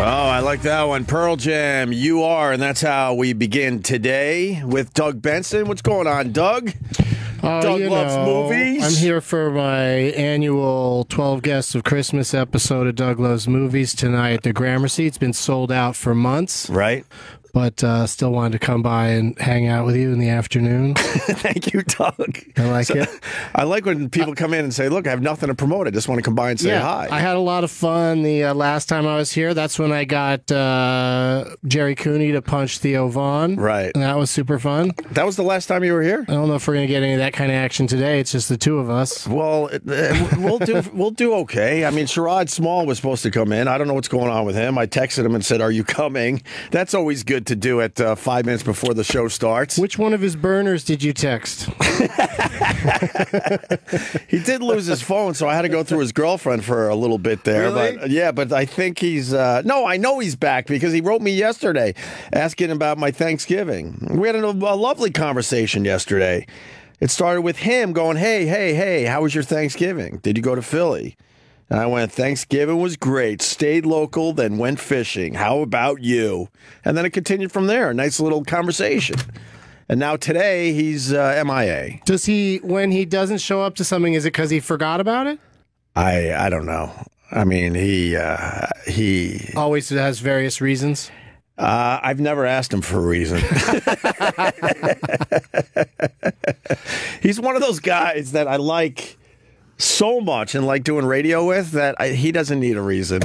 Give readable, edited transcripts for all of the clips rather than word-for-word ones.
I like that one. Pearl Jam, You Are, and that's how we begin today with Doug Benson. What's going on, Doug? Doug loves movies. I'm here for my annual 12 Guests of Christmas episode of Doug Loves Movies tonight at the Gramercy. It's been sold out for months. Right. But still wanted to come by and hang out with you in the afternoon. Thank you, Doug. I like it. I like when people come in and say, look, I have nothing to promote. I just want to come by and say hi. I had a lot of fun the last time I was here. That's when I got Jerry Cooney to punch Theo Vaughn. Right. And that was super fun. That was the last time you were here? I don't know if we're going to get any of that kind of action today. It's just the two of us. Well, we'll do okay. I mean, Sherrod Small was supposed to come in. I don't know what's going on with him. I texted him and said, are you coming? That's always good to do at 5 minutes before the show starts. Which one of his burners did you text? He did lose his phone, so I had to go through his girlfriend for a little bit there. Really? But I think he's... no, I know he's back because he wrote me yesterday asking about my Thanksgiving. We had a lovely conversation yesterday. It started with him going, hey, how was your Thanksgiving? Did you go to Philly? And I went, Thanksgiving was great. Stayed local, then went fishing. How about you? And then it continued from there. A nice little conversation. And now today, he's MIA. Does he, when he doesn't show up to something, is it because he forgot about it? I don't know. I mean, he always has various reasons. I've never asked him for a reason. He's one of those guys that I like so much and like doing radio with that he doesn't need a reason.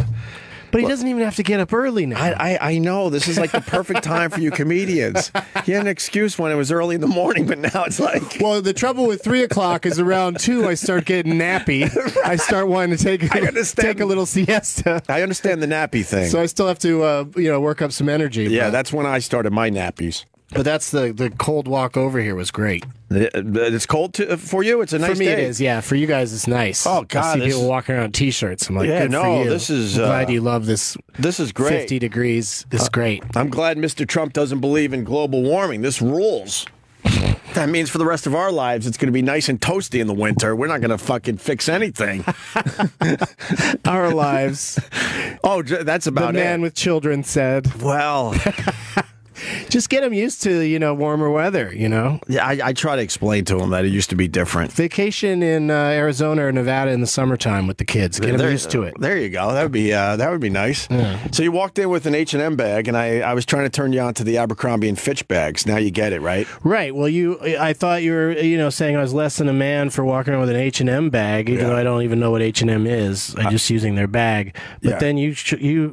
But he doesn't even have to get up early now. I know. This is like the perfect time for you comedians. He had an excuse when it was early in the morning, but now it's like... Well, the trouble with 3 o'clock is around 2, I start getting nappy. Right. I start wanting to take a little siesta. I understand the nappy thing. So I still have to work up some energy. Yeah, that's when I started my nappies. But that's the cold walk over here was great. It's cold for you? It's a nice day. For me it is, yeah. For you guys it's nice. Oh, God. I see people walking around in T-shirts. I'm like, good for you. This is... I'm glad you love this. This is great. 50 degrees is great. I'm glad Mr. Trump doesn't believe in global warming. This rules. That means for the rest of our lives, it's going to be nice and toasty in the winter. We're not going to fucking fix anything. Our lives. Oh, that's about it. The man with children said. Well... Just get him used to, warmer weather, Yeah, I try to explain to him that it used to be different. Vacation in Arizona or Nevada in the summertime with the kids. Get them used to it. There you go. That would be nice. Yeah. So you walked in with an H&M bag, and I was trying to turn you on to the Abercrombie and Fitch bags. Now you get it, right? Right. Well, I thought you were, saying I was less than a man for walking around with an H&M bag, even though I don't even know what H&M is. I'm just using their bag. But then you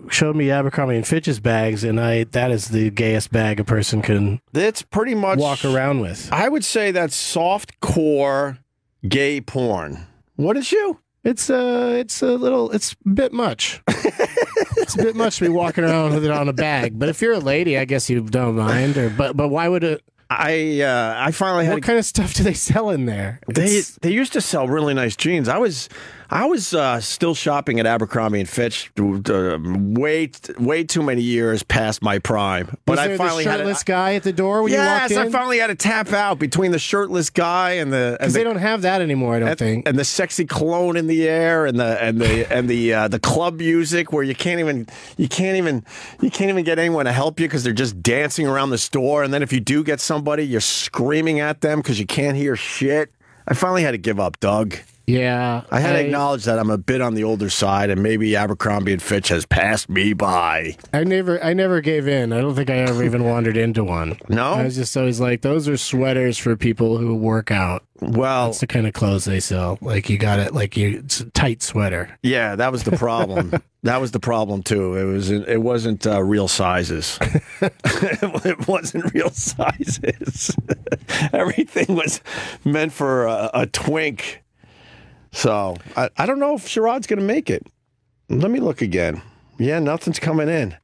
showed me Abercrombie and Fitch's bags, and that is the gayest bag a person can pretty much walk around with. I would say that's soft core gay porn. What is you? It's a bit much. It's a bit much to be walking around with it on a bag. But if you're a lady, I guess you don't mind. But why would it? I finally had. What kind of stuff do they sell in there? They used to sell really nice jeans. I was still shopping at Abercrombie and Fitch way too many years past my prime. But I finally had the shirtless guy at the door when you walked in? Yes, I finally had to tap out between the shirtless guy and the because they don't have that anymore. I don't think. And the sexy cologne in the air and the club music where you can't even get anyone to help you because they're just dancing around the store. And then if you do get somebody, you're screaming at them because you can't hear shit. I finally had to give up, Doug. Yeah. I had to acknowledge that I'm a bit on the older side, and maybe Abercrombie and Fitch has passed me by. I never gave in. I don't think I ever even wandered into one. No? I was just always like, those are sweaters for people who work out. Well, that's the kind of clothes they sell. Like you got it, it's a tight sweater. Yeah, that was the problem. That was the problem too. It wasn't real sizes. It wasn't real sizes. Everything was meant for a twink. So I don't know if Sherrod's going to make it. Let me look again. Yeah, nothing's coming in.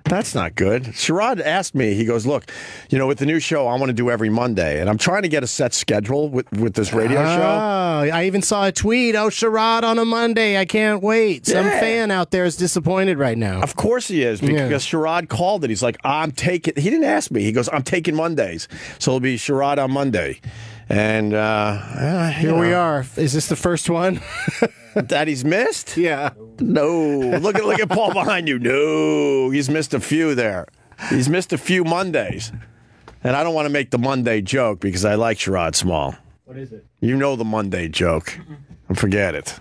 That's not good. Sherrod asked me, he goes, look, with the new show, I want to do every Monday. And I'm trying to get a set schedule with this radio show. I even saw a tweet, Sherrod on a Monday. I can't wait. Some fan out there is disappointed right now. Of course he is, because Sherrod called it. He's like, he didn't ask me. He goes, I'm taking Mondays. So it'll be Sherrod on Monday. And here we are. Is this the first one that he's missed? Yeah. No. Look at Paul behind you. No, he's missed a few there. He's missed a few Mondays. And I don't want to make the Monday joke because I like Sherrod Small. What is it? You know the Monday joke. Forget it.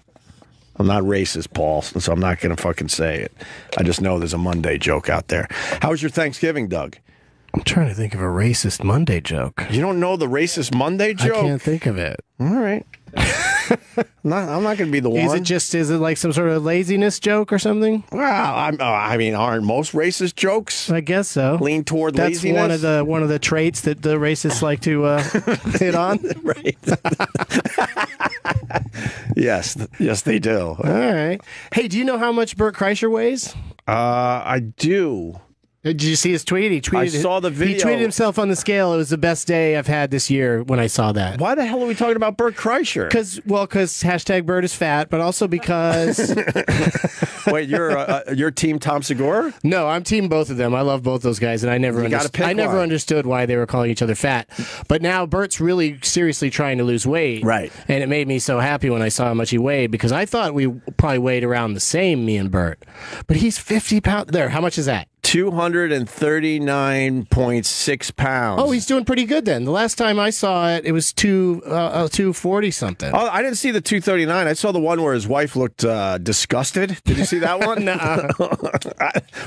I'm not racist, Paul, so I'm not going to fucking say it. I just know there's a Monday joke out there. How was your Thanksgiving, Doug? I'm trying to think of a racist Monday joke. You don't know the racist Monday joke? I can't think of it. All right. I'm not going to be the one. Is it like some sort of laziness joke or something? Well, I mean, aren't most racist jokes? I guess so. Lean toward That's laziness. That's one of the traits that the racists like to hit on. Right. Yes, they do. All right. Hey, do you know how much Bert Kreischer weighs? I do. Did you see his tweet? I saw the video. He tweeted himself on the scale. It was the best day I've had this year when I saw that. Why the hell are we talking about Bert Kreischer? Because hashtag Bert is fat, but also because... Wait, you're team Tom Segura? No, I'm team both of them. I love both those guys, and I never understood why they were calling each other fat. But now Bert's really seriously trying to lose weight. Right. And it made me so happy when I saw how much he weighed, because I thought we probably weighed around the same, me and Bert. But he's 50 pounds. There, how much is that? 239.6 pounds. Oh, he's doing pretty good then. The last time I saw it, it was 240 something. Oh, I didn't see the 239. I saw the one where his wife looked disgusted. Did you see that one? Nuh-uh.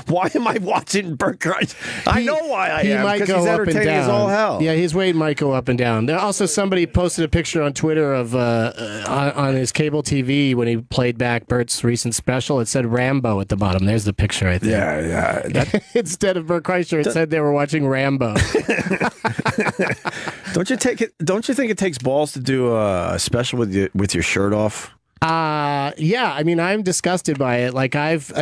Why am I watching Bert Kreischer? I know why I am. Because he's entertaining as all hell. Yeah, his weight might go up and down. Also, somebody posted a picture on Twitter of on his cable TV when he played back Bert's recent special. It said Rambo at the bottom. There's the picture, I think. Yeah. Instead of Bert Kreischer, it said they were watching Rambo. Don't you think it takes balls to do a special with your shirt off? Yeah. I mean, I'm disgusted by it. Like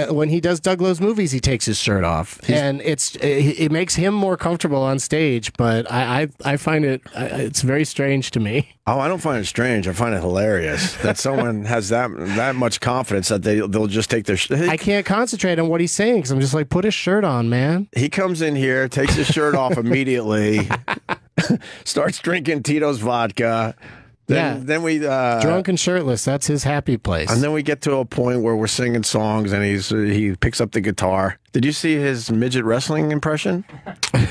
when he does Doug Lowe's movies, he takes his shirt off, and it makes him more comfortable on stage. But I find it's very strange to me. Oh, I don't find it strange. I find it hilarious that someone has that much confidence that they'll just take their. I can't concentrate on what he's saying because I'm just like, put his shirt on, man. He comes in here, takes his shirt off immediately, starts drinking Tito's vodka. Then we drunk and shirtless. That's his happy place. And then we get to a point where we're singing songs, and he picks up the guitar. Did you see his midget wrestling impression?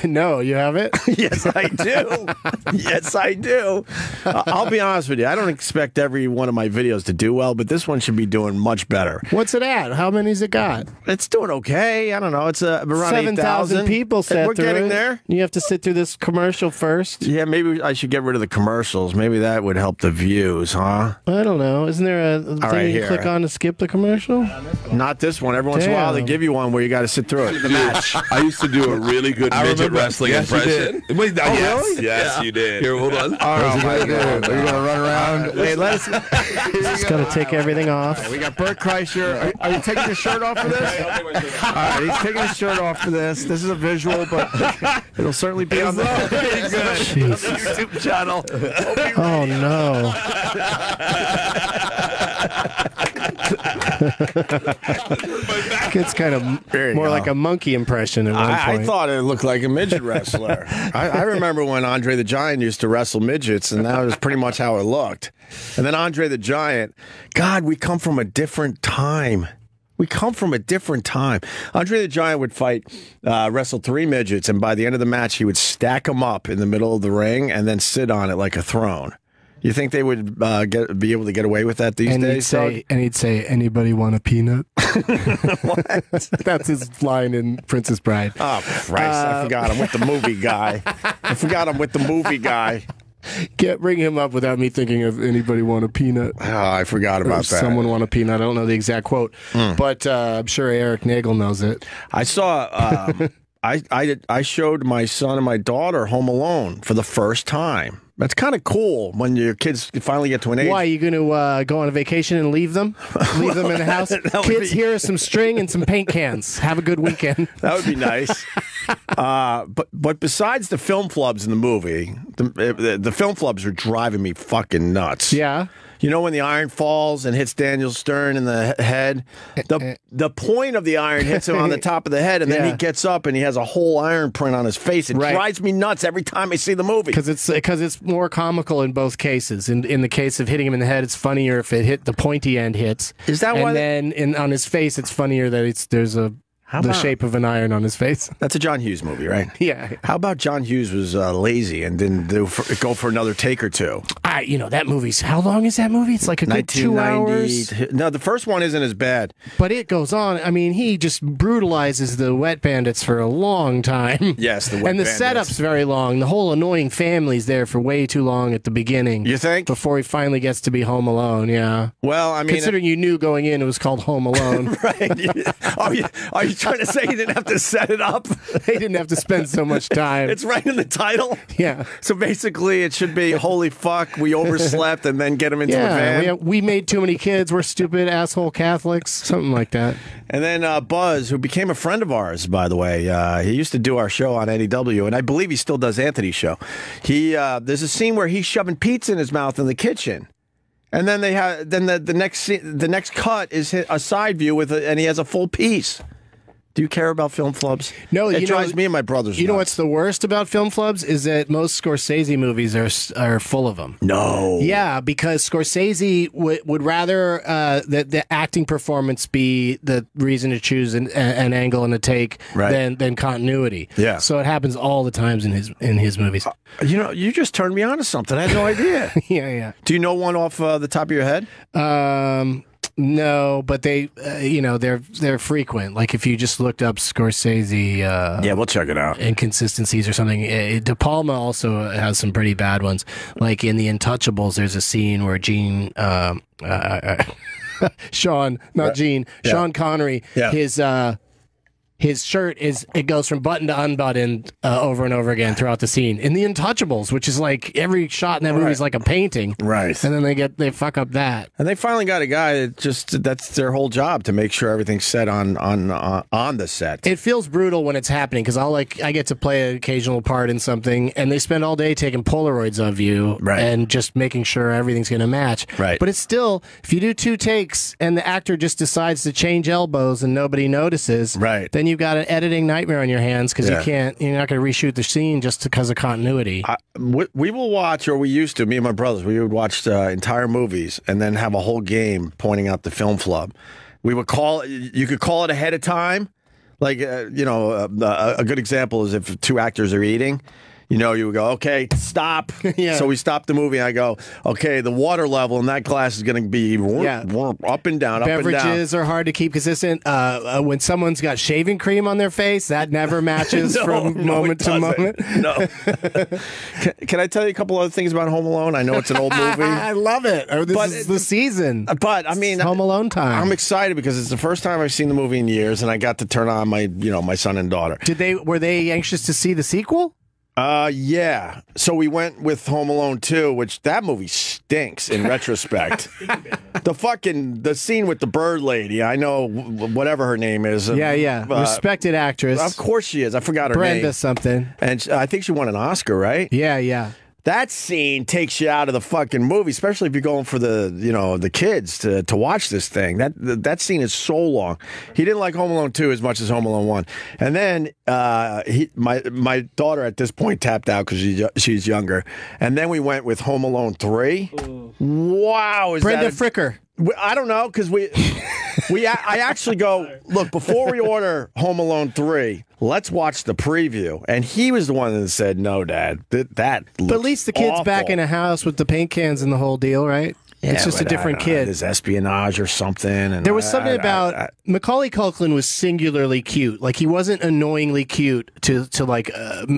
No, you have it? Yes, I do. Yes, I do. I'll be honest with you. I don't expect every one of my videos to do well, but this one should be doing much better. What's it at? How many's it got? It's doing okay. I don't know. It's around 7,000 people sat We're through getting it. there. You have to sit through this commercial first. Yeah, maybe I should get rid of the commercials. Maybe that would help the views, huh? I don't know. Isn't there a thing you click on to skip the commercial? Not this one. Every once in a while they give you one where you got to sit through it. The match. I used to do a really good midget wrestling impression. You did. Wait, Really? Yes, you did. Here, hold on. Are you going to run around? Wait, let's. Just got to take everything off. We got Bert Kreischer. Are you taking your shirt off for this? All right, he's taking his shirt off for this. This is a visual, but it'll certainly be on the YouTube channel. Oh, no. It's kind of more like a monkey impression at one point. I thought it looked like a midget wrestler. I remember when Andre the Giant used to wrestle midgets, and that was pretty much how it looked. And then Andre the Giant, God, we come from a different time. We come from a different time. Andre the Giant would wrestle 3 midgets, and by the end of the match, he would stack them up in the middle of the ring and then sit on it like a throne. You think they would be able to get away with that these days? He'd say, anybody want a peanut? What? That's his line in Princess Bride. Oh, Christ. I forgot I'm with the movie guy. Can't bring him up without me thinking of anybody want a peanut. Oh, I forgot about that. Someone want a peanut. I don't know the exact quote, but I'm sure Eric Nagel knows it. I saw, I showed my son and my daughter Home Alone for the first time. That's kind of cool when your kids finally get to an age. Why, are you going to go on a vacation and leave them? Leave them in the house? Kids, here are some string and some paint cans. Have a good weekend. That would be nice. But besides the film flubs in the movie, the film flubs are driving me fucking nuts. Yeah. You know when the iron falls and hits Daniel Stern in the head? The point of the iron hits him on the top of the head, and then he gets up and he has a whole iron print on his face. It drives me nuts every time I see the movie. Because it's more comical in both cases. In the case of hitting him in the head, it's funnier if the pointy end hits. Is that why? And then on his face, it's funnier that there's the shape of an iron on his face. That's a John Hughes movie, right? Yeah. How about John Hughes was lazy and didn't go for another take or two? That movie's, how long is that movie? It's like a good 2 hours. No, the first one isn't as bad. But it goes on. I mean, he just brutalizes the wet bandits for a long time. Yes, the wet bandits. And the setup's very long. The whole annoying family's there for way too long at the beginning. You think? Before he finally gets to be Home Alone, yeah. Well, I mean... Considering you knew going in it was called Home Alone. Right. Are you trying to say he didn't have to set it up? They didn't have to spend so much time. It's right in the title? Yeah. So basically it should be, holy fuck, we overslept and then get him into the van? We made too many kids, we're stupid asshole Catholics, something like that. And then Buzz, who became a friend of ours, by the way, he used to do our show on NEW, and I believe he still does Anthony's show. There's a scene where he's shoving pizza in his mouth in the kitchen. And then the next cut is a side view and he has a full piece. Do you care about film flubs? No, it drives me and my brothers nuts. You know what's the worst about film flubs is that most Scorsese movies are full of them. No. Yeah, because Scorsese would rather the acting performance be the reason to choose an angle and a take than continuity. Yeah. So it happens all the times in his movies. You just turned me on to something. I had no idea. Yeah. Do you know one off the top of your head? No, but they, they're frequent. Like if you just looked up Scorsese, yeah, we'll check it out. Inconsistencies or something. De Palma also has some pretty bad ones. Like in The Untouchables, there's a scene where Sean Connery, his shirt it goes from button to unbuttoned over and over again throughout the scene. In The Untouchables, which is like every shot in that movie is like a painting. Right. And then they fuck up that. And they finally got a guy that's their whole job, to make sure everything's set on the set. It feels brutal when it's happening because I get to play an occasional part in something and they spend all day taking Polaroids of you and just making sure everything's going to match. Right. But it's still, if you do 2 takes and the actor just decides to change elbows and nobody notices, then you've got an editing nightmare on your hands because you're not going to reshoot the scene just because of continuity. We will watch, or we used to, me and my brothers, we would watch entire movies and then have a whole game pointing out the film flub. We would you could call it ahead of time. Like, a good example is if 2 actors are eating. You would go, okay, stop. So we stop the movie, and I go, okay, the water level in that glass is going to be up and down, Beverages are hard to keep consistent. When someone's got shaving cream on their face, that never matches from moment to moment. No. Can I tell you a couple other things about Home Alone? I know it's an old movie. I love it. This is the season. But, I mean, it's Home Alone time. I'm excited because it's the first time I've seen the movie in years, and I got to turn on my son and daughter. Were they anxious to see the sequel? Yeah. So we went with Home Alone 2, which that movie stinks in retrospect. The scene with the bird lady, I know whatever her name is. Yeah. Respected actress. Of course she is. I forgot her name. Brenda something. And I think she won an Oscar, right? Yeah. That scene takes you out of the fucking movie, especially if you're going for the kids to watch this thing. That scene is so long. He didn't like Home Alone 2 as much as Home Alone 1. And then my daughter at this point tapped out because she's younger. And then we went with Home Alone 3. Ooh. Wow, Brenda Fricker. I don't know, because I actually go, look, before we order Home Alone 3, let's watch the preview. And he was the one that said, no, Dad, that looks But at least the kid's awful. Back in a house with the paint cans and the whole deal, right? Yeah, it's just a different kid. There's espionage or something. And there was something about Macaulay Culkin was singularly cute. Like, he wasn't annoyingly cute to like,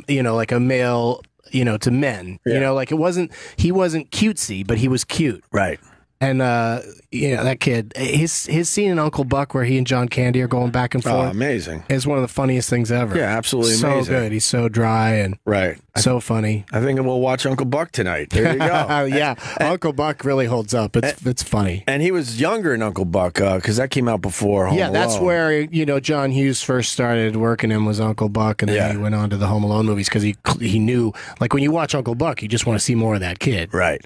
like a male, to men. Yeah. Like he wasn't cutesy, but he was cute. Right. And that kid, his scene in Uncle Buck where he and John Candy are going back and forth. Oh, amazing! Is one of the funniest things ever. Yeah, absolutely so amazing. So good. He's so dry and so funny. I think we'll watch Uncle Buck tonight. There you go. Yeah, Uncle Buck really holds up. It's funny. And he was younger in Uncle Buck because that came out before Home Alone. That's where John Hughes first started working him was Uncle Buck, and then he went on to the Home Alone movies because he knew, like, when you watch Uncle Buck, you just want to see more of that kid. Right.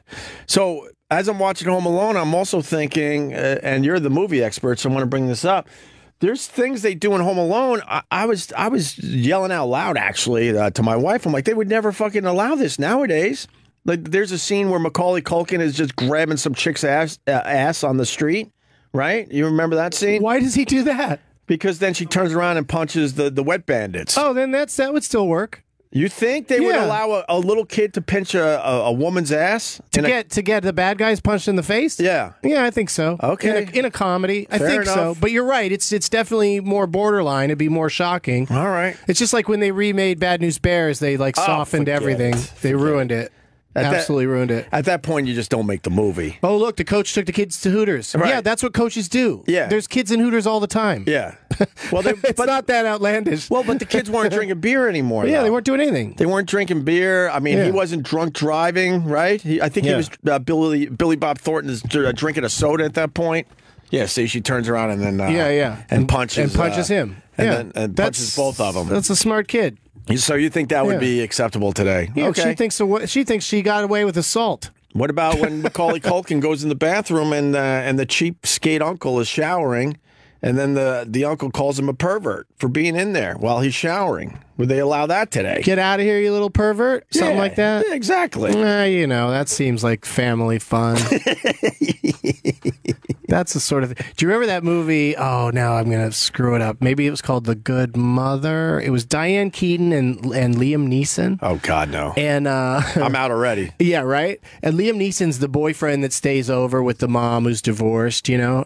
So as I'm watching Home Alone, I'm also thinking, and you're the movie expert, so I want to bring this up. There's things they do in Home Alone. I was yelling out loud, actually, to my wife. I'm like, they would never fucking allow this nowadays. Like, there's a scene where Macaulay Culkin is just grabbing some chick's ass on the street, right? You remember that scene? Why does he do that? Because then she turns around and punches the wet bandits. Oh, then that would still work. You think they would allow a little kid to pinch a woman's ass to get the bad guys punched in the face? Yeah, I think so. Okay, in a comedy, I think enough. so. But you're right; it's definitely more borderline. It'd be more shocking. All right, it's just like when they remade Bad News Bears, they softened everything. They ruined it. Absolutely ruined it. At that point, you just don't make the movie. Oh, look, the coach took the kids to Hooters. Right. Yeah, that's what coaches do. Yeah. There's kids in Hooters all the time. Yeah. Well, it's not that outlandish. Well, but the kids weren't drinking beer anymore. Yeah, they weren't doing anything. They weren't drinking beer. I mean, he wasn't drunk driving, right? I think he was, Billy Bob Thornton is drinking a soda at that point. Yeah, see, she turns around and then... And punches... And punches him. And punches both of them. That's a smart kid. So you think that would be acceptable today? Yeah, okay. She thinks she got away with assault. What about when Macaulay Culkin goes in the bathroom and the cheapskate uncle is showering, and then the uncle calls him a pervert for being in there while he's showering? Would they allow that today? Get out of here, you little pervert? Something like that? Yeah, exactly. That seems like family fun. That's the sort of... Do you remember that movie? Oh, now I'm going to screw it up. Maybe it was called The Good Mother. It was Diane Keaton and Liam Neeson. Oh, God, no. And I'm out already. Yeah, right? And Liam Neeson's the boyfriend that stays over with the mom who's divorced, Yeah.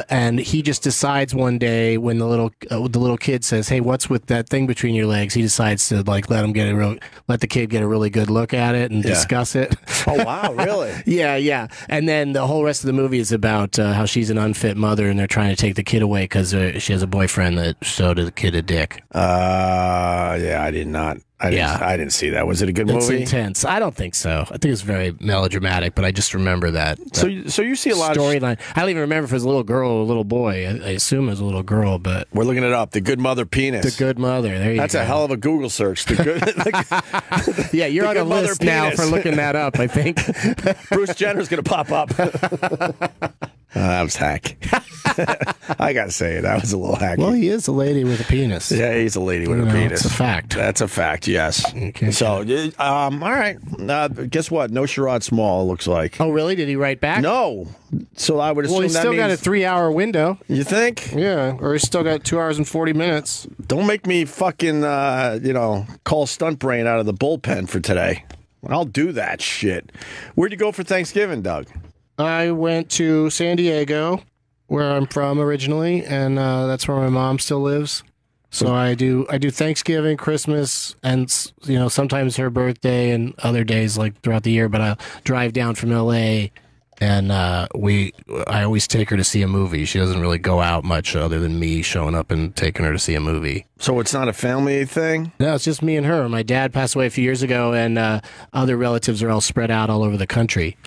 And he just decides one day when the little kid says, "Hey, what's with that thing between your legs?" He decides to let the kid get a really good look at it and discuss it. Oh, wow, really? Yeah. And then the whole rest of the movie is about how she's an unfit mother and they're trying to take the kid away because she has a boyfriend that showed the kid a dick. Yeah, I did not. I didn't see that. Was it a good movie? It's intense. I don't think so. I think it's very melodramatic, but I just remember that. So you see a lot storyline. of I don't even remember if it was a little girl or a little boy. I assume it was a little girl, but we're looking it up. The Good Mother penis. The Good Mother. There you go. That's a hell of a Google search. The good. Yeah, you're on a list now for looking that up. I think Bruce Jenner's going to pop up. That was hack. I gotta say, that was a little hacky. Well, he is a lady with a penis. Yeah, he's a lady with a penis. It's a fact. That's a fact. Yes. Okay. So, all right. Guess what? No Sherrod Small. It looks like. Oh, really? Did he write back? No. So I would assume he's that still means... got a 3-hour window. You think? Yeah, or he's still got 2 hours and 40 minutes. Don't make me fucking call Stuntbrain out of the bullpen for today. I'll do that shit. Where'd you go for Thanksgiving, Doug? I went to San Diego, where I'm from originally, and that's where my mom still lives. So I do Thanksgiving, Christmas, and sometimes her birthday and other days like throughout the year. But I drive down from LA, and I always take her to see a movie. She doesn't really go out much other than me showing up and taking her to see a movie. So it's not a family thing? No, it's just me and her. My dad passed away a few years ago, and other relatives are all spread out all over the country.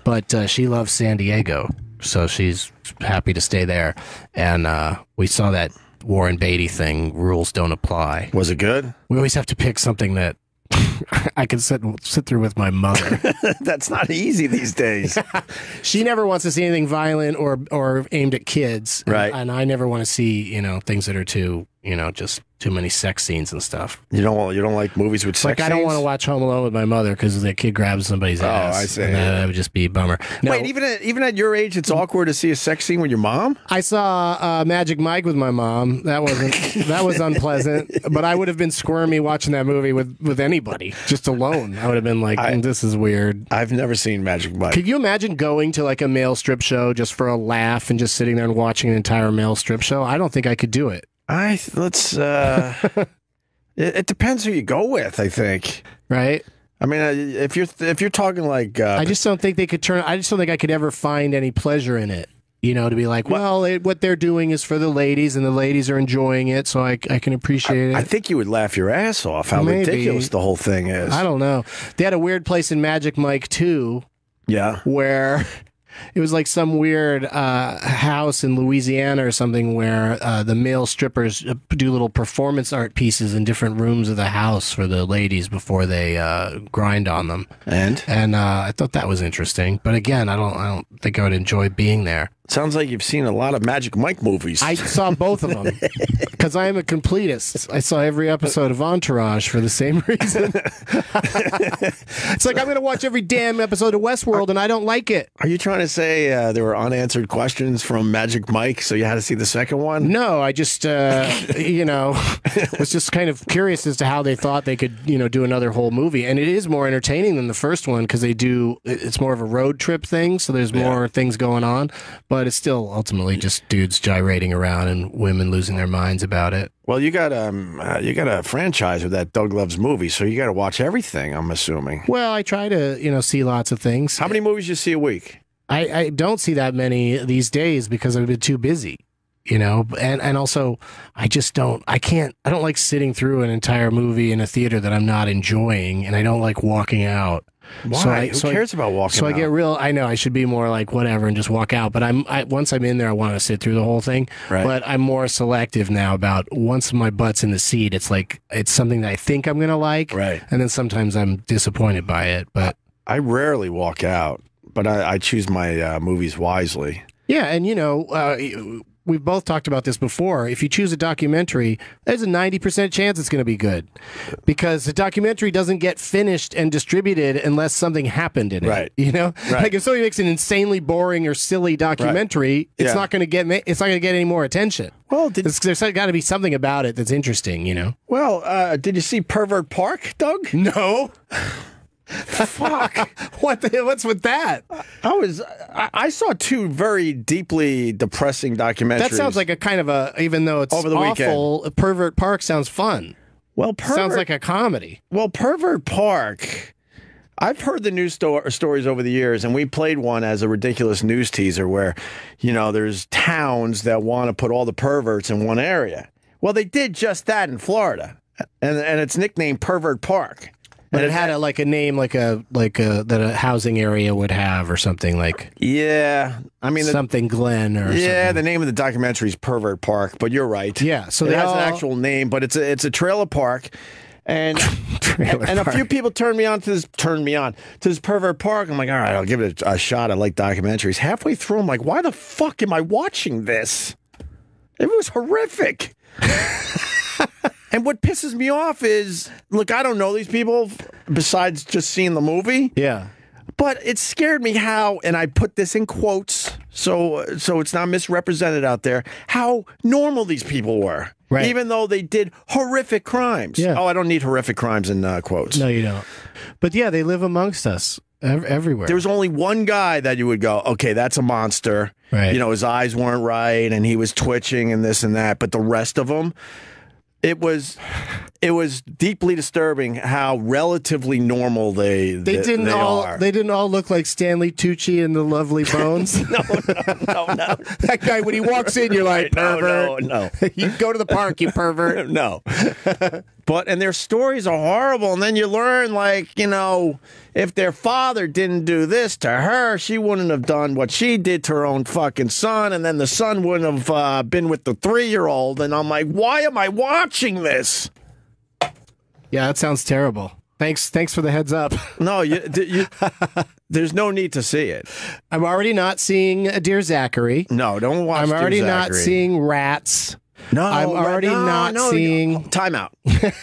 But she loves San Diego, so she's happy to stay there. And we saw that Warren Beatty thing, Rules Don't Apply. Was it good? We always have to pick something that I can sit through with my mother. That's not easy these days. She never wants to see anything violent or aimed at kids. Right. And I never want to see, things that are too, just too many sex scenes and stuff. You don't like movies with sex scenes? I don't want to watch Home Alone with my mother because the kid grabs somebody's ass. Oh, I see. And that would just be a bummer. No, wait, even at your age, it's awkward to see a sex scene with your mom? I saw Magic Mike with my mom. That was unpleasant. But I would have been squirmy watching that movie with anybody, just alone. I would have been like, this is weird. I've never seen Magic Mike. Could you imagine going to like a male strip show just for a laugh and just sitting there and watching an entire male strip show? I don't think I could do it. It depends who you go with, I think. Right? I mean, if you're talking like... I just don't think they could turn... I just don't think I could ever find any pleasure in it. To be like, what they're doing is for the ladies, and the ladies are enjoying it, so I can appreciate it. I think you would laugh your ass off how ridiculous the whole thing is. I don't know. They had a weird place in Magic Mike, too. Yeah. Where It was like some weird house in Louisiana or something where the male strippers do little performance art pieces in different rooms of the house for the ladies before they grind on them. And I thought that was interesting. But again, I don't think I would enjoy being there. Sounds like you've seen a lot of Magic Mike movies. I saw both of them because I am a completist. I saw every episode of Entourage for the same reason. It's like I'm going to watch every damn episode of Westworld and I don't like it. Are you trying to say there were unanswered questions from Magic Mike, so you had to see the second one? No, I just, was just kind of curious as to how they thought they could, do another whole movie. And it is more entertaining than the first one because it's more of a road trip thing, so there's more things going on. But it's still ultimately just dudes gyrating around and women losing their minds about it. Well, you got a franchise of that Doug Loves movie, so you got to watch everything, I'm assuming. Well, I try to, see lots of things. How many movies do you see a week? I don't see that many these days because I've been too busy, and also I don't like sitting through an entire movie in a theater that I'm not enjoying, and I don't like walking out. Why? Who cares about walking out? So I get I know I should be more like whatever and just walk out, but once I'm in there, I want to sit through the whole thing. Right. But I'm more selective now about once my butt's in the seat, it's like, it's something that I think I'm going to like. Right. And then sometimes I'm disappointed by it, but I rarely walk out, but I choose my movies wisely. Yeah. And we've both talked about this before. If you choose a documentary, there's a 90% chance it's going to be good because the documentary doesn't get finished and distributed unless something happened in it. Right. Right. Like if somebody makes an insanely boring or silly documentary, it's not going to get any more attention. Well, there's got to be something about it that's interesting, Well, did you see Pervert Park, Doug? No. Fuck. What's with that? I saw two very deeply depressing documentaries. That sounds like a kind of even though it's over the awful, weekend. Pervert Park sounds fun. Well, sounds like a comedy. Well, Pervert Park, I've heard the news stories over the years, and we played one as a ridiculous news teaser where, there's towns that want to put all the perverts in one area. Well, they did just that in Florida, and it's nicknamed Pervert Park. But it had a name like a that a housing area would have or something like. Yeah, I mean something Glen or something. Yeah, the name of the documentary is Pervert Park, but you're right. Yeah, so it has an actual name, but it's a trailer park, and a few people turned me on to this Pervert Park. I'm like, all right, I'll give it a shot. I like documentaries. Halfway through, I'm like, why the fuck am I watching this? It was horrific. And what pisses me off is, look, I don't know these people besides just seeing the movie. Yeah. But it scared me how, and I put this in quotes, so it's not misrepresented out there, how normal these people were. Right. Even though they did horrific crimes. Yeah. Oh, I don't need horrific crimes in quotes. No, you don't. But yeah, they live amongst us everywhere. There was only one guy that you would go, okay, that's a monster. Right. His eyes weren't right, and he was twitching and this and that. But the rest of them... It was deeply disturbing how relatively normal they are. They didn't all look like Stanley Tucci and the Lovely Bones. No. That guy, when he walks in, you're like, pervert. No. You go to the park, you pervert. No. And their stories are horrible. And then you learn, if their father didn't do this to her, she wouldn't have done what she did to her own fucking son. And then the son wouldn't have been with the 3-year-old. And I'm like, why am I watching this? Yeah, that sounds terrible. Thanks for the heads up. No, there's no need to see it. I'm already not seeing Dear Zachary. No, don't watch Dear Zachary. I'm already not seeing Rats. No, I'm already not seeing... Timeout.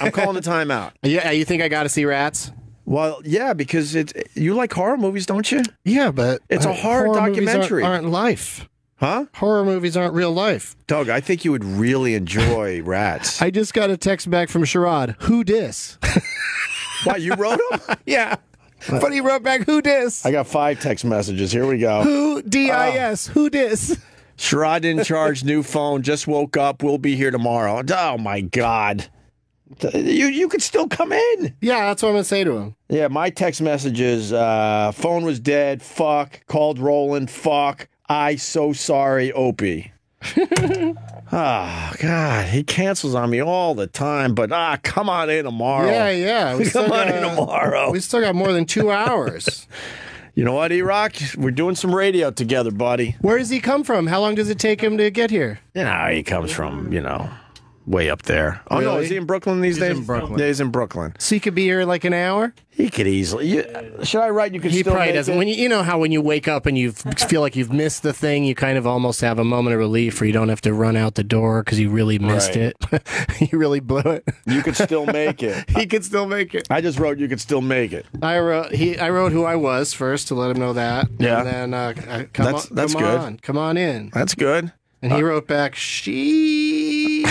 I'm calling a timeout. Yeah, you think I got to see Rats? Well, yeah, because you like horror movies, don't you? Yeah, but... It's a horror documentary. Movies aren't life. Huh? Horror movies aren't real life. Doug, I think you would really enjoy Rats. I just got a text back from Sherrod. Who dis? What, you wrote him? Yeah. But he wrote back, who dis? I got 5 text messages. Here we go. Who dis? Who dis? Sherrod didn't charge, new phone, just woke up, we'll be here tomorrow. Oh, my God. You could still come in. Yeah, that's what I'm going to say to him. Yeah, my text messages, phone was dead, fuck, called Roland, fuck, I so sorry, Opie. Oh, God, he cancels on me all the time, but come on in tomorrow. Yeah. Come on in tomorrow. We still got more than 2 hours. You know what, E-Rock? We're doing some radio together, buddy. Where does he come from? How long does it take him to get here? You know, he comes from, way up there. Oh, no, Really? is he in Brooklyn these days? in Brooklyn. Yeah, he's in Brooklyn. So he could be here in like an hour? He could easily. Should I write you could He still probably make doesn't. it? When you know how when you wake up and you feel like you've missed the thing, you kind of almost have a moment of relief where you don't have to run out the door because you really missed Right. it. You really blew it. You could still make it. He could still make it. I just wrote you could still make it. I wrote who I was first to let him know that. Yeah. And then That's good. Come on in. That's good. And he wrote back, she.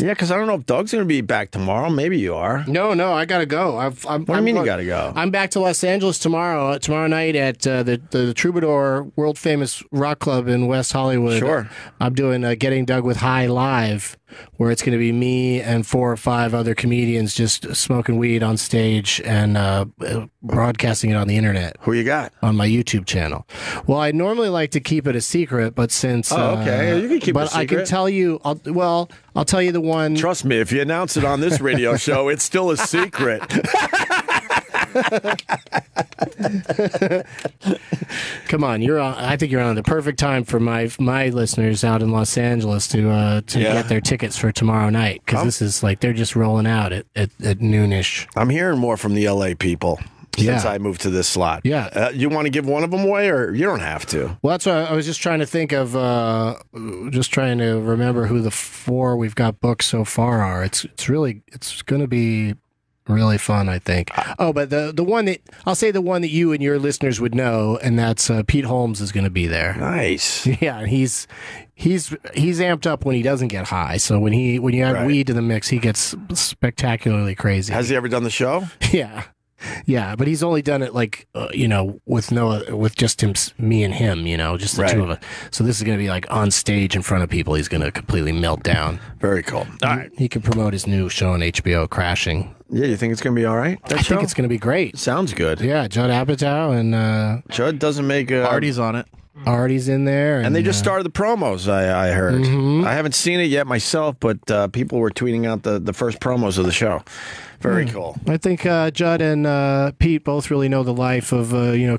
Yeah, because I don't know if Doug's going to be back tomorrow. Maybe you are. No, I gotta go. What do you mean you got to go? I'm back to Los Angeles tomorrow night at the Troubadour, world famous rock club in West Hollywood. Sure. I'm doing Getting Doug with High Live, where it's going to be me and 4 or 5 other comedians just smoking weed on stage and broadcasting it on the internet. Who you got? On my YouTube channel. Well, I normally like to keep it a secret, but since okay, you can keep it a but I can secret. tell you. I'll tell you the one. Trust me, if you announce it on this radio show, it's still a secret. Come on, you're on. I think you're on the perfect time for my listeners out in Los Angeles to get their tickets for tomorrow night, because this is like they're just rolling out at noonish. I'm hearing more from the LA people since Yeah. I moved to this slot. Yeah. You want to give one of them away, or you don't have to? Well, that's why I was just trying to think of, just trying to remember who the 4 we've got booked so far are. It's going to be really fun, I think. Oh, but the one that I'll say the one that you and your listeners would know, and that's Pete Holmes is going to be there. Nice. Yeah, he's amped up when he doesn't get high. So when you add weed to the mix, he gets spectacularly crazy. Has he ever done the show? Yeah. Yeah, but he's only done it like with just me and him, just the two of us. So this is going to be like on stage in front of people. He's going to completely melt down. Very cool. All right. He can promote his new show on HBO, Crashing. Yeah, you think it's going to be all right? I think it's going to be great. Sounds good. Yeah, Judd Apatow and Judd doesn't make Artie's on it. Artie's in there, and they just started the promos. I heard. I haven't seen it yet myself, but people were tweeting out the first promos of the show. Very cool. I think Judd and Pete both really know the life of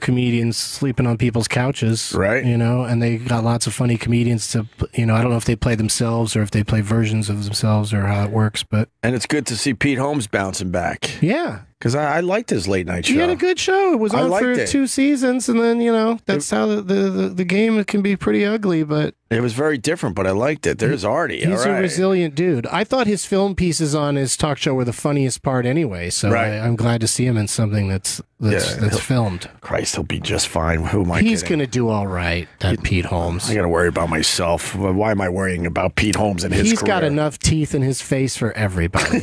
comedians sleeping on people's couches, right? And they got lots of funny comedians to I don't know if they play themselves or if they play versions of themselves or how it works, and it's good to see Pete Holmes bouncing back. Yeah. Because I liked his late night show. He had a good show. It was on for 2 seasons, and then that's how the game can be pretty ugly. But it was very different. But I liked it. There's Artie. He's a resilient dude. I thought his film pieces on his talk show were the funniest part anyway. So I'm glad to see him in something that's filmed. Christ, he'll be just fine. Who am I? He's going to do all right. That Pete Holmes. I got to worry about myself. Why am I worrying about Pete Holmes and his career? He's got enough teeth in his face for everybody.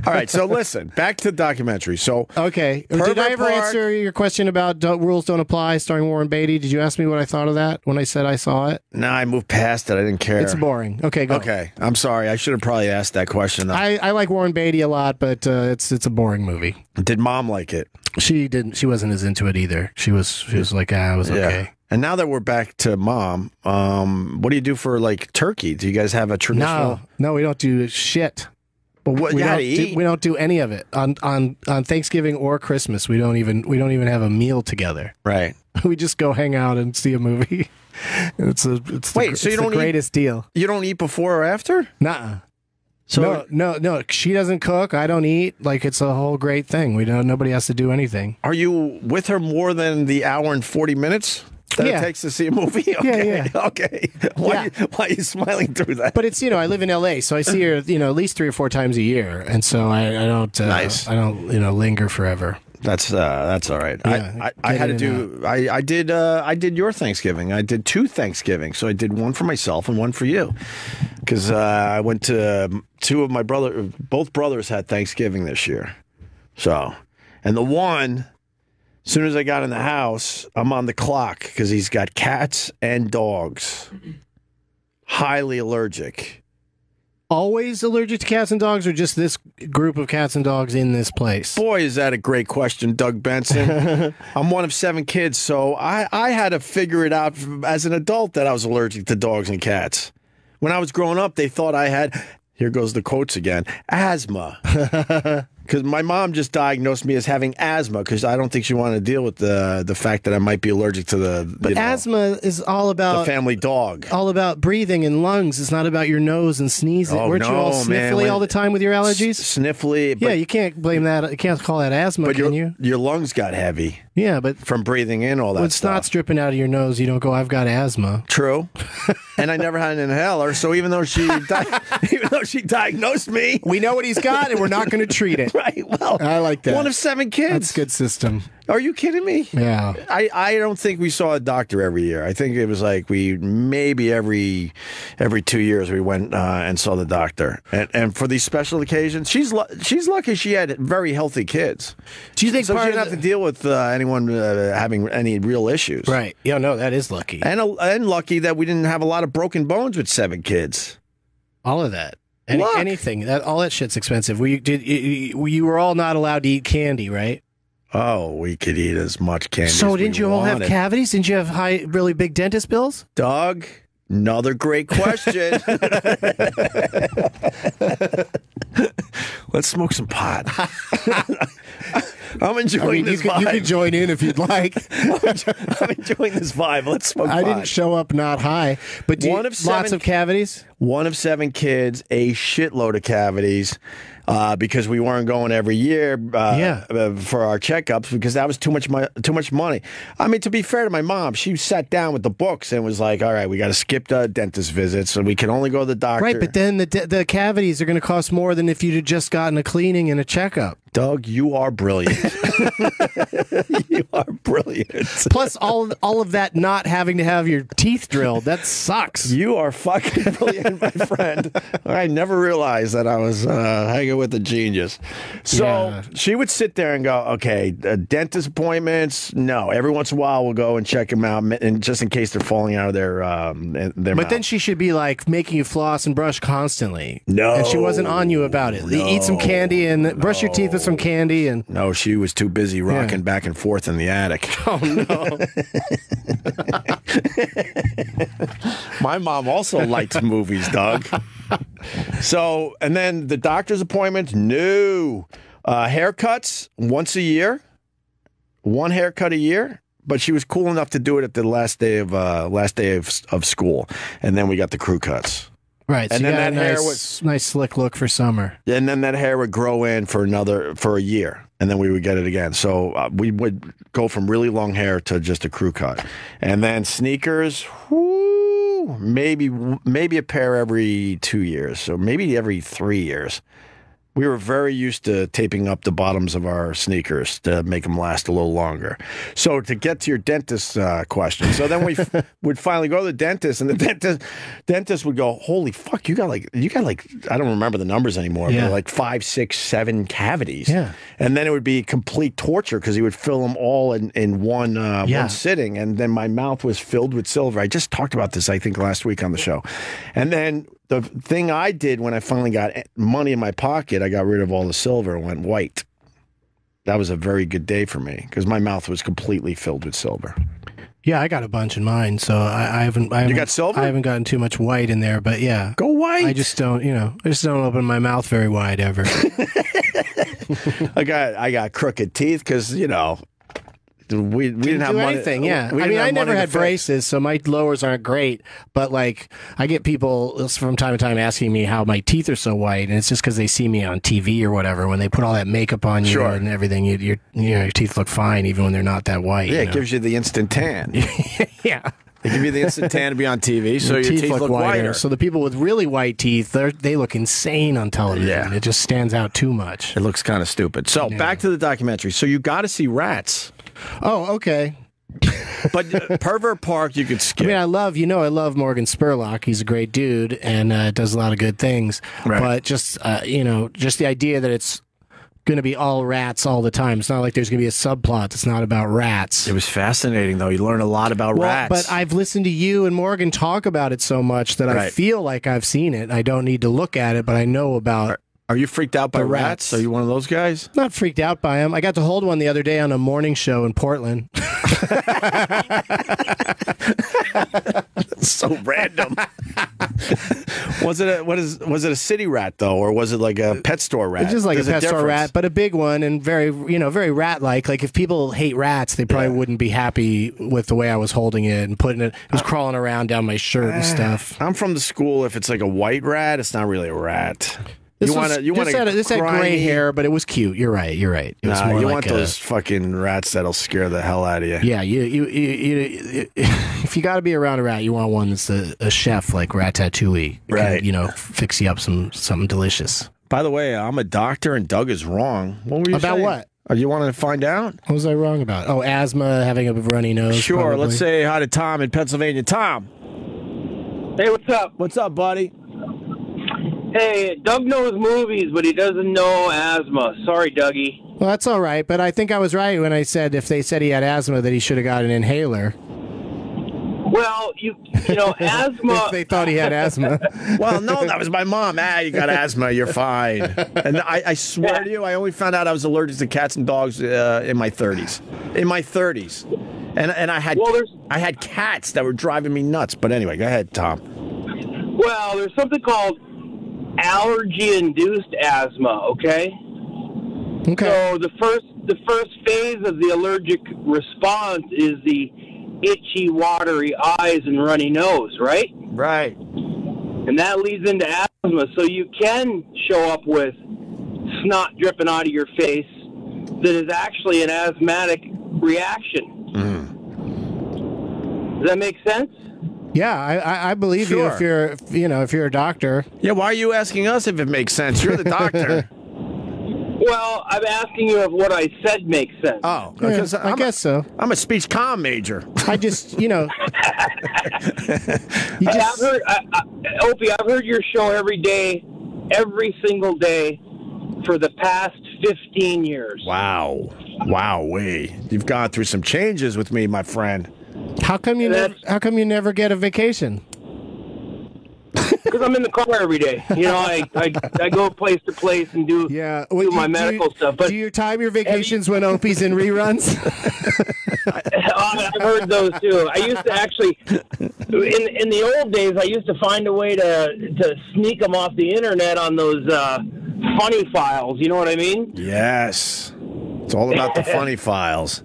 All right. So listen. Back to the documentary. So okay, did I ever answer your question about Rules Don't Apply, starring Warren Beatty? Did you ask me what I thought of that when I said I saw it? No, I moved past it. I didn't care. It's boring. Okay, go. Okay, I'm sorry. I should have probably asked that question. Though. I like Warren Beatty a lot, but it's a boring movie. Did Mom like it? She didn't. She wasn't as into it either. She was like, I was okay. And now that we're back to Mom, what do you do for like turkey? Do you guys have a traditional? No, we don't do shit. But what you gotta eat? We don't do any of it on Thanksgiving or Christmas. We don't even have a meal together. Right. We just go hang out and see a movie. It's the greatest deal. You don't eat before or after? Nuh-uh. So no. She doesn't cook. I don't eat. Like it's a whole great thing. Nobody has to do anything. Are you with her more than the hour and 40 minutes that it takes to see a movie? Okay. Yeah. Okay. Why are you smiling through that? But it's I live in LA, so I see her at least 3 or 4 times a year, and so I don't I don't linger forever. That's all right. Yeah, I had to do. I did your Thanksgiving. I did 2 Thanksgivings. So I did one for myself and one for you, because I went to 2 of my both brothers had Thanksgiving this year. So, and the one, as soon as I got in the house, I'm on the clock because he's got cats and dogs. Highly allergic. Always allergic to cats and dogs, or just this group of cats and dogs in this place? Boy, is that a great question, Doug Benson. I'm one of 7 kids, so I had to figure it out as an adult that I was allergic to dogs and cats. When I was growing up, they thought I had, here goes the quotes again, asthma. Because my mom just diagnosed me as having asthma because I don't think she wanted to deal with the fact that I might be allergic to the. But asthma is all about the family dog. All about breathing and lungs. It's not about your nose and sneezing. Weren't you all sniffly all the time with your allergies? Sniffly. Yeah, you can't blame that. You can't call that asthma, can you? Your lungs got heavy. Yeah, but from breathing in all that when stuff. snot's dripping out of your nose, you don't go, I've got asthma. True. And I never had an inhaler, so even though she diagnosed me, we know what he's got, and we're not going to treat it. Right. Well, I like that. 1 of 7 kids. That's a good system. Are you kidding me? Yeah. I don't think we saw a doctor every year. I think it was like we maybe every 2 years we went and saw the doctor. And for these special occasions, she's lucky she had very healthy kids. Do you think so she didn't have to deal with anyone having any real issues? Right. Yeah. No, that is lucky. And lucky that we didn't have a lot of broken bones with 7 kids. All of that. Anything. All that shit's expensive. You were all not allowed to eat candy, right? Oh, we could eat as much candy as So didn't you all have cavities? Didn't you have really big dentist bills? Doug, another great question. Let's smoke some pot. I'm enjoying this vibe. You can join in if you'd like. I'm enjoying this vibe. Let's smoke pot. I didn't show up not high, but lots of cavities? 1 of 7 kids, a shitload of cavities. Because we weren't going every year for our checkups because that was too much money. I mean, to be fair to my mom, she sat down with the books and was like, all right, we got to skip the dentist visits so we can only go to the doctor. Right, but then the cavities are going to cost more than if you'd had just gotten a cleaning and a checkup. Doug, you are brilliant. You are brilliant. Plus, all of that not having to have your teeth drilled. That sucks. You are fucking brilliant, my friend. I never realized that I was hanging with a genius. So she would sit there and go, okay, dentist appointments, no. Every once in a while, we'll go and check them out, and just in case they're falling out of their mouth. But then she should be like making you floss and brush constantly. No. And she wasn't on you about it. No. Eat some candy and brush your teeth with some candy. And no, she was too busy rocking back and forth in the attic. Oh, no. My mom also likes movies, Doug. So, and then the doctor's appointments, no. Haircuts once a year. 1 haircut a year. But she was cool enough to do it at the last day of school. And then we got the crew cuts. Right, so and then that hair was nice slick look for summer. And then that hair would grow in for a year, and then we would get it again. So we would go from really long hair to just a crew cut, and then sneakers. Whoo, maybe a pair every 2 years, so maybe every 3 years. We were very used to taping up the bottoms of our sneakers to make them last a little longer. So to get to your dentist question, so then we would finally go to the dentist, and the dentist would go, "Holy fuck, you got like I don't remember the numbers anymore, but like 5, 6, 7 cavities." Yeah, and then it would be complete torture because he would fill them all in one sitting, and then my mouth was filled with silver. I just talked about this, I think, last week on the show, and then. The thing I did when I finally got money in my pocket, I got rid of all the silver and went white. That was a very good day for me because my mouth was completely filled with silver. Yeah, I got a bunch in mine, so I haven't. You got silver? I haven't gotten too much white in there, but yeah, go white. I just don't open my mouth very wide ever. I got crooked teeth because we didn't have money. Anything, yeah. I never had braces, so my lowers aren't great. But like, I get people from time to time asking me how my teeth are so white, and it's just because they see me on TV or whatever. When they put all that makeup on you and everything, your teeth look fine even when they're not that white. Yeah, it gives you the instant tan. Yeah. They give you the instant tan to be on TV, so your teeth look whiter. So the people with really white teeth, they look insane on television. Yeah. It just stands out too much. It looks kind of stupid. So back to the documentary. So you got to see Rats. Oh, okay. But Pervert Park, you could skip. I mean, I love Morgan Spurlock. He's a great dude and does a lot of good things. Right. But just the idea that it's going to be all rats all the time. It's not like there's going to be a subplot that's not about rats. It was fascinating, though. You learn a lot about rats. But I've listened to you and Morgan talk about it so much that I feel like I've seen it. I don't need to look at it, but I know about Are you freaked out by rats? Are you one of those guys? Not freaked out by them. I got to hold one the other day on a morning show in Portland. That's so random. Was it a city rat though, or was it like a pet store rat? It's just like a pet store rat, but a big one and very rat-like. Like if people hate rats, they probably wouldn't be happy with the way I was holding it and putting it. It was crawling around down my shirt and stuff. I'm from the school. If it's like a white rat, it's not really a rat. This had gray hair, but it was cute. You're right. It was more you like want those fucking rats that'll scare the hell out of you. Yeah, you if you got to be around a rat, you want one that's a chef like Ratatouille. Right. Can, fix you up something delicious. By the way, I'm a doctor and Doug is wrong. What were you about saying? What? You want to find out? What was I wrong about? Oh, asthma, having a runny nose. Sure. Probably. Let's say hi to Tom in Pennsylvania. Tom. Hey, what's up? What's up, buddy? Hey, Doug knows movies, but he doesn't know asthma. Sorry, Dougie. Well, that's all right, but I think I was right when I said if they said he had asthma that he should have got an inhaler. Well, you know, asthma... If they thought he had asthma. Well, no, that was my mom. You got asthma, you're fine. And I swear to you, I only found out I was allergic to cats and dogs in my 30s. In my 30s. And I had cats that were driving me nuts. But anyway, go ahead, Tom. Well, there's something called allergy-induced asthma, okay? Okay. So the first phase of the allergic response is the itchy, watery eyes and runny nose, right? Right. And that leads into asthma. So you can show up with snot dripping out of your face that is actually an asthmatic reaction. Does that make sense? Yeah, I believe you if you're a doctor. Yeah, why are you asking us if it makes sense? You're the doctor. Well, I'm asking you if what I said makes sense. Oh, because I guess so. I'm a speech comm major. I just, Opie, I've heard your show every day, every single day for the past 15 years. Wow. You've gone through some changes with me, my friend. How come you never get a vacation? Because I'm in the car every day. I go place to place and do my medical stuff. But do you time your vacations when Opie's in reruns? I've heard those too. I used to actually, in the old days, I used to find a way to sneak them off the internet on those funny files. You know what I mean? Yes. It's all about the funny files.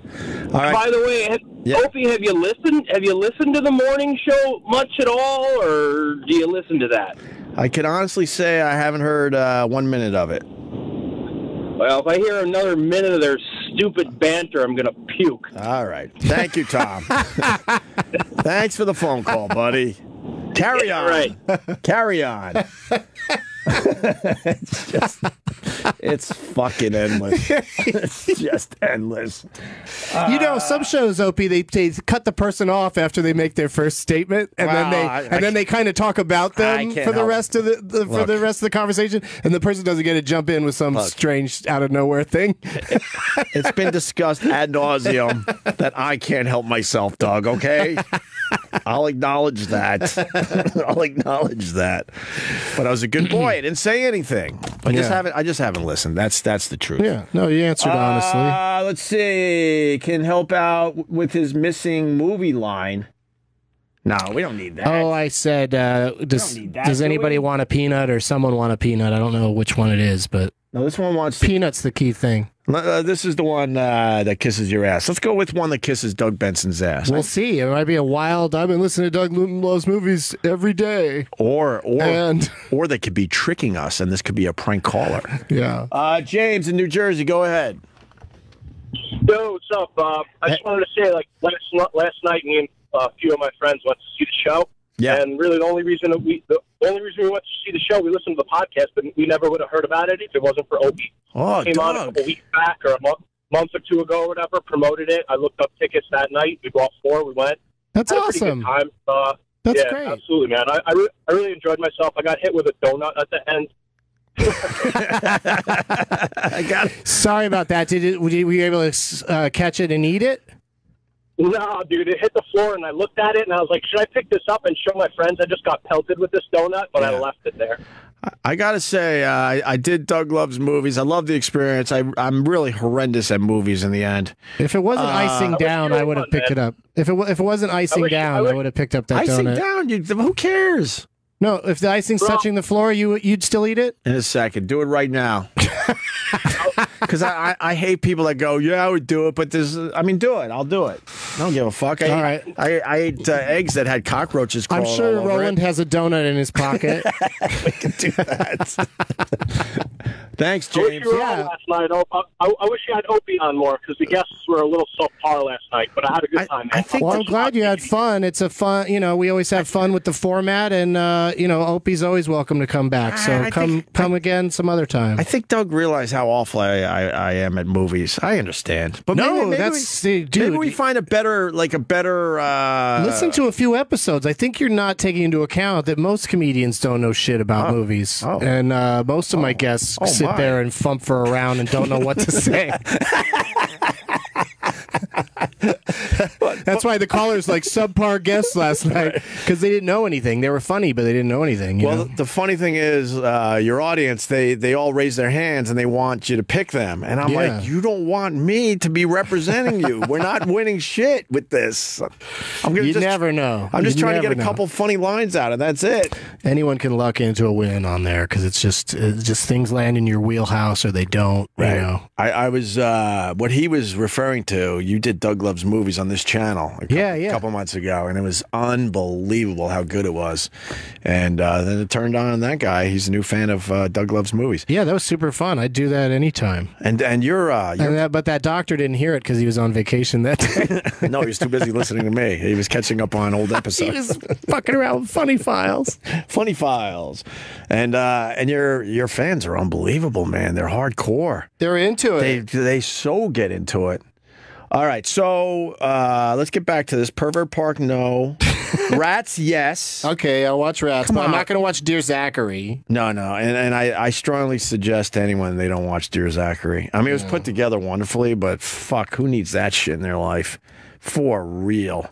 All right. By the way, Opie, have you listened to the morning show much at all, or do you listen to that? I can honestly say I haven't heard 1 minute of it. Well, if I hear another minute of their stupid banter, I'm going to puke. All right. Thank you, Tom. Thanks for the phone call, buddy. Carry on. Right. Carry on. It's fucking endless. It's just endless. Some shows, Opie, they cut the person off after they make their first statement, and then they kind of talk about them for the rest of the rest of the conversation, and the person doesn't get to jump in with some strange out of nowhere thing. It's been discussed ad nauseum that I can't help myself, Doug. Okay. I'll acknowledge that. But I was a good boy. I didn't say anything. I just haven't listened. That's the truth. Yeah. No, you answered honestly. Let's see. Can help out with his missing movie line. No, we don't need that. Oh, I said, does anybody want a peanut or someone want a peanut? I don't know which one it is, but no, this one wants peanut's the key thing. This is the one that kisses your ass. Let's go with one that kisses Doug Benson's ass. We'll see. It might be a wild. I've been listening to Doug Loves Movies every day. Or they could be tricking us, and this could be a prank caller. Yeah. James in New Jersey, go ahead. Yo, what's up, Bob? I just wanted to say, last night, me and a few of my friends went to see the show. Yeah. And really, the only reason we went to see the show, we listened to the podcast, but we never would have heard about it if it wasn't for Opie. Oh, Came on a couple weeks back or a month or two ago or whatever, promoted it. I looked up tickets that night. We bought 4. We went. That's awesome. Time. That's great. Absolutely, man. I really enjoyed myself. I got hit with a donut at the end. I got it. Sorry about that. Were you able to catch it and eat it? No, dude, it hit the floor, and I looked at it, and I was like, should I pick this up and show my friends I just got pelted with this donut? But I left it there. I gotta say, I did Doug Loves Movies. I love the experience. I'm really horrendous at movies in the end. If it wasn't icing down, I would have picked it up. If it wasn't icing down, I would have picked up that icing donut. Icing down? Who cares? No, if the icing's touching the floor, you'd still eat it? In a second. Do it right now. Because I hate people that go, yeah, I would do it, but do it. I'll do it. I don't give a fuck. All right. I ate eggs that had cockroaches crawling I'm sure all over Roland has a donut in his pocket. We can do that. Thanks, James. I wish you were on last night. I wish you had Opie on more because the guests were a little subpar last night, but I had a good time. Well, I'm glad you had fun. It's a fun, we always have fun with the format, and Opie's always welcome to come back. So come again some other time. I think Doug realized how awful I am at movies. I understand, but maybe we find a better. Listen to a few episodes. I think you're not taking into account that most comedians don't know shit about movies, and most of my guests sit there and fumfer around and don't know what to say. That's why the callers like subpar guests last night, because they didn't know anything. They were funny, but they didn't know anything. The funny thing is, your audience, they all raise their hands and they want you to pick them. And I'm like, you don't want me to be representing you. We're not winning shit with this. You never know. I'm just trying to get a couple funny lines out, and that's it. Anyone can luck into a win on there because it's just things land in your wheelhouse or they don't. Right. I was what he was referring to. You did Doug Loves Movies on this channel a couple months ago, and it was unbelievable how good it was. And then it turned on that guy. He's a new fan of Doug Loves Movies. Yeah, that was super fun. I'd do that anytime. And but that doctor didn't hear it because he was on vacation that day. No, he was too busy listening to me. He was catching up on old episodes. He was fucking around with funny files. Funny files. And your fans are unbelievable, man. They're hardcore. They're into it. They so get into it. All right, so let's get back to this. Pervert Park, no. Rats, yes. Okay, I'll watch Rats, but I'm not going to watch Dear Zachary. No, and I strongly suggest to anyone they don't watch Dear Zachary. I mean, it was put together wonderfully, but fuck, who needs that shit in their life? For real.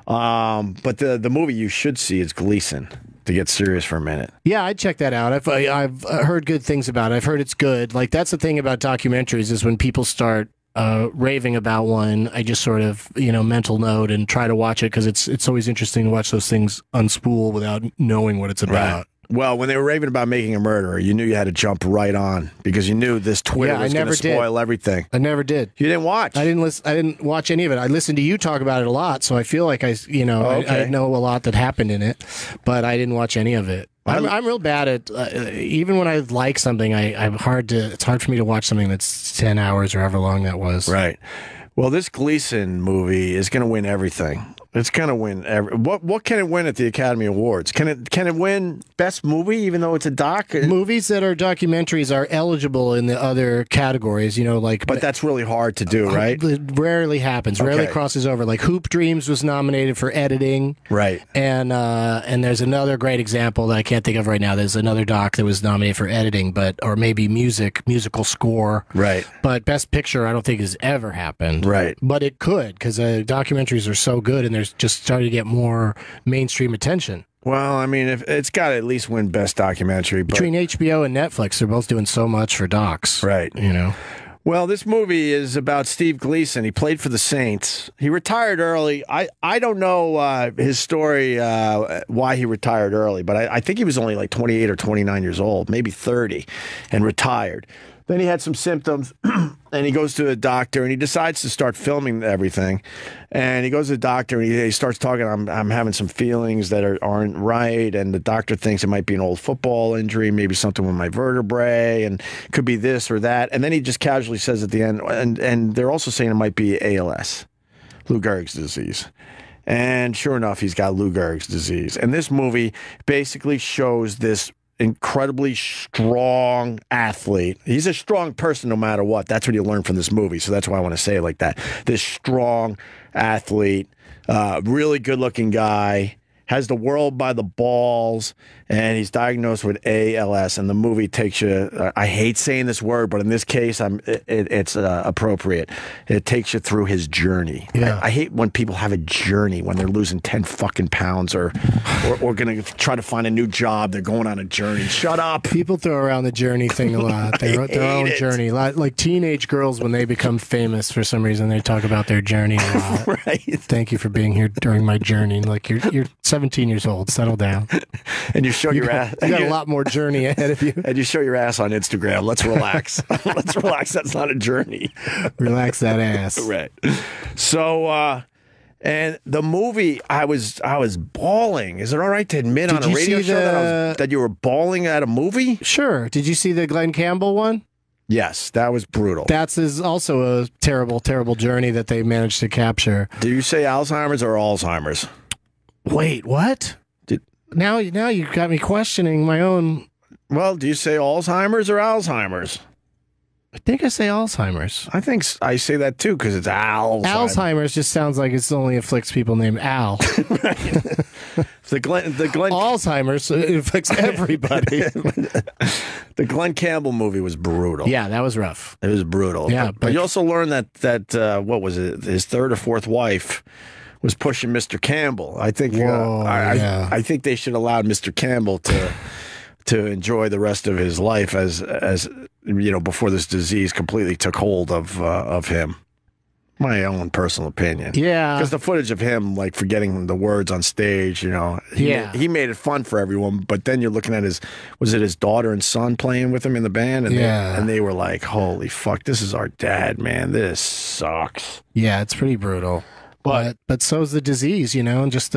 But the movie you should see is Gleason. To get serious for a minute. Yeah, I'd check that out. I've heard good things about it. I've heard it's good. Like, that's the thing about documentaries is when people start raving about one, I just sort of, mental note and try to watch it because it's always interesting to watch those things unspool without knowing what it's about. Right. Well, when they were raving about Making a Murderer, you knew you had to jump right on because you knew this Twitter was going to spoil everything. I never did. You didn't watch? I didn't watch any of it. I listened to you talk about it a lot, so I feel like I know a lot that happened in it, but I didn't watch any of it. I'm real bad at even when I like something. It's hard for me to watch something that's 10 hours or however long that was. Right. Well, this Gleason movie is going to win everything. It's going to win what can it win at the Academy Awards? Can it win Best Movie even though it's a doc? Movies that are documentaries are eligible in the other categories, But that's really hard to do, right? It rarely happens. Okay. Rarely crosses over. Like Hoop Dreams was nominated for editing. Right. And there's another great example that I can't think of right now. There's another doc that was nominated for editing, or maybe musical score. Right. But Best Picture I don't think has ever happened. Right. But it could because documentaries are so good and they're just starting to get more mainstream attention. Well, I mean, it's got to at least win Best Documentary. Between HBO and Netflix, they're both doing so much for docs. Right. Well, this movie is about Steve Gleason. He played for the Saints. He retired early. I don't know his story, why he retired early, but I think he was only like 28 or 29 years old, maybe 30, and retired. Then he had some symptoms, and he goes to the doctor, and he decides to start filming everything. And he goes to the doctor, and he starts talking, I'm having some feelings that aren't right, and the doctor thinks it might be an old football injury, maybe something with my vertebrae, and it could be this or that. And then he just casually says at the end, and they're also saying it might be ALS, Lou Gehrig's disease. And sure enough, he's got Lou Gehrig's disease. And this movie basically shows this incredibly strong athlete. He's a strong person no matter what. That's what you learn from this movie. So that's why I want to say it like that. This strong athlete, really good-looking guy, has the world by the balls, and he's diagnosed with ALS. And the movie takes you. I hate saying this word, but in this case, it's appropriate. It takes you through his journey. Yeah. I hate when people have a journey when they're losing 10 fucking pounds or going to try to find a new job. They're going on a journey. Shut up. People throw around the journey thing a lot. Their own journey. Like teenage girls, when they become famous for some reason, they talk about their journey a lot. Right. Thank you for being here during my journey. Like you're 17 years old. Settle down. And you show your ass. You got a lot more journey ahead of you. And you show your ass on Instagram. Let's relax. Let's relax. That's not a journey. Relax that ass. Right. So, and the movie, I was bawling. Is it all right to admit on a radio show that you were bawling at a movie? Sure. Did you see the Glenn Campbell one? Yes, that was brutal. That's also a terrible, terrible journey that they managed to capture. Do you say Alzheimer's or Alzheimer's? Wait, what? Now you got me questioning my own. Well, do you say Alzheimer's or Alzheimer's? I think I say Alzheimer's. I think I say that too because it's Alzheimer's. Alzheimer's just sounds like it only afflicts people named Al. Right. The Glenn Alzheimer's affects everybody. The Glenn Campbell movie was brutal. Yeah, that was rough. It was brutal. Yeah, but you also learned that what was it? His third or fourth wife was pushing Mr. Campbell. I think. I think they should allow Mr. Campbell to enjoy the rest of his life as you know, before this disease completely took hold of him. My own personal opinion. Yeah. Because the footage of him, like, forgetting the words on stage, you know, he made it fun for everyone, but then you're looking at his daughter and son playing with him in the band, and they were like, holy fuck, this is our dad, man. This sucks. Yeah, it's pretty brutal. But so's the disease, you know, and just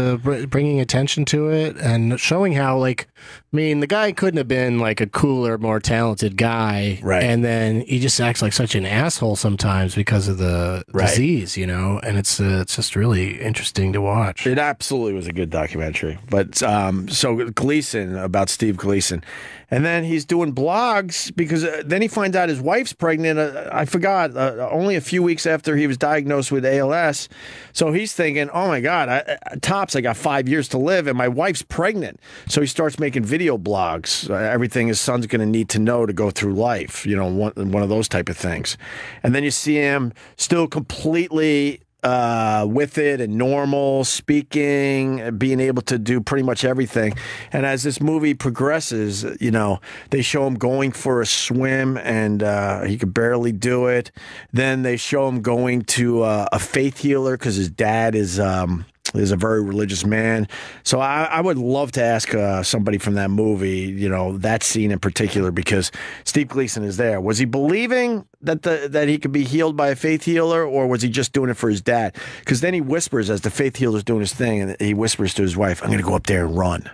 bringing attention to it and showing how, like, I mean, the guy couldn't have been like a cooler, more talented guy, right? And then he just acts like such an asshole sometimes because of the disease, you know. And it's just really interesting to watch. It absolutely was a good documentary. But so Gleason, about Steve Gleason. And then he's doing blogs because then he finds out his wife's pregnant. I forgot, only a few weeks after he was diagnosed with ALS. So he's thinking, oh, my God, I got 5 years to live and my wife's pregnant. So he starts making video blogs, everything his son's going to need to know to go through life, you know, one of those type of things. And then you see him still completely with it and normal, speaking, being able to do pretty much everything. And as this movie progresses, you know, they show him going for a swim and he could barely do it. Then they show him going to a faith healer because his dad is a very religious man. So I would love to ask somebody from that movie, you know, that scene in particular, because Steve Gleason is there. Was he believing that he could be healed by a faith healer, or was he just doing it for his dad? Because then he whispers as the faith healer's doing his thing, and he whispers to his wife, I'm going to go up there and run.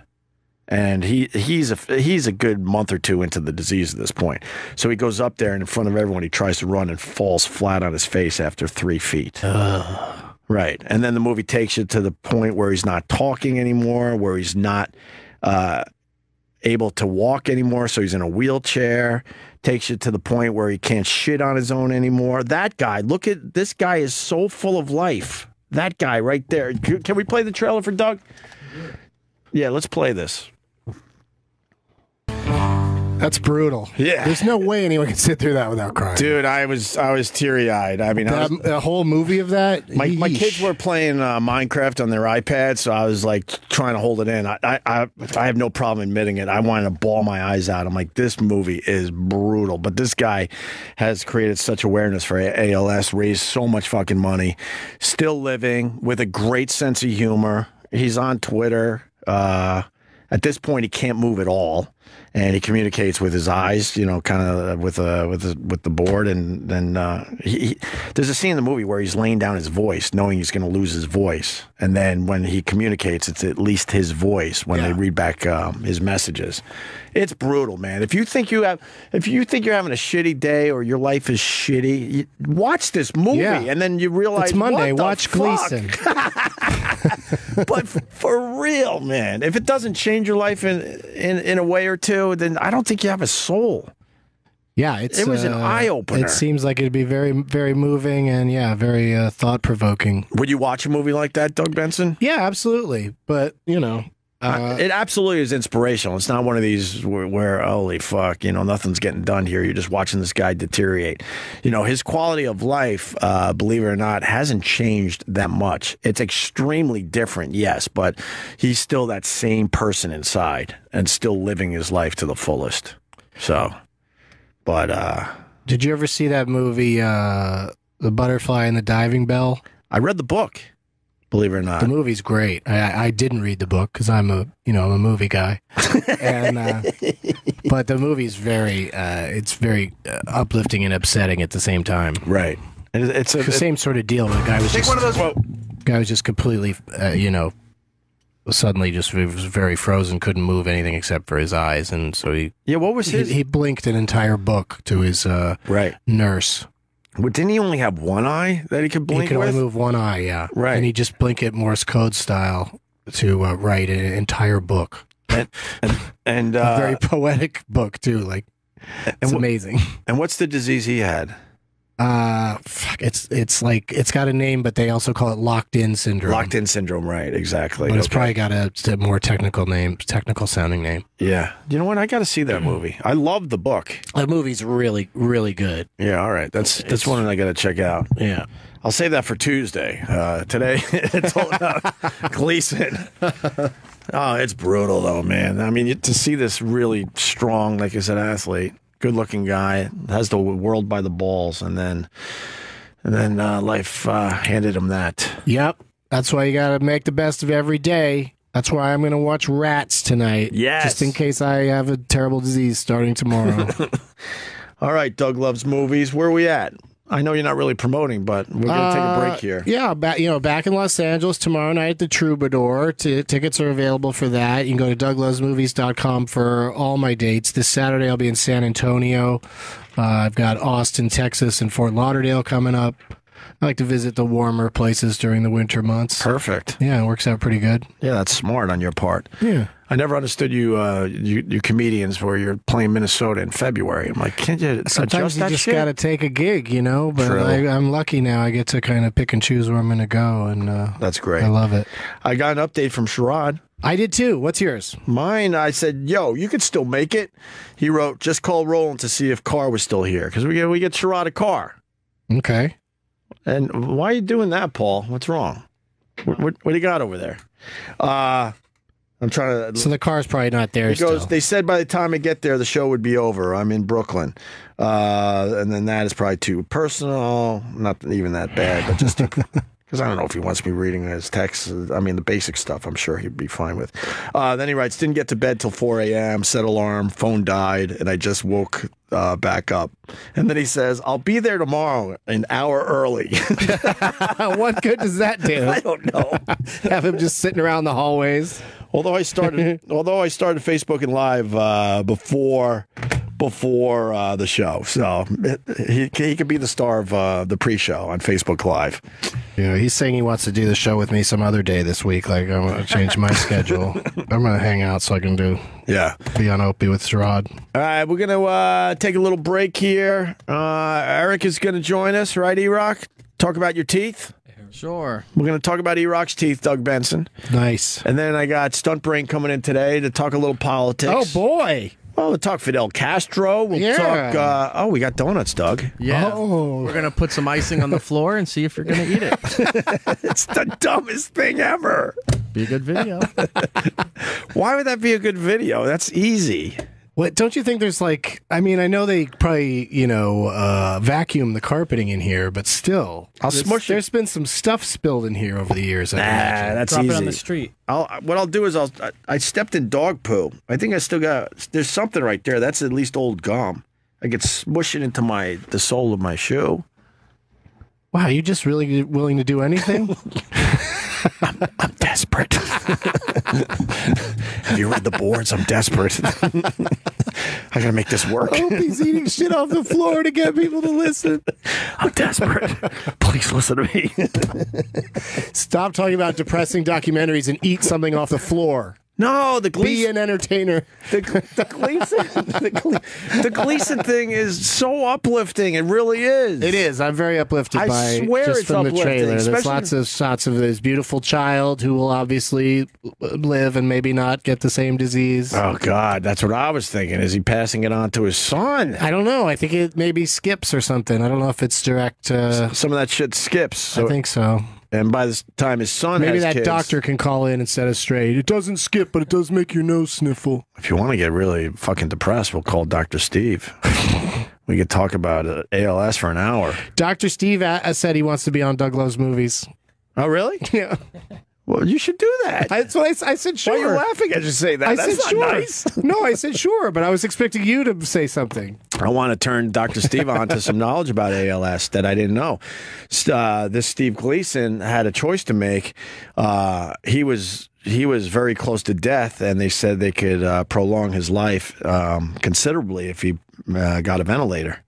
And he's a good month or two into the disease at this point. So he goes up there, and in front of everyone, he tries to run and falls flat on his face after 3 feet. Right. And then the movie takes you to the point where he's not talking anymore, where he's not able to walk anymore, so he's in a wheelchair. Takes you to the point where he can't shit on his own anymore. That guy, look at this guy, is so full of life. That guy right there. Can we play the trailer for Doug? Yeah, let's play this. That's brutal. Yeah. There's no way anyone can sit through that without crying. Dude, I was teary-eyed. I mean, a whole movie of that? My kids were playing Minecraft on their iPad, so I was like trying to hold it in. I have no problem admitting it. I wanted to bawl my eyes out. I'm like, this movie is brutal. But this guy has created such awareness for ALS, raised so much fucking money, still living with a great sense of humor. He's on Twitter. At this point, he can't move at all. And he communicates with his eyes, you know, kind of with the board, and then there's a scene in the movie where he's laying down his voice, knowing he's going to lose his voice, and then when he communicates, it's at least his voice when they read back his messages. It's brutal, man. If you think you're having a shitty day or your life is shitty, watch this movie, and then you realize it's Monday. What watch the fuck? Gleason. But for real, man, if it doesn't change your life in a way or two, then I don't think you have a soul. Yeah, it was an eye opener. It seems like it'd be very, very moving and very thought provoking. Would you watch a movie like that, Doug Benson? Yeah, absolutely. But it absolutely is inspirational. It's not one of these where holy fuck, nothing's getting done here. You're just watching this guy deteriorate. His quality of life, believe it or not, hasn't changed that much. It's extremely different, yes, but he's still that same person inside and still living his life to the fullest. So, but did you ever see that movie, The Butterfly and the Diving Bell? I read the book. Believe it or not, the movie's great. I didn't read the book because I'm a movie guy, and but the movie's very uplifting and upsetting at the same time. Right, and it's the same sort of deal. The guy was guy was just completely suddenly just was very frozen, couldn't move anything except for his eyes, and so what was his? He blinked an entire book to his nurse. Well, didn't he only have one eye that he could blink with? He could only move one eye, yeah. Right. And he just blink it Morse code style to write an entire book. And a very poetic book, too. It's amazing. And what's the disease he had? It's got a name, but they also call it locked-in syndrome. Locked-in syndrome, right, exactly. But it's probably got a more technical sounding name. Yeah. You know what? I got to see that movie. I love the book. That movie's really, really good. Yeah, all right. That's one I got to check out. Yeah. I'll save that for Tuesday. Today, it's all about Gleason. Oh, it's brutal, though, man. I mean, to see this really strong, like I said, athlete, good-looking guy, has the world by the balls, and then life handed him that. Yep. That's why you got to make the best of every day. That's why I'm going to watch Rats tonight. Yes. Just in case I have a terrible disease starting tomorrow. All right, Doug Loves Movies. Where are we at? I know you're not really promoting, but we're going to take a break here. Yeah, back in Los Angeles tomorrow night at the Troubadour. Tickets are available for that. You can go to douglovesmovies.com for all my dates. This Saturday I'll be in San Antonio. I've got Austin, Texas, and Fort Lauderdale coming up. I like to visit the warmer places during the winter months. Perfect. Yeah, it works out pretty good. Yeah, that's smart on your part. Yeah. I never understood you comedians where you're playing Minnesota in February. I'm like, can't you sometimes you just got to take a gig, but True. I'm lucky now. I get to kind of pick and choose where I'm going to go, and that's great. I love it. I got an update from Sherrod. I did too. What's yours? Mine, I said, yo, you could still make it. He wrote, just call Roland to see if Carr was still here, because we get Sherrod a car. Okay. And why are you doing that, Paul? What's wrong? What do you got over there? I'm trying to. So the car's probably not there. He goes, still. They said by the time I get there, the show would be over. I'm in Brooklyn. And then that is probably too personal. Not even that bad, but just because I don't know if he wants me reading his texts. I mean, the basic stuff, I'm sure he'd be fine with. Then he writes, didn't get to bed till 4 a.m., set alarm, phone died, and I just woke back up. And then he says, I'll be there tomorrow an hour early. What good does that do? I don't know. Have him just sitting around the hallways. Although I started Facebook and Live before the show, so he could be the star of the pre-show on Facebook Live. Yeah, he's saying he wants to do the show with me some other day this week. Like, I'm going to change my schedule. I'm going to hang out so I can be on Opie with Sherrod. All right, we're going to take a little break here. Eric is going to join us, right, E-Rock? Talk about your teeth. Sure. We're going to talk about E-Rock's teeth, Doug Benson. Nice. And then I got Stuntbrain coming in today to talk a little politics. Oh, boy. Well, we'll talk Fidel Castro. We'll talk... we got donuts, Doug. Yeah. Oh. We're going to put some icing on the floor and see if you're going to eat it. It's the dumbest thing ever. Be a good video. Why would that be a good video? That's easy. What, don't you think there's I know they probably, vacuum the carpeting in here, but still. There's been some stuff spilled in here over the years. That's Drop easy. it on the street. What I'll do is I stepped in dog poo. I think I still there's something right there. That's at least old gum. I could smush it into the sole of my shoe. Wow, you just really willing to do anything? I'm desperate. Have you read the boards? I'm desperate. I gotta make this work. Opie's eating shit off the floor to get people to listen. I'm desperate. Please listen to me. Stop talking about depressing documentaries and eat something off the floor. No, the Be Gleason. an entertainer. The Gleason thing is so uplifting. It really is. It is. I'm very uplifted I by swear just it's from the uplifting, trailer. There's especially- lots of shots of this beautiful child who will obviously live and maybe not get the same disease. Oh God, that's what I was thinking. Is he passing it on to his son? I don't know. I think it maybe skips or something. I don't know if it's direct. Some of that shit skips. So, I think so. and by the time his son Maybe has that kids, doctor can call in and set us straight. It doesn't skip, but it does make your nose sniffle. if you want to get really fucking depressed, we'll call Dr. Steve. We could talk about ALS for an hour. Dr. Steve said he wants to be on Doug Love's movies. Oh, really? Yeah. Well, you should do that. That's what I said, sure. Why are you laughing as you say that? I That's said not sure. nice. No, I said sure, but I was expecting you to say something. I want to turn Dr. Steve on to some knowledge about ALS that I didn't know. This Steve Gleason had a choice to make. He was very close to death, and they said they could prolong his life considerably if he got a ventilator.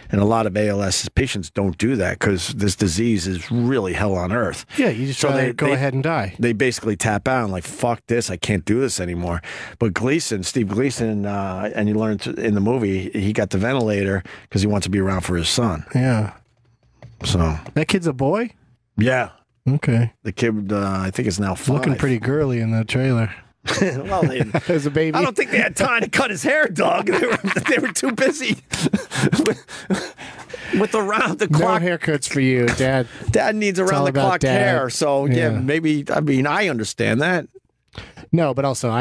And a lot of ALS patients don't do that because this disease is really hell on earth. Yeah, you just go ahead and die. They basically tap out and like, fuck this, I can't do this anymore. But Gleason, Steve Gleason, and you learned in the movie, he got the ventilator because he wants to be around for his son. Yeah. So That kid's a boy? yeah, Okay. the kid, I think is now 5. Looking pretty girly in the trailer. Well, As a baby. I don't think they had time to cut his hair, Doug. They were too busy with the round the No clock. haircuts for you, Dad. Dad needs all around the about clock Dad. hair. So yeah, Yeah. maybe. I mean, I understand that. No, but also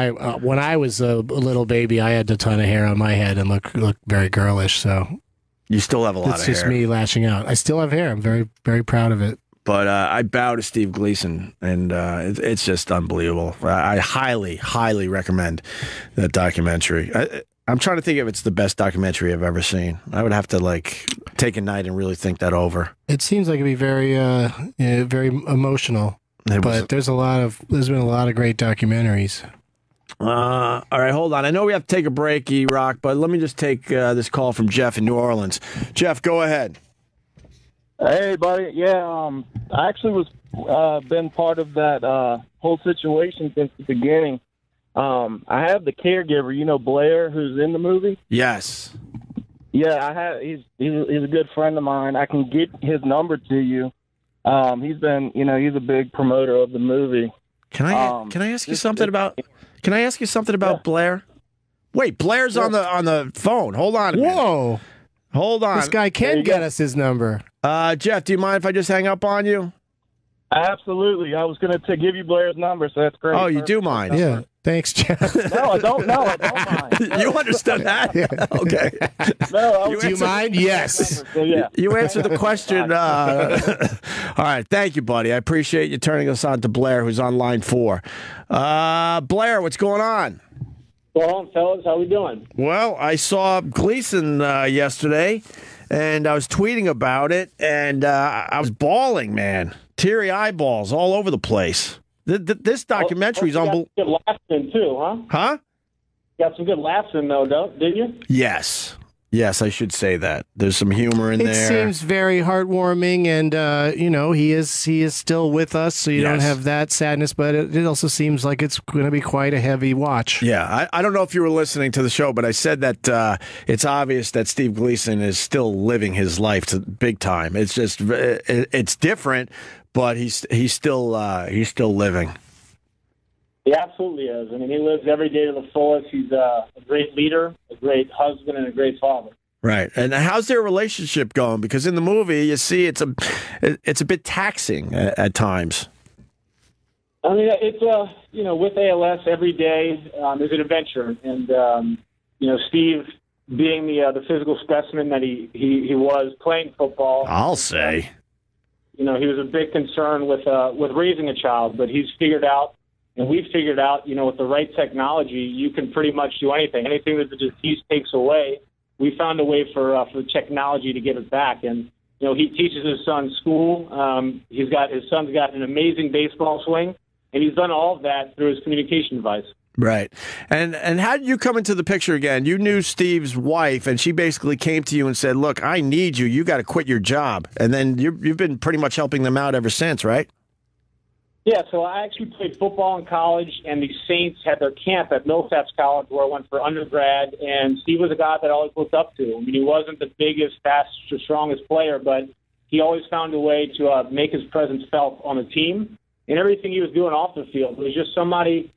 when I was a little baby, I had a ton of hair on my head and look very girlish. So You still have a lot it's of just hair. me lashing out. I still have hair. I'm very, very proud of it. But I bow to Steve Gleason, and it's just unbelievable. I highly, highly recommend that documentary. I'm trying to think if it's the best documentary I've ever seen. I would have to like take a night and really think that over. It seems like it'd be very, very emotional. It was- But there's been a lot of great documentaries. all right, hold on. I know we have to take a break, E-Rock, but let me just take this call from Jeff in New Orleans. Jeff, go ahead. Hey, buddy. Yeah, I actually was been part of that whole situation since the beginning. I have the caregiver, you know, Blair, who's in the movie. Yes. Yeah, I have. He's a good friend of mine. I can get his number to you. He's been, you know, he's a big promoter of the movie. Can I ask you something about? Can I ask you something about Blair? Wait, Blair's on the phone. Hold on a minute. Whoa! Hold on. This guy can get us his number. Jeff, do you mind if I just hang up on you? Absolutely. I was going to give you Blair's number, so that's great. Oh, you do mind? Yeah. Thanks, Jeff. No, I don't. No, I don't mind. You understood that? Okay. No, I was Do you mind? Yes. So, yeah. You answered the question. All right. Thank you, buddy. I appreciate you turning us on to Blair, who's on line 4. Blair, what's going on? Go on, fellas. How we doing? Well, I saw Gleason yesterday, and I was tweeting about it, and I was bawling, man. Teary eyeballs all over the place. This documentary is unbelievable. Good laughs in too, huh? Huh? Got some good laughs in though, didn't you? Yes. Yes, I should say that. There's some humor in It there. seems very heartwarming, and you know, he is still with us, so you don't Yes. have that sadness. But it also seems like it's going to be quite a heavy watch. Yeah, I don't know if you were listening to the show, but I said that it's obvious that Steve Gleason is still living his life to big time. It's just it's different, but he's still living. He absolutely is. I mean, he lives every day to the fullest. He's a great leader, a great husband, and a great father. Right. And how's their relationship going? Because in the movie, you see it's a bit taxing at times. I mean, it's you know, with ALS, every day is an adventure, and you know, Steve, being the physical specimen that he was playing football, I'll say. You know, he was a big concern with raising a child, but he's figured out, and we've figured out, you know, with the right technology, you can pretty much do anything. Anything that the disease takes away, we found a way for technology to give it back. And you know, he teaches his son school. His son's got an amazing baseball swing, and he's done all of that through his communication device. Right. And how did you come into the picture again? You knew Steve's wife, and she basically came to you and said, look, I need you. You got to quit your job. And then you've been pretty much helping them out ever since, right? Yeah, so I actually played football in college, and the Saints had their camp at Millsaps College where I went for undergrad, and Steve was a guy that I always looked up to. I mean, he wasn't the biggest, fastest, or strongest player, but he always found a way to make his presence felt on the team, and everything he was doing off the field. It was just somebody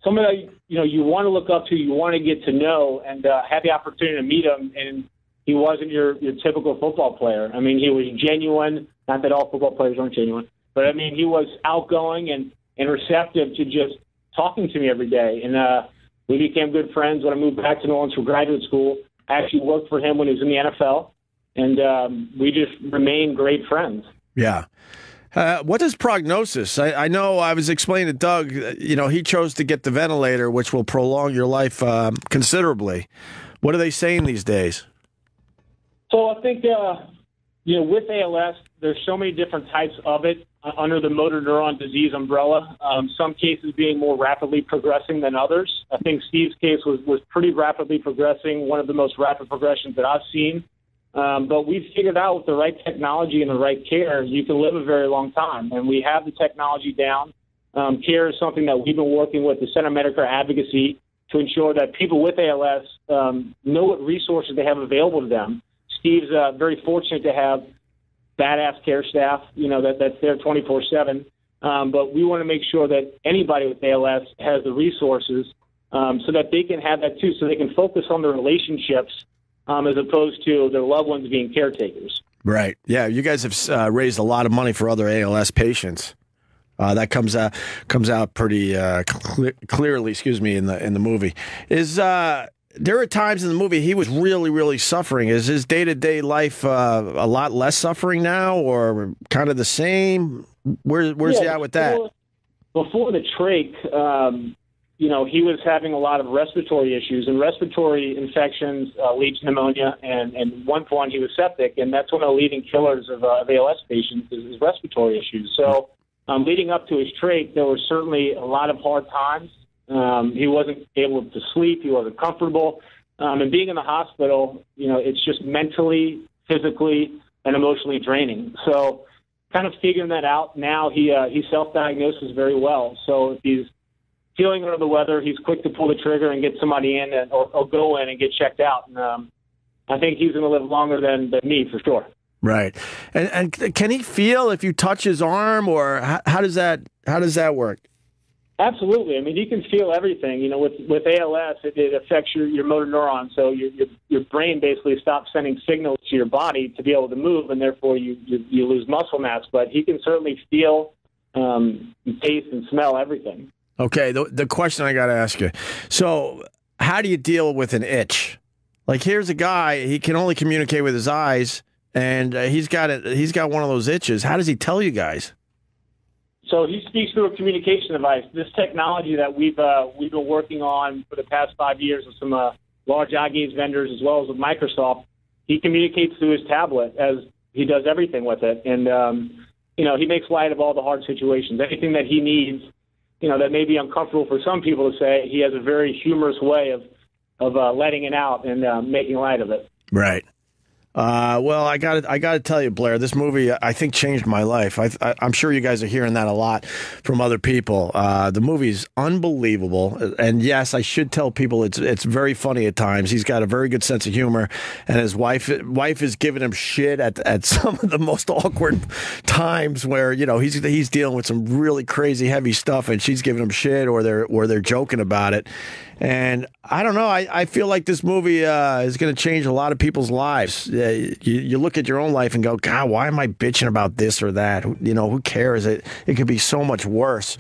that, you want to look up to, you want to get to know, and had the opportunity to meet him, and he wasn't your typical football player. I mean, he was genuine, not that all football players aren't genuine. But, I mean, he was outgoing and receptive to just talking to me every day. And we became good friends when I moved back to New Orleans for graduate school. I actually worked for him when he was in the NFL, and we just remained great friends. Yeah. What is prognosis? I know I was explaining to Doug, he chose to get the ventilator, which will prolong your life considerably. What are they saying these days? So I think, with ALS, there's so many different types of it under the motor neuron disease umbrella, some cases being more rapidly progressing than others. I think Steve's case was pretty rapidly progressing, one of the most rapid progressions that I've seen. But we've figured out with the right technology and the right care, you can live a very long time. And we have the technology down. Care is something that we've been working with the Center of Medicare Advocacy to ensure that people with ALS know what resources they have available to them. Steve's very fortunate to have badass care staff, that's there 24/7. But we want to make sure that anybody with ALS has the resources so that they can have that too, so they can focus on their relationships as opposed to their loved ones being caretakers. Right. Yeah, you guys have raised a lot of money for other ALS patients. That comes out pretty clearly. In the movie. There are times in the movie he was really, really suffering. Is his day-to-day life a lot less suffering now, or kind of the same? Where's he at with that? Before the trach, he was having a lot of respiratory issues, and respiratory infections lead to pneumonia, and at one point he was septic, and that's one of the leading killers of ALS patients is respiratory issues. So leading up to his trach, there were certainly a lot of hard times. He wasn't able to sleep. He wasn't comfortable. And being in the hospital, it's just mentally, physically, and emotionally draining. So kind of figuring that out now, he self-diagnoses very well. So if he's feeling under the weather, he's quick to pull the trigger and get somebody in or go in and get checked out. And I think he's going to live longer than me for sure. Right. And can he feel if you touch his arm, or how does that work? Absolutely. I mean, you can feel everything. With ALS, it affects your motor neuron. So your brain basically stops sending signals to your body to be able to move, and therefore you lose muscle mass. But he can certainly feel, taste, and smell everything. Okay. The question I got to ask you. So how do you deal with an itch? Like, here's a guy, he can only communicate with his eyes, and he's got one of those itches. How does he tell you guys? So he speaks through a communication device. This technology that we've been working on for the past 5 years with some large eye gaze vendors as well as with Microsoft, he communicates through his tablet as he does everything with it. And, he makes light of all the hard situations. Anything that he needs, that may be uncomfortable for some people to say, he has a very humorous way of letting it out and making light of it. Right. Well, I got to tell you, Blair, this movie, I think, changed my life. I'm sure you guys are hearing that a lot from other people. The movie's unbelievable. And yes, I should tell people it's very funny at times. He's got a very good sense of humor, and his wife is giving him shit at some of the most awkward times where, he's dealing with some really crazy heavy stuff, and she's giving him shit or they're joking about it. And I don't know. I feel like this movie is going to change a lot of people's lives. You look at your own life and go, God, why am I bitching about this or that? Who cares? It could be so much worse.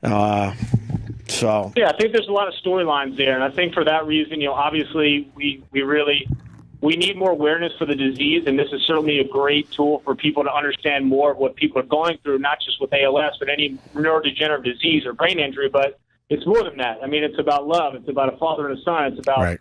Yeah, I think there's a lot of storylines there, and I think for that reason, obviously we need more awareness for the disease, and this is certainly a great tool for people to understand more of what people are going through, not just with ALS, but any neurodegenerative disease or brain injury, but it's more than that. I mean, it's about love. It's about a father and a son. It's about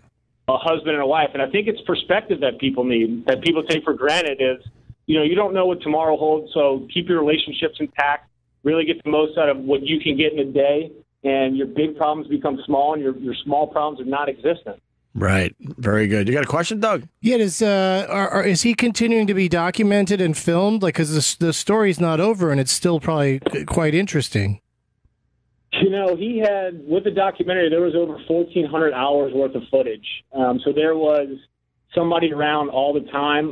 a husband and a wife. And I think it's perspective that people need, that people take for granted is, you don't know what tomorrow holds, so keep your relationships intact, really get the most out of what you can get in a day, and your big problems become small, and your small problems are non-existent. Right. Very good. You got a question, Doug? Yeah, is he continuing to be documented and filmed? Like, because the story's not over and it's still probably quite interesting. You know, he had, with the documentary, there was over 1,400 hours worth of footage. So there was somebody around all the time.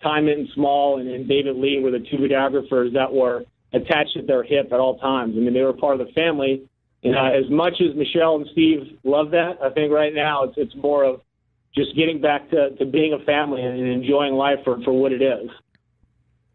Ty Minton Small and David Lee were the two videographers that were attached at their hip at all times. I mean, they were part of the family. And as much as Michelle and Steve love that, I think right now it's more of just getting back to being a family and enjoying life for what it is.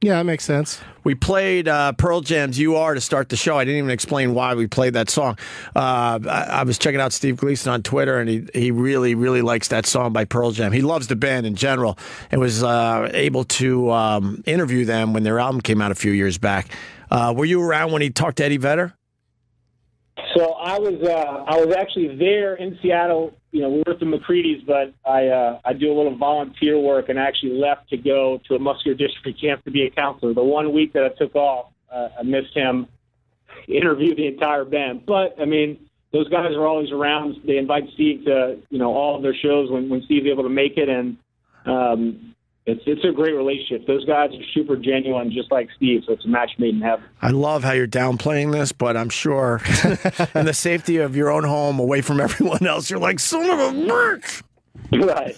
Yeah, that makes sense. We played Pearl Jam's "You Are" to start the show. I didn't even explain why we played that song. I was checking out Steve Gleason on Twitter, and he really, really likes that song by Pearl Jam. He loves the band in general and was able to interview them when their album came out a few years back. Were you around when he talked to Eddie Vedder? So I was actually there in Seattle. You know, we were at the McCready's, but I do a little volunteer work and actually left to go to a muscular dystrophy camp to be a counselor. The 1 week that I took off, I missed him interview the entire band. But, I mean, those guys are always around. They invite Steve to, all of their shows when Steve's able to make it. And it's a great relationship. Those guys are super genuine, just like Steve, so it's a match made in heaven. I love how you're downplaying this, but I'm sure in the safety of your own home, away from everyone else, you're like, son of a bitch! Right.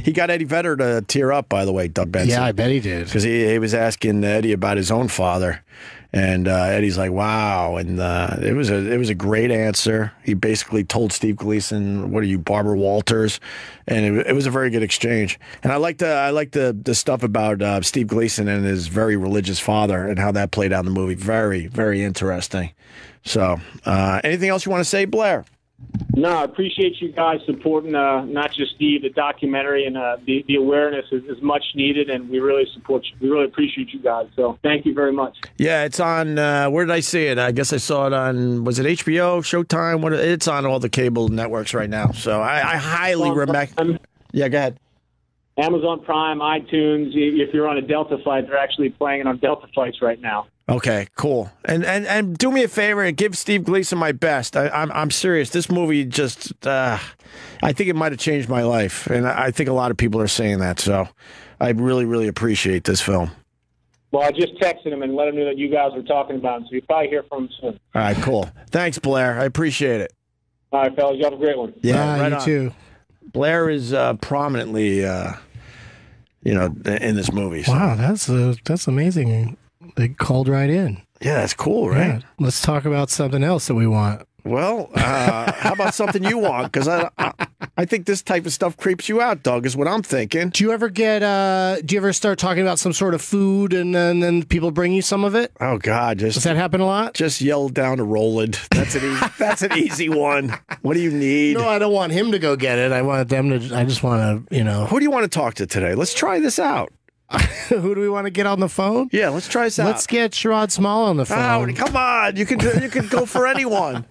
He got Eddie Vedder to tear up, by the way, Doug Benson. Yeah, I bet he did. Because he was asking Eddie about his own father. And Eddie's like, wow. And it was a great answer. He basically told Steve Gleason, what are you, Barbara Walters? And it was a very good exchange. And I like the stuff about Steve Gleason and his very religious father and how that played out in the movie. Very, very interesting. So anything else you want to say, Blair? No, I appreciate you guys supporting not just the documentary, and the awareness is much needed, and we really support you. We really appreciate you guys, so thank you very much. Yeah, it's on, where did I see it? I guess I saw it on, was it HBO, Showtime? It's on all the cable networks right now, so I highly recommend. Yeah, go ahead. Amazon Prime, iTunes. If you're on a Delta flight, they're actually playing it on Delta flights right now. Okay, cool. And do me a favor and give Steve Gleason my best. I'm serious. This movie just, I think it might have changed my life, and I think a lot of people are saying that. So I really, really appreciate this film. Well, I just texted him and let him know that you guys were talking about him, so you'll probably hear from him soon. All right, cool. Thanks, Blair. I appreciate it. All right, fellas, you have a great one. Yeah, right you on. too. Blair is prominently, in this movie. So. Wow, that's amazing. They called right in. Yeah, that's cool, right? Yeah. Let's talk about something else that we want. Well, how about something you want? Because I think this type of stuff creeps you out, Doug, is what I'm thinking. Do you ever do you ever start talking about some sort of food and then people bring you some of it? Oh, God. Does that happen a lot? Just yell down to Roland. That's an easy one. What do you need? No, I don't want him to go get it. I just want to, Who do you want to talk to today? Let's try this out. Who do we want to get on the phone? Yeah, let's try this out. Let's get Sherrod Small on the phone. Oh, come on. You can go for anyone.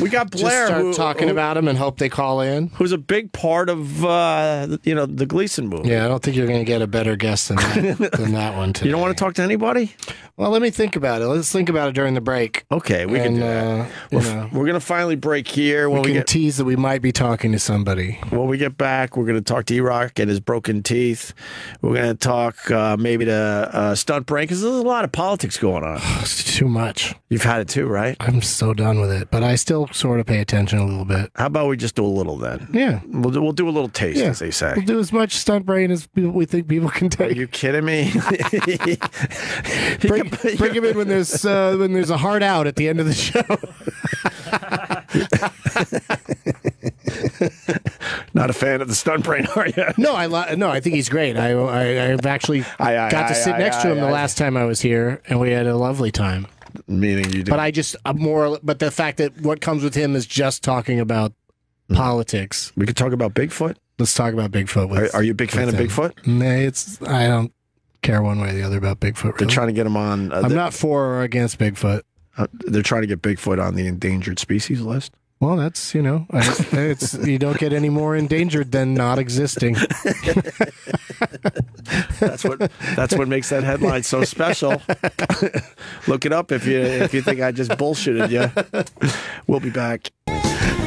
We got Blair. Just start talking about him and hope they call in. Who's a big part of the Gleason movie. Yeah, I don't think you're going to get a better guest than that one today. You don't want to talk to anybody? Well, let me think about it. Let's think about it during the break. Okay, we can do that. We're going to finally break here. We can tease that we might be talking to somebody. When we get back, we're going to talk to E-Rock and his broken teeth. We're going to talk maybe to Stuntbrain, because there's a lot of politics going on. It's too much. You've had it too, right? I'm so done with it, but I still sort of pay attention a little bit. How about we just do a little then? Yeah. We'll do a little taste, as they say. We'll do as much Stuntbrain as we think people can take. Are you kidding me? Bring him in when there's a hard out at the end of the show. Not a fan of the Stuntbrain, are you? No, I think he's great. I've actually got to sit next to him the last time I was here, and we had a lovely time. Meaning you did. But but the fact that what comes with him is just talking about politics. We could talk about Bigfoot. Let's talk about Bigfoot. Are you a big fan of Bigfoot? Nah, I don't care one way or the other about Bigfoot. Really. They're trying to get him on. I'm not for or against Bigfoot. They're trying to get Bigfoot on the endangered species list. Well, that's, it's you don't get any more endangered than not existing. That's what makes that headline so special. Look it up if you think I just bullshitted you. We'll be back.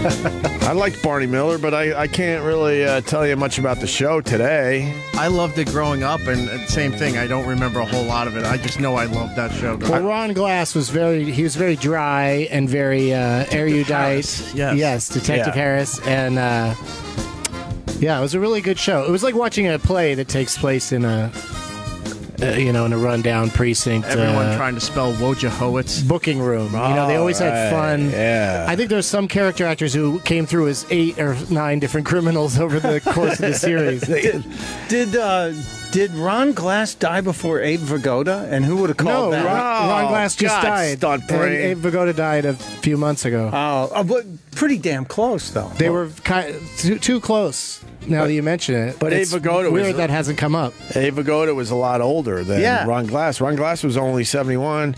I liked Barney Miller, but I can't really tell you much about the show today. I loved it growing up, and same thing. I don't remember a whole lot of it. I just know I loved that show. Well, Ron Glass was very dry and very erudite. Harris, yes. Detective Harris, and yeah, it was a really good show. It was like watching a play that takes place in a in a rundown precinct. Everyone trying to spell Wojciechowicz. Booking room. They always had fun. Yeah. I think there's some character actors who came through as 8 or 9 different criminals over the course of the series. Did Ron Glass die before Abe Vigoda? And who would have called that? Ron Glass just died. Stuntbrain. Abe Vigoda died a few months ago. But pretty damn close, though. They were too close. Now that you mention it, but it's Abe Vigoda weird that hasn't come up. Abe Vigoda was a lot older than Ron Glass. Ron Glass was only 71.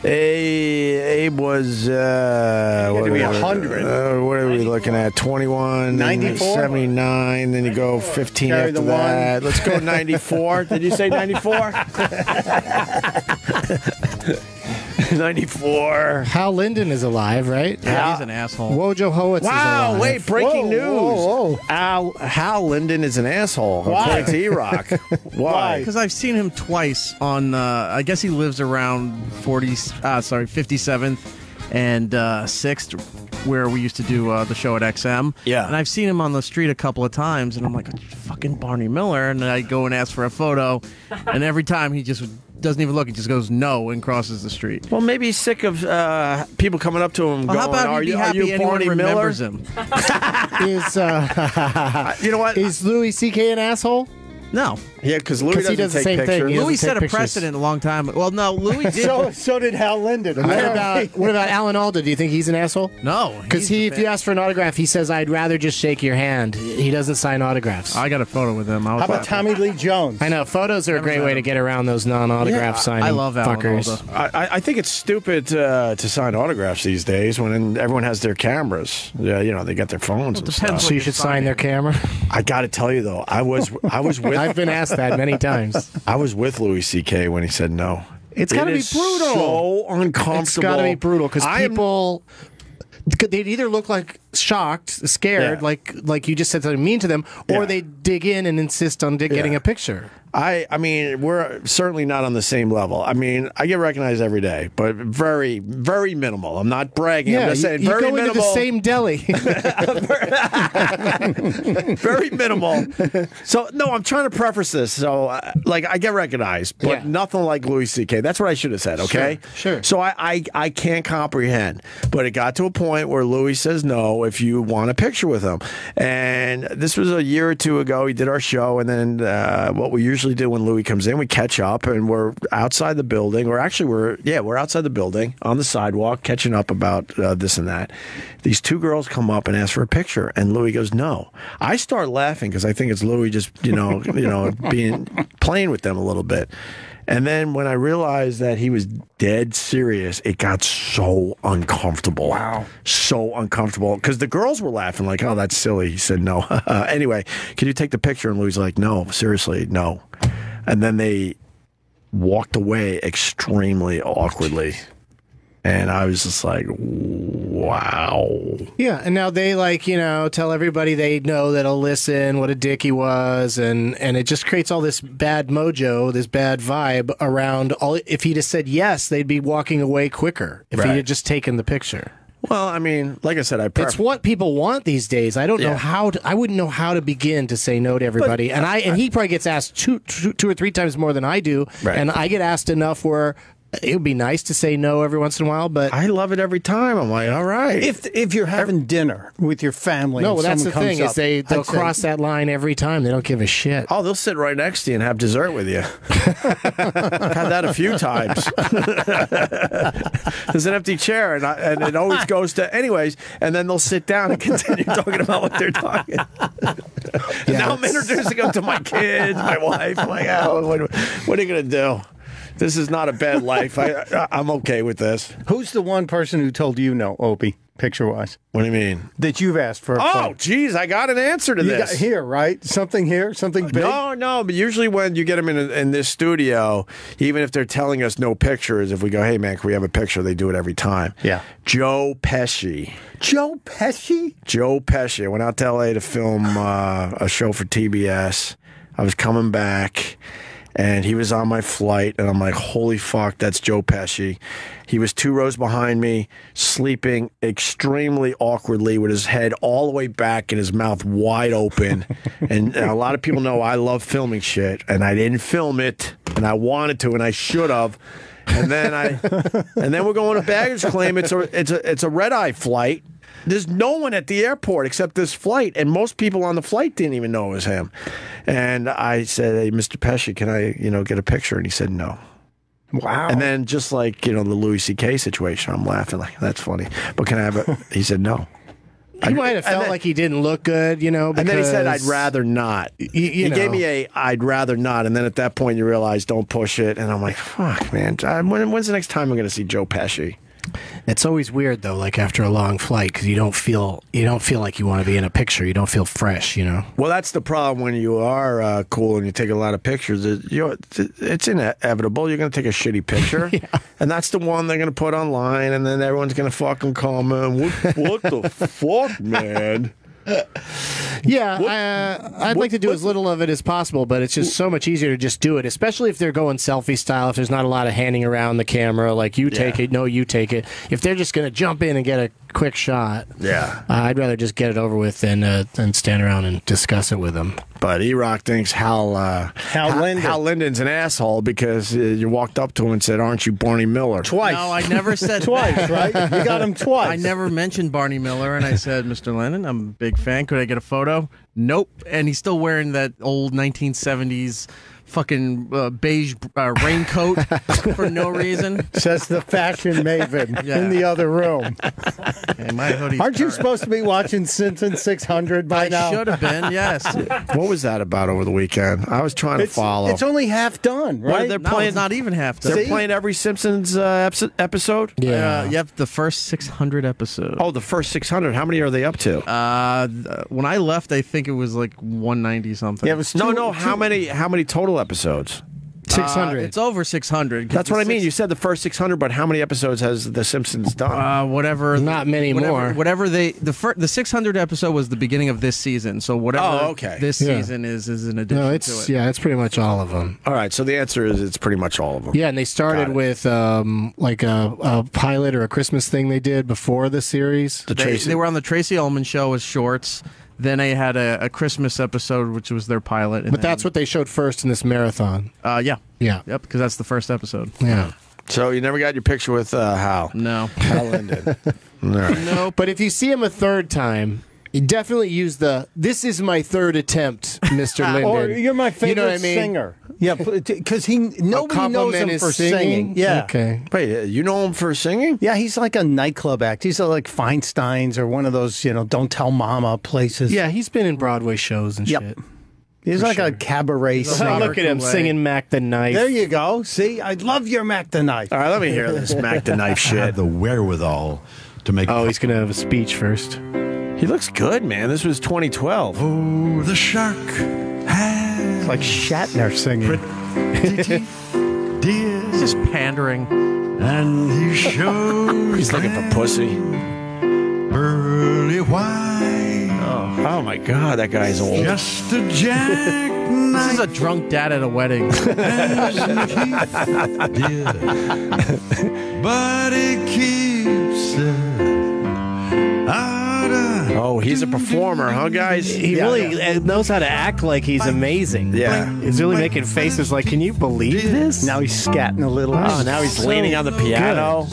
Abe was what to be 100. What are we looking at? 21, 94? 79. Then you go 15 Carry after the that. Let's go 94. Did you say 94? 94. Hal Linden is alive, right? Yeah, he's an asshole. Wojciechowicz is alive. Wow, wait, breaking news. Whoa. Hal Linden is an asshole. Why? According to E-Rock. Why? Because I've seen him twice on, I guess he lives around 57th and 6th, where we used to do the show at XM. Yeah. And I've seen him on the street a couple of times, and I'm like, fucking Barney Miller. And then I go and ask for a photo, and every time he just doesn't even look. He just goes no and crosses the street. Well, maybe he's sick of people coming up to him Well, how going, about are he'd be you happy anyone Barney Miller? remembers him? Is You know what? is Louis C.K. an asshole? No. Yeah, because Louis 'Cause he doesn't does the take same thing. pictures. He Louis doesn't set take a pictures. precedent a long time. Well, no, Louis did. So did Hal Linden. What about Alan Alda? Do you think he's an asshole? No. Because he's if you ask for an autograph, he says, "I'd rather just shake your hand." He doesn't sign autographs. I got a photo with him. How about Tommy Lee Jones? I know photos are a great way to get around those non-autograph signing. I love Alan fuckers. Alda. I think it's stupid to sign autographs these days when everyone has their cameras. Yeah, they got their phones and depends stuff. So you should sign their camera. I got to tell you though, I was with I've been asked that many times. I was with Louis C.K. when he said no. It's got to be is brutal. So uncomfortable. It's got to be brutal because I am- people. They'd either look like shocked, scared, Yeah. like you just said something mean to them, or Yeah. they dig in and insist on getting a picture. I mean, we're certainly not on the same level. I mean, I get recognized every day, but very, very minimal. I'm not bragging. I'm just saying you very go minimal. into the same deli. Very minimal. So, no, I'm trying to preface this. So, I get recognized, but Yeah. nothing like Louis C.K. That's what I should have said, okay? Sure. So, I can't comprehend. But it got to a point where Louis says no if you want a picture with him. And this was a year or two ago. He did our show, and then what we usually do when Louis comes in, we catch up, and we're outside the building. Or actually, we're outside the building on the sidewalk catching up about this and that. These two girls come up and ask for a picture, and Louis goes no. I start laughing because I think it's Louis just playing with them a little bit. And then when I realized that he was dead serious, it got so uncomfortable. Wow. So uncomfortable. Because the girls were laughing like, oh, that's silly. He said no. Anyway, can you take the picture? And Louis like, no, seriously, no. And then they walked away extremely awkwardly. And I was just like, wow. Yeah, and now they tell everybody they know that'll listen what a dick he was, and it just creates all this bad mojo, this bad vibe around all. If he'd have said yes, they'd be walking away quicker if he had just taken the picture. Well, I mean, like I said, it's what people want these days. I don't know how to, I wouldn't know how to begin to say no to everybody. And he probably gets asked two or three times more than I do, and I get asked enough where it would be nice to say no every once in a while, but I love it every time. I'm like, all right. If you're having dinner with your family, no, and well, that's the someone thing comes is they'll I'd say, cross that line every time. They don't give a shit. Oh, they'll sit right next to you and have dessert with you. I've had that a few times. There's an empty chair, and it always goes to anyways, and then they'll sit down and continue talking about what they're talking. Now I'm introducing them to my kids, my wife. I'm like, oh, what are you going to do? This is not a bad life. I'm okay with this. Who's the one person who told you no, Opie? picture-wise? What do you mean? That you've asked for. Oh, geez, I got an answer to you this. got here, right? Something here, something big. No, but usually when you get them in this studio, even if they're telling us no pictures, if we go, hey man, can we have a picture? They do it every time. Yeah. Joe Pesci. Joe Pesci? Joe Pesci. I went out to L.A. to film a show for TBS. I was coming back, and he was on my flight, and I'm like, holy fuck, that's Joe Pesci. He was 2 rows behind me, sleeping extremely awkwardly with his head all the way back and his mouth wide open. And a lot of people know I love filming shit, and I didn't film it, and I wanted to, and I should have. And then we're going to baggage claim. It's a red-eye flight. There's no one at the airport except this flight, and most people on the flight didn't even know it was him. And I said, "Hey, Mr. Pesci, can I, get a picture?" And he said, "No." Wow. And then just like, the Louis C.K. situation, I'm laughing like, that's funny. But can I have it? He said, no. He might have felt like he didn't look good, because... And then he said, I'd rather not. He gave me I'd rather not. And then at that point, you realize, don't push it. And I'm like, fuck, man. When's the next time I'm going to see Joe Pesci? It's always weird though, like after a long flight, because you don't feel like you want to be in a picture. You don't feel fresh, Well, that's the problem when you are cool and you take a lot of pictures. It's inevitable. You're going to take a shitty picture, and that's the one they're going to put online, and then everyone's going to fucking comment, "What the fuck, man." I'd like to do as little of it as possible, but it's just so much easier to just do it, especially if they're going selfie style, if there's not a lot of handing around the camera, like you take it, no, you take it. If they're just going to jump in and get a quick shot, I'd rather just get it over with than stand around and discuss it with them. But E-Rock thinks Hal Linden's an asshole because you walked up to him and said, "Aren't you Barney Miller?" Twice. No, I never said twice, that. right? You got him twice. I never mentioned Barney Miller, and I said, "Mr. Linden, I'm a big fan. Could I get a photo?" Nope. And he's still wearing that old 1970s fucking beige raincoat for no reason. Says the fashion maven in the other room. Hey, my hoodie's Aren't you current. supposed to be watching Simpsons 600 by now? I should have been, yes. What was that about over the weekend? I was trying to follow. It's only half done, right? They're No, playing, it's not even half done. They're playing every Simpsons episode? Yep, the first 600 episodes. Oh, the first 600. How many are they up to? When I left, I think it was like 190 something. Yeah, it was How many total episodes? 600. It's over 600. That's what I mean. You said the first 600, but how many episodes has The Simpsons done? Whatever. Not many more. Whatever the 600 episode was the beginning of this season. So whatever this season is in addition to it. Yeah, it's pretty much all of them. All right, so the answer is it's pretty much all of them. Yeah, and they started with like a pilot or a Christmas thing they did before the series. They were on the Tracy Ullman show as shorts. Then they had a Christmas episode, which was their pilot. But that's what they showed first in this marathon. Yeah. Yep, because that's the first episode. Yeah. So you never got your picture with Hal? No. Hal Linden. No, but if you see him a third time, you definitely use this is my third attempt, Mr. Linden. Or you're my favorite you know what I mean? singer. Yeah, because nobody knows him is for singing. Yeah. Okay. Wait, you know him for singing? Yeah, he's like a nightclub act. He's like Feinstein's or one of those, Don't Tell Mama places. Yeah, he's been in Broadway shows and shit. He's like a cabaret singer. Look at him singing Mac the Knife. There you go. See, I love your Mac the Knife. All right, let me hear this Mac the Knife shit. Have the wherewithal to make. Oh, he's going to have a speech first. He looks good, man. This was 2012. Oh, the shark has It's like Shatner singing. dear, He's just pandering. and he shows He's looking for pussy. pearly white. Oh my God, that guy's old. Just a jackknife. This is a drunk dad at a wedding. dear, but it keeps it out of. Oh, he's a performer, huh, guys? He really knows how to act like he's amazing. Yeah. He's really making faces like, can you believe this? Now he's scatting a little. Oh, now he's leaning on the piano.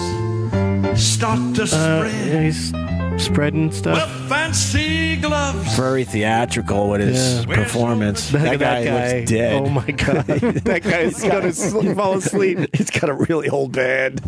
Start to spread. He's spreading stuff. Well, fancy gloves. Very theatrical with his performance. That guy looks dead. Oh my God. That guy's going to fall asleep. He's got a really old band.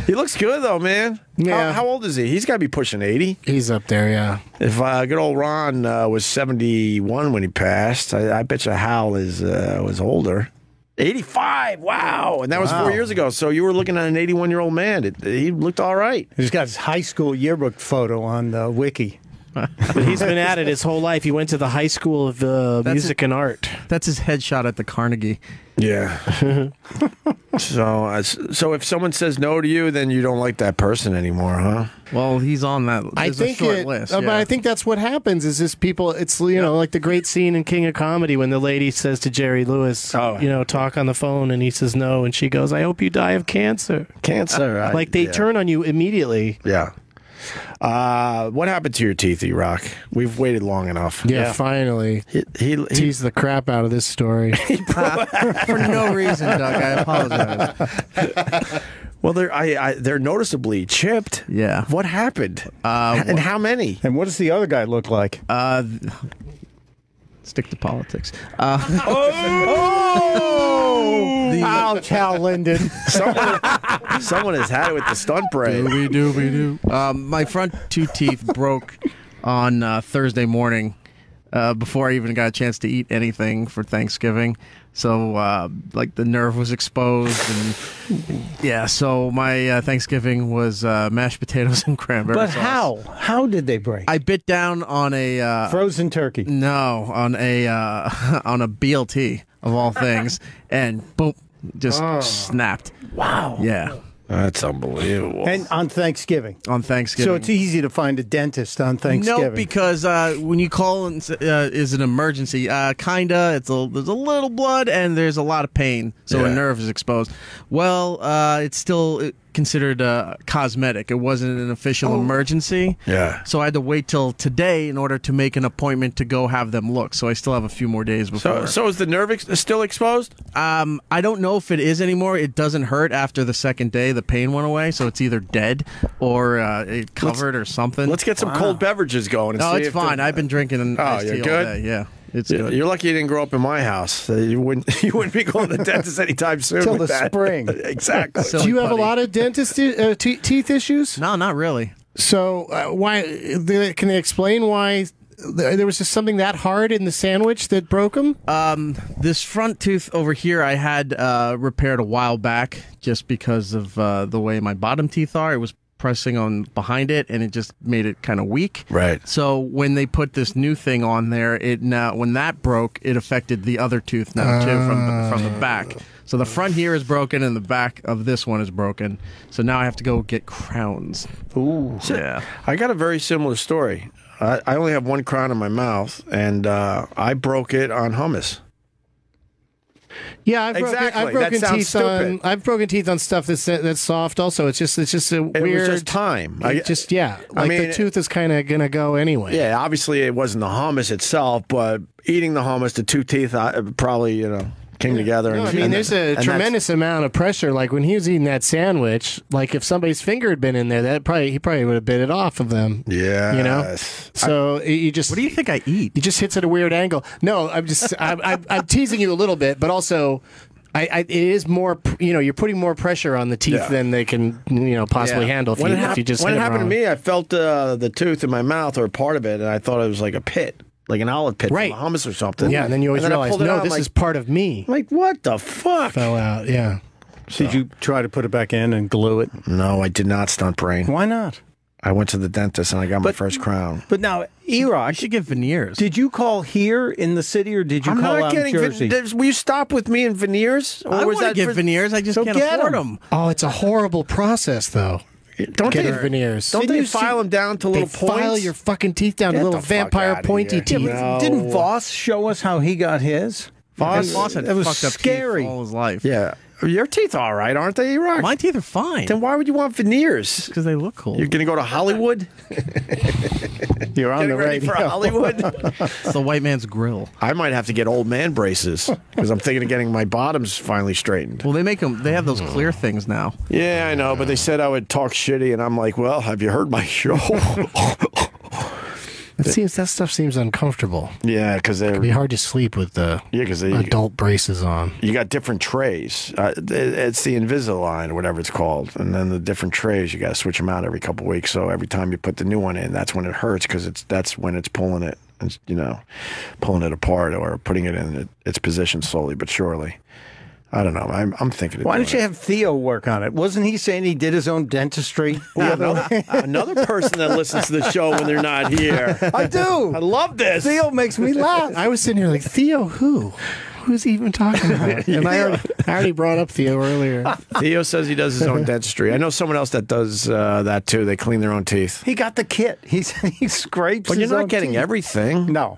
He looks good, though, man. Yeah. How old is he? He's got to be pushing 80. He's up there, yeah. If good old Ron was 71 when he passed, I bet you Hal was older. 85. Wow. And that was 4 years ago. So you were looking at an 81-year-old man. He looked all right. He's got his high school yearbook photo on the wiki. But he's been at it his whole life. He went to the high school of music and art. That's his headshot at the Carnegie. Yeah. So if someone says no to you, then you don't like that person anymore, huh? Well, he's on that. There's a short list. But I think that's what happens. Is this people? It's like the great scene in King of Comedy when the lady says to Jerry Lewis, talk on the phone, and he says no, and she goes, "I hope you die of cancer." Cancer. Like they turn on you immediately. Yeah. What happened to your teeth, E-Rock? We've waited long enough. Yeah, finally. He teased the crap out of this story. For no reason, Doug. I apologize. Well, they're noticeably chipped. Yeah. What happened? And how many? And what does the other guy look like? Stick to politics. Ouch, Hal Linden. Someone has had it with the Stuntbrain. Doobie-doo. My front two teeth broke on Thursday morning before I even got a chance to eat anything for Thanksgiving. So, the nerve was exposed. And so my Thanksgiving was mashed potatoes and cranberry But sauce. how? How did they break? I bit down on a... frozen turkey. No, on a on a BLT, of all things. And boom, just snapped. Wow. Yeah. That's unbelievable. And on Thanksgiving. On Thanksgiving. So it's easy to find a dentist on Thanksgiving. No, because when you call and is an emergency, kinda. There's a little blood and there's a lot of pain, so a nerve is exposed. Well, it's still considered cosmetic. It wasn't an official emergency. Yeah. So I had to wait till today in order to make an appointment to go have them look. So I still have a few more days before. So is the nerve still exposed? I don't know if it is anymore. It doesn't hurt after the second day. The pain went away, so it's either dead or it covered or something. Let's get some cold beverages going. And see it's if fine. I've been drinking iced tea all good? day. Yeah. It's good. You're lucky you didn't grow up in my house. You wouldn't be going to the dentist anytime soon. Till with the that. Spring. Exactly. Do you have a lot of dentist teeth issues? No, not really. So why? Can they explain why there was just something that hard in the sandwich that broke them? This front tooth over here I had repaired a while back just because of the way my bottom teeth are. It was pressing on behind it, and it just made it kind of weak. Right. So when they put this new thing on there, when that broke, it affected the other tooth now too from the back. So the front here is broken, and the back of this one is broken. So now I have to go get crowns. Ooh. Yeah. I got a very similar story. I only have one crown in my mouth, and I broke it on hummus. Yeah, I've Exactly. broken That sounds teeth stupid. I've broken teeth on stuff that's soft. Also, it's just a weird. It was just time. The tooth is kind of gonna go anyway. Yeah, obviously it wasn't the hummus itself, but eating the hummus, the two teeth probably came together. No, there's a tremendous amount of pressure. Like when he was eating that sandwich, like if somebody's finger had been in there, he probably would have bit it off of them. Yeah, So you just. What do you think I eat? He just hits at a weird angle. No, I'm just I'm teasing you a little bit, but also. It is more, you're putting more pressure on the teeth than they can, possibly handle. If you just when hit it happened to wrong. me, I felt the tooth in my mouth or part of it, and I thought it was like a pit, like an olive pit Right. from a hummus or something. Yeah, and then you always I realize, pulled it no, out, this is part of me. I'm like, what the fuck? Fell out, yeah. Did you try to put it back in and glue it? No, I did not stunt brain. Why not? I went to the dentist and I got my first crown. But now, E-Rock, I should get veneers. did you call here in the city or did you I'm call not out in getting Jersey? Will you stop with me in veneers? Or I was want to that get for- veneers. I just So can't get afford 'em. them. Oh, it's a horrible process, though. Don't Getting they veneers. Don't Didn't they you see- file them down to They little points? file your fucking teeth down to Get little the fuck vampire outta pointy here. teeth. No. Didn't Voss show us how he got his? Voss had it was fucked up scary. teeth all his life. Yeah. Your teeth are all right, aren't they, E-Rock? My teeth are fine. Then why would you want veneers? Because they look cool. You're going to go to Hollywood? You're on Getting the ready radio. for Hollywood? It's the white man's grill. I might have to get old man braces because I'm thinking of getting my bottoms finally straightened. Well, they make them. They have those clear things now. Yeah, I know, but they said I would talk shitty, and I'm like, well, have you heard my show? That stuff seems uncomfortable. Yeah, because It'd be they're hard to sleep with the adult braces on. you got different trays. It's the Invisalign or whatever it's called, and then the different trays you got to switch them out every couple of weeks. So every time you put the new one in, that's when it hurts because that's when it's pulling it, pulling it apart or putting it in its position slowly but surely. I don't know. I'm thinking. Why don't you have Theo work on it? Wasn't he saying he did his own dentistry? Another person that listens to the show when they're not here. I do. I love this. Theo makes me laugh. I was sitting here like, Theo who? Who's he even talking about? And I already brought up Theo earlier. Theo says he does his own dentistry. I know someone else that does that too. They clean their own teeth. He got the kit. He scrapes. But you're his not own getting teeth. everything. No.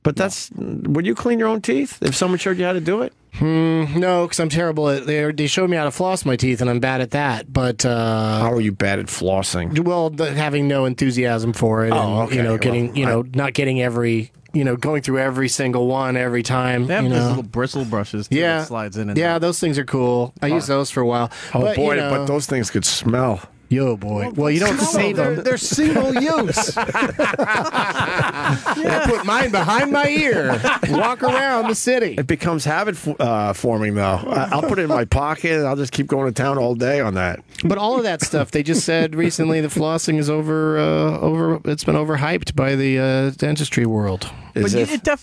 But that's. Would you clean your own teeth if someone showed you how to do it? No, because I'm terrible at. They showed me how to floss my teeth, and I'm bad at that. But how are you bad at flossing? Well, having no enthusiasm for it, and okay. getting not getting every. Going through every single one every time. They have those little bristle brushes too, that slides in. Yeah, those things are cool. I used those for a while. Oh but, boy, but those things could smell. Yo, boy. Well, you don't save them. They're single use. I put mine behind my ear. Walk around the city. It becomes habit forming, though. I'll put it in my pocket, and I'll just keep going to town all day on that. But all of that stuff, they just said recently the flossing is it's been overhyped by the dentistry world. But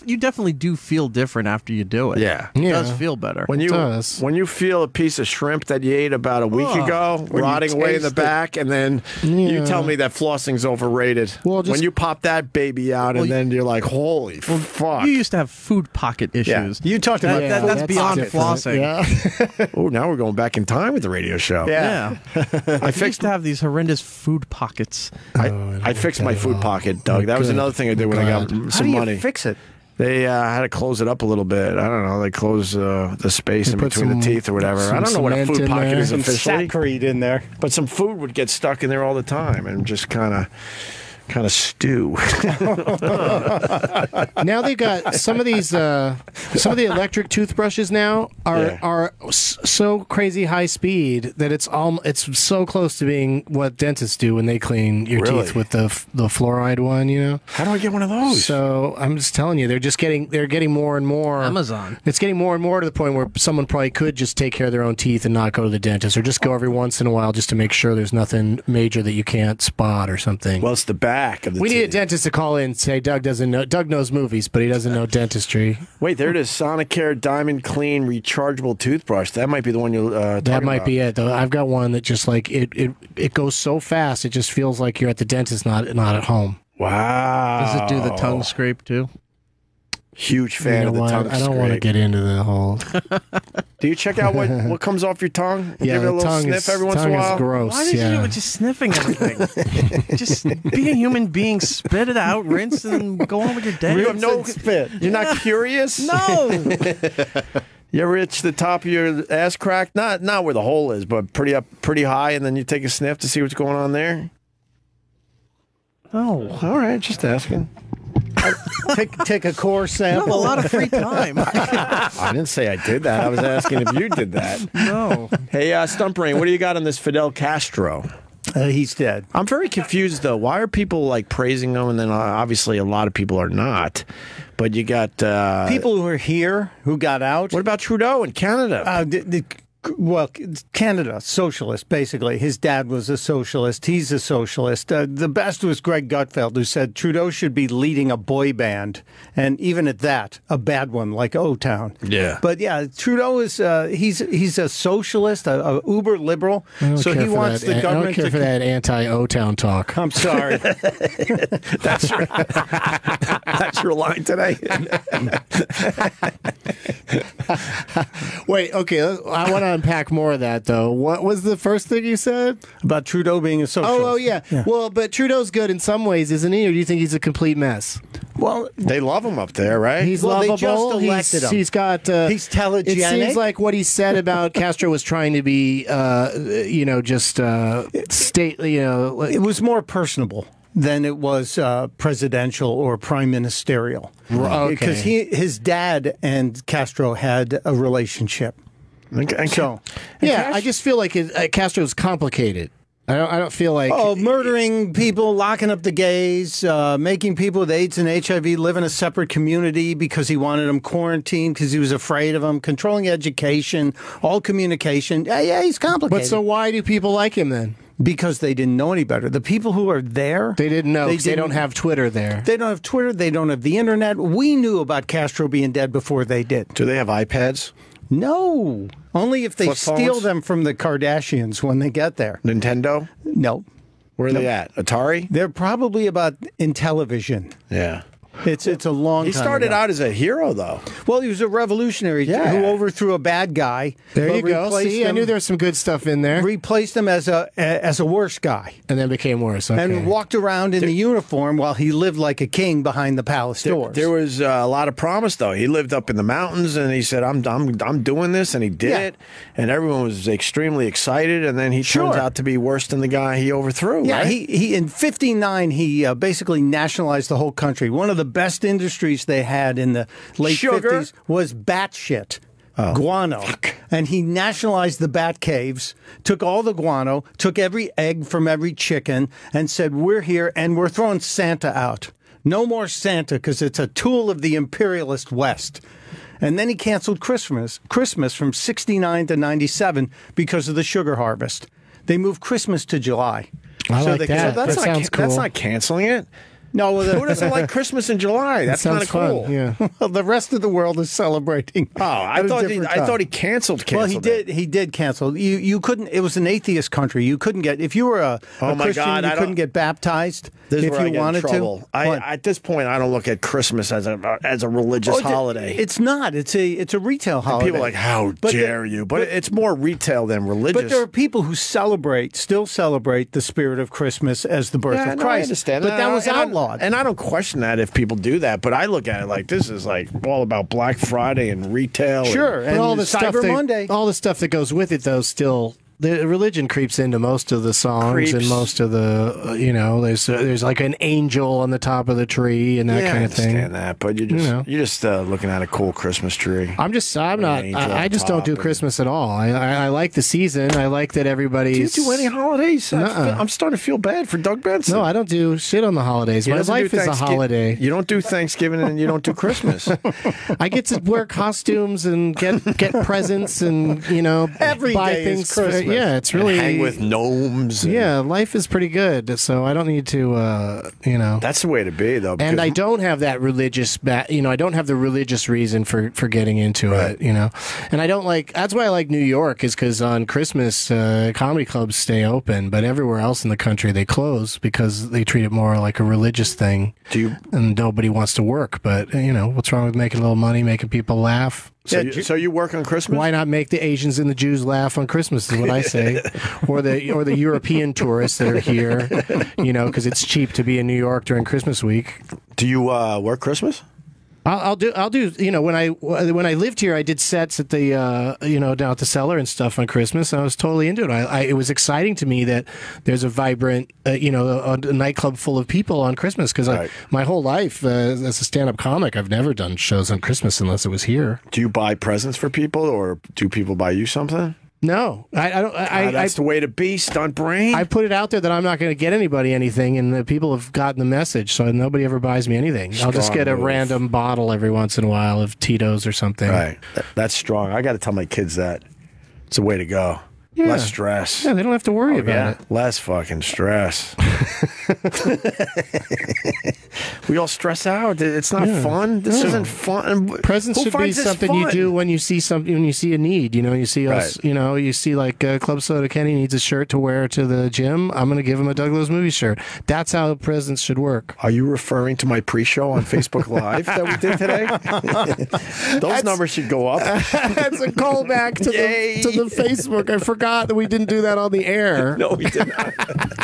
you definitely do feel different after you do it. Yeah. It does feel better. When you feel a piece of shrimp that you ate about a week ago rotting away in the back, and then you tell me that flossing's overrated. Well, when you pop that baby out, and then you're like, holy fuck. You used to have food pocket issues. You talked about that's beyond different. flossing. Yeah. Oh, now we're going back in time with the radio show. Yeah. I used to have these horrendous food pockets. I fixed my food pocket, Doug. That was another thing I did when I got some money. Fix it. They had to close it up a little bit. I don't know. They close the space in between the teeth or whatever. I don't know what a food pocket is officially. Saccharine in there. But some food would get stuck in there all the time and just kind of stew. Now they got some of the electric toothbrushes now are so crazy high speed that it's so close to being what dentists do when they clean your teeth with the fluoride one. How do I get one of those? So I'm just telling you, they're getting more and more. Amazon. It's getting more and more to the point where someone probably could just take care of their own teeth and not go to the dentist, or just go every once in a while just to make sure there's nothing major that you can't spot or something. Well, it's the back of the We teeth. need a dentist to call in and say Doug doesn't know. Doug knows movies, but he doesn't know dentistry. Wait, there it is. Sonicare Diamond Clean rechargeable toothbrush. That might be the one you're talking That might about. be it, though. I've got one that just like it goes so fast, it just feels like you're at the dentist, not at home. Wow. Does it do the tongue scrape too? Huge fan of the tongue I don't want to scrape. get into the whole. Do you check out what comes off your tongue? Yeah, Give it a the little tongue sniff every once in a tongue while? is gross. Why did you do it just sniffing everything? Just be a human being, spit it out, rinse, and go on with your day. You have no spit. You're not curious? No. You ever itch the top of your ass crack? Not where the hole is, but pretty high, and then you take a sniff to see what's going on there? No. All right, just asking. Take a core You have sample. a lot of free time. I didn't say I did that. I was asking if you did that. No. Hey, Stuntbrain, what do you got on this Fidel Castro? He's dead. I'm very confused, though. Why are people like praising him, and then obviously a lot of people are not? But you got People who are here who got out. What about Trudeau in Canada? Well, Canada, socialist, basically. His dad was a socialist. He's a socialist. The best was Greg Gutfeld, who said Trudeau should be leading a boy band. And even at that, a bad one, like O-Town. Yeah. But yeah, Trudeau is, he's a socialist, a uber liberal. So he wants the government I don't care for that anti-O-Town talk. I'm sorry. That's your line today. Wait, okay, I want to unpack more of that, though. What was the first thing you said? About Trudeau being a socialist. Oh, yeah. Well, but Trudeau's good in some ways, isn't he? Or do you think he's a complete mess? Well, They love him up there, right? He's Well, they lovable. just elected him. He's got. He's telegenic. It seems like what he said about Castro was trying to be, state. It was more personable than it was presidential or prime ministerial. Okay. Because his dad and Castro had a relationship. So, I just feel like Castro's complicated. I don't feel like murdering people, locking up the gays, making people with AIDS and HIV live in a separate community because he wanted them quarantined because he was afraid of them, controlling education, all communication. Yeah, he's complicated. But so why do people like him then? Because they didn't know any better. The people who are there, They didn't know. 'Cause they don't have Twitter there. They don't have Twitter. They don't have the internet. We knew about Castro being dead before they did. Do they have iPads? No, only if they Flip steal phones? them from the Kardashians when they get there. Nintendo? No, Where are they at? Atari? they're probably about Intellivision. Yeah. It's a long He time started ago. out as a hero, though. Well, he was a revolutionary Yeah. who overthrew a bad guy. There but you go. replaced See, I him- knew there was some good stuff in there, replaced him as a worse guy. and then became worse. Okay. And walked around in the uniform while he lived like a king behind the palace doors. There was a lot of promise, though. He lived up in the mountains, and he said, "I'm doing this," and he did Yeah. it, and everyone was extremely excited. And then he turns Sure. out to be worse than the guy he overthrew. Yeah, right? he in '59 he basically nationalized the whole country. One of the best industries they had in the late Sugar? '50s was bat shit. Guano. And he nationalized the bat caves, took all the guano, took every egg from every chicken, and said, "We're here and we're throwing Santa out. No more Santa because it's a tool of the imperialist West." And then he canceled Christmas from '69 to '97 because of the sugar harvest. They moved Christmas to July. I like they- that. That's That not sounds that's cool. not canceling it. No, Who doesn't like Christmas in July? That's kind sounds of cool. fun. Yeah. well, the rest of the world is celebrating. Oh, I thought he canceled. Well, he it. did. He did cancel. You couldn't. It was an atheist country. You couldn't get if you were a Oh my Christian. God, you I couldn't don't- get baptized This is if where I you get in wanted trouble. to. What? At this point, I don't look at Christmas as a religious Oh, holiday. It's not. It's a retail holiday. People are like, how But dare you? But it's more retail than religious. But there are people who still celebrate the spirit of Christmas as the birth Yeah, of no, Christ. I understand. But that was outlawed. And I don't question that if people do that. But I look at it like this is like all about Black Friday and retail. Sure, But and all the stuff Cyber Monday. all the stuff that goes with it, though, still the religion creeps into most of the songs Creeps. and most of the there's like an angel on the top of the tree and that yeah, kind I of thing. understand that. But you're just looking at a cool Christmas tree. I'm not. angel I on just don't top do and- Christmas at all. I like the season. I like that Do you everybody's. do any holidays? Nuh-uh. I'm starting to feel bad for Doug Benson. No, I don't do shit on the holidays. He My doesn't do life is a Thanksgiving- holiday. You don't do Thanksgiving and you don't do Christmas. I get to wear costumes and get presents and Every buy day is things. Christmas. Yeah, it's really Hang with gnomes. and- Yeah, life is pretty good, so I don't need to, That's the way to be, though. And because- I don't have that religious, I don't have the religious reason for getting into it, And I don't like. That's why I like New York, is because on Christmas, comedy clubs stay open, but everywhere else in the country they close because they treat it more like a religious thing. And nobody wants to work, but what's wrong with making a little money, making people laugh? So you work on Christmas? Why not make the Asians and the Jews laugh on Christmas? Is what I say, or the European tourists that are here, because it's cheap to be in New York during Christmas week. Do you work Christmas? I'll do. When I lived here, I did sets at the down at the Cellar and stuff on Christmas. And I was totally into it. It was exciting to me that there's a vibrant, a nightclub full of people on Christmas because Right. my whole life as a stand-up comic, I've never done shows on Christmas unless it was here. Do you buy presents for people, or do people buy you something? No, I don't. That's the way to be, Stuntbrain. I put it out there that I'm not going to get anybody anything, and the people have gotten the message, so nobody ever buys me anything. I'll just Strong get a move. random bottle every once in a while of Tito's or something. Right. That's strong. I got to tell my kids that. It's the way to go. Yeah. Less stress. Yeah, they don't have to worry about it. Less fucking stress. We all stress out. It's not fun. This isn't fun. Presents Who should be finds this something you fun? do when you see something, when you see a need. You see us. Right. You see like Club Soda Kenny needs a shirt to wear to the gym. I'm going to give him a Douglas movie shirt. That's how presents should work. Are you referring to my pre-show on Facebook Live that we did today? Those numbers should go up. That's a callback to the Facebook. I forgot that we didn't do that on the air. No, we did not.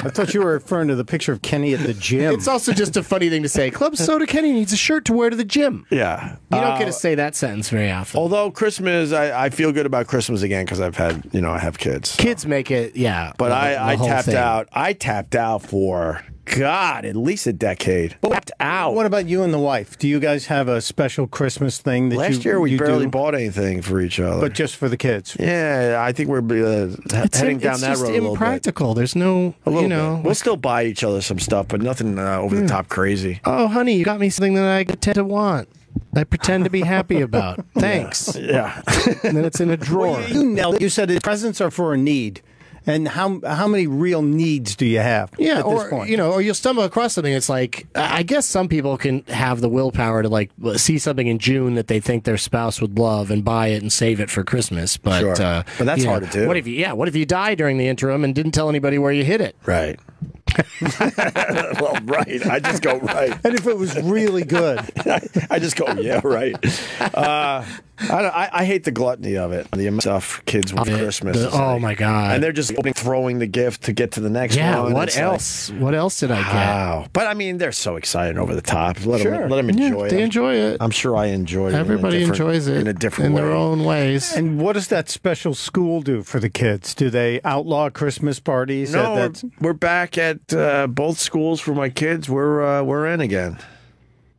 I thought you were referring to the picture of Kenny at the gym. It's also just a funny thing to say. Club Soda Kenny needs a shirt to wear to the gym. Yeah. You don't get to say that sentence very often. Although Christmas, I feel good about Christmas again because I've had, I have kids. So. Kids make it, yeah. But the I whole tapped thing. out. I tapped out for, God, at least a decade. Tapped out. What about you and the wife? Do you guys have a special Christmas thing that Last year we you barely do? bought anything for each other. But just for the kids. Yeah, I think we're heading down that road a little bit. It's impractical. There's no, A little bit. We'll still buy each other some stuff, but nothing over the top crazy. Oh, honey, you got me something that I pretend to want. I pretend to be happy about. Thanks. Yeah. And then it's in a drawer. You nailed it. You said presents are for a need. And how many real needs do you have Yeah, at this point? or you'll stumble across something. It's like, I guess some people can have the willpower to like see something in June that they think their spouse would love and buy it and save it for Christmas. But Sure. But that's you know, hard to do. What if you die during the interim and didn't tell anybody where you hid it? Right. Well, right. I just go right. And if it was really good. I just go, yeah, right. I hate the gluttony of it. The stuff kids want for Christmas. Oh my God! And they're just throwing the gift to get to the next one. Yeah. What It's else? What else did I get? Wow. But I mean, they're so excited over the top. Let them enjoy it. They enjoy it. I'm sure I enjoy it. Everybody enjoys it in a different in way. their own ways. And what does that special school do for the kids? Do they outlaw Christmas parties? No, we're back at both schools for my kids. We're in again.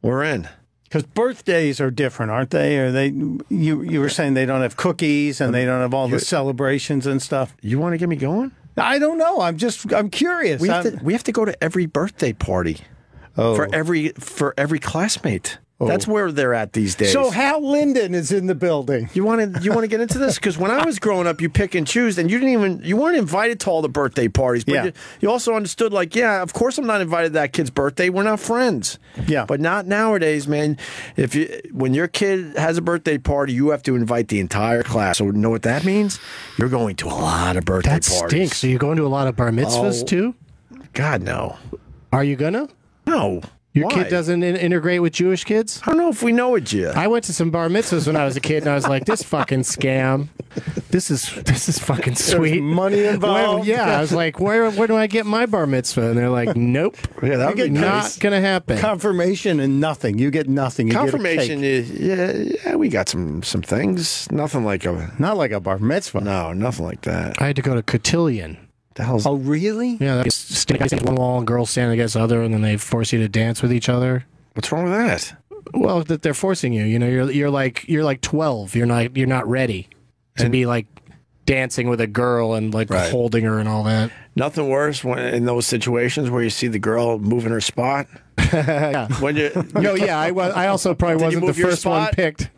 We're in. Because birthdays are different, aren't they? Or they? You were saying they don't have cookies and they don't have all the celebrations and stuff. You want to get me going? I don't know. I'm curious. We have to go to every birthday party for every classmate. That's where they're at these days. So Hal Linden is in the building. You want to get into this? Because when I was growing up, you pick and choose, and you weren't invited to all the birthday parties. But you also understood, like, yeah, of course I'm not invited to that kid's birthday. We're not friends. Yeah. But not nowadays, man. When your kid has a birthday party, you have to invite the entire class. So you know what that means? You're going to a lot of birthday That parties. stinks. So you're going to a lot of bar mitzvahs too? God, no. Are you gonna? No. Your Why? kid doesn't integrate with Jewish kids? I don't know if we know it yet. I went to some bar mitzvahs when I was a kid, and I was like, "This fucking scam. This is fucking sweet. There's money involved. I was like, "Where do I get my bar mitzvah?" And they're like, "Nope, Yeah, that would be not nice. gonna happen." Confirmation and nothing. You get nothing. You Confirmation get a cake. is, yeah, we got some things. Nothing like Not like a bar mitzvah. no, nothing like that. I had to go to cotillion. The hell's Oh, really? Yeah, that's standing against one wall and girls standing against the other, and then they force you to dance with each other. what's wrong with that? Well, that they're forcing you. You know, you're like 12. You're not ready to be like dancing with a girl and like Right. holding her and all that. Nothing worse when in those situations where you see the girl moving her spot. Yeah. When you No, yeah, I also probably Did you wasn't the move your first one spot? picked.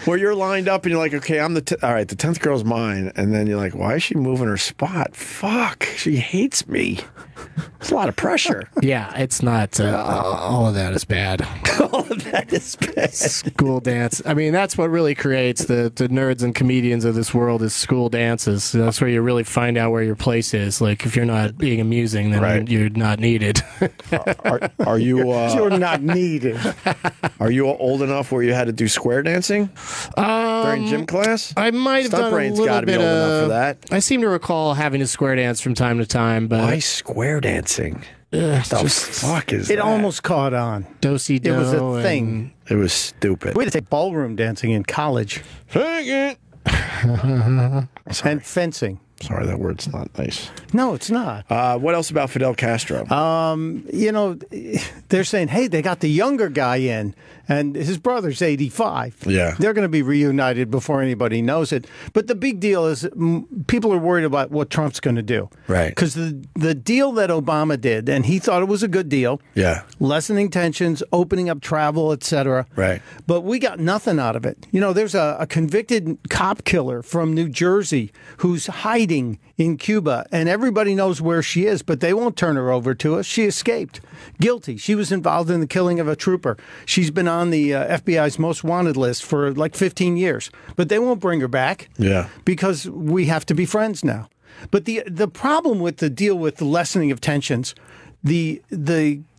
where you're lined up and you're like, okay, I'm all right. The 10th girl's mine, and then you're like, why is she moving her spot? Fuck, she hates me. It's a lot of pressure. Yeah, it's not. All of that is bad. All of that is bad. School dance. I mean, that's what really creates the nerds and comedians of this world is school dances. That's where you really find out where your place is. Like, if you're not being amusing, then Right. you're not needed. Are you? You're not needed. Are you old enough where you had to do square dancing during gym class? I might have done a Stuntbrain's little gotta be bit old enough for of that. I seem to recall having to square dance from time to time, but Why square dancing? The fuck is It that? almost caught on. do-si-do. It was a and- thing. It was stupid. We had to take ballroom dancing in college Take it. and fencing. Sorry, that word's not nice. No, it's not. What else about Fidel Castro? You know, they're saying, hey, they got the younger guy in, and his brother's 85. Yeah. They're going to be reunited before anybody knows it. But the big deal is people are worried about what Trump's going to do. Right. Because the deal that Obama did, and he thought it was a good deal, Yeah. lessening tensions, opening up travel, etc. Right. But we got nothing out of it. You know, there's a convicted cop killer from New Jersey who's hiding in Cuba, and everybody knows where she is, but they won't turn her over to us. She escaped. Guilty. She was involved in the killing of a trooper. She's been on the FBI's most wanted list for like 15 years, but they won't bring her back. Yeah. Because we have to be friends now. But the problem with the deal with the lessening of tensions, the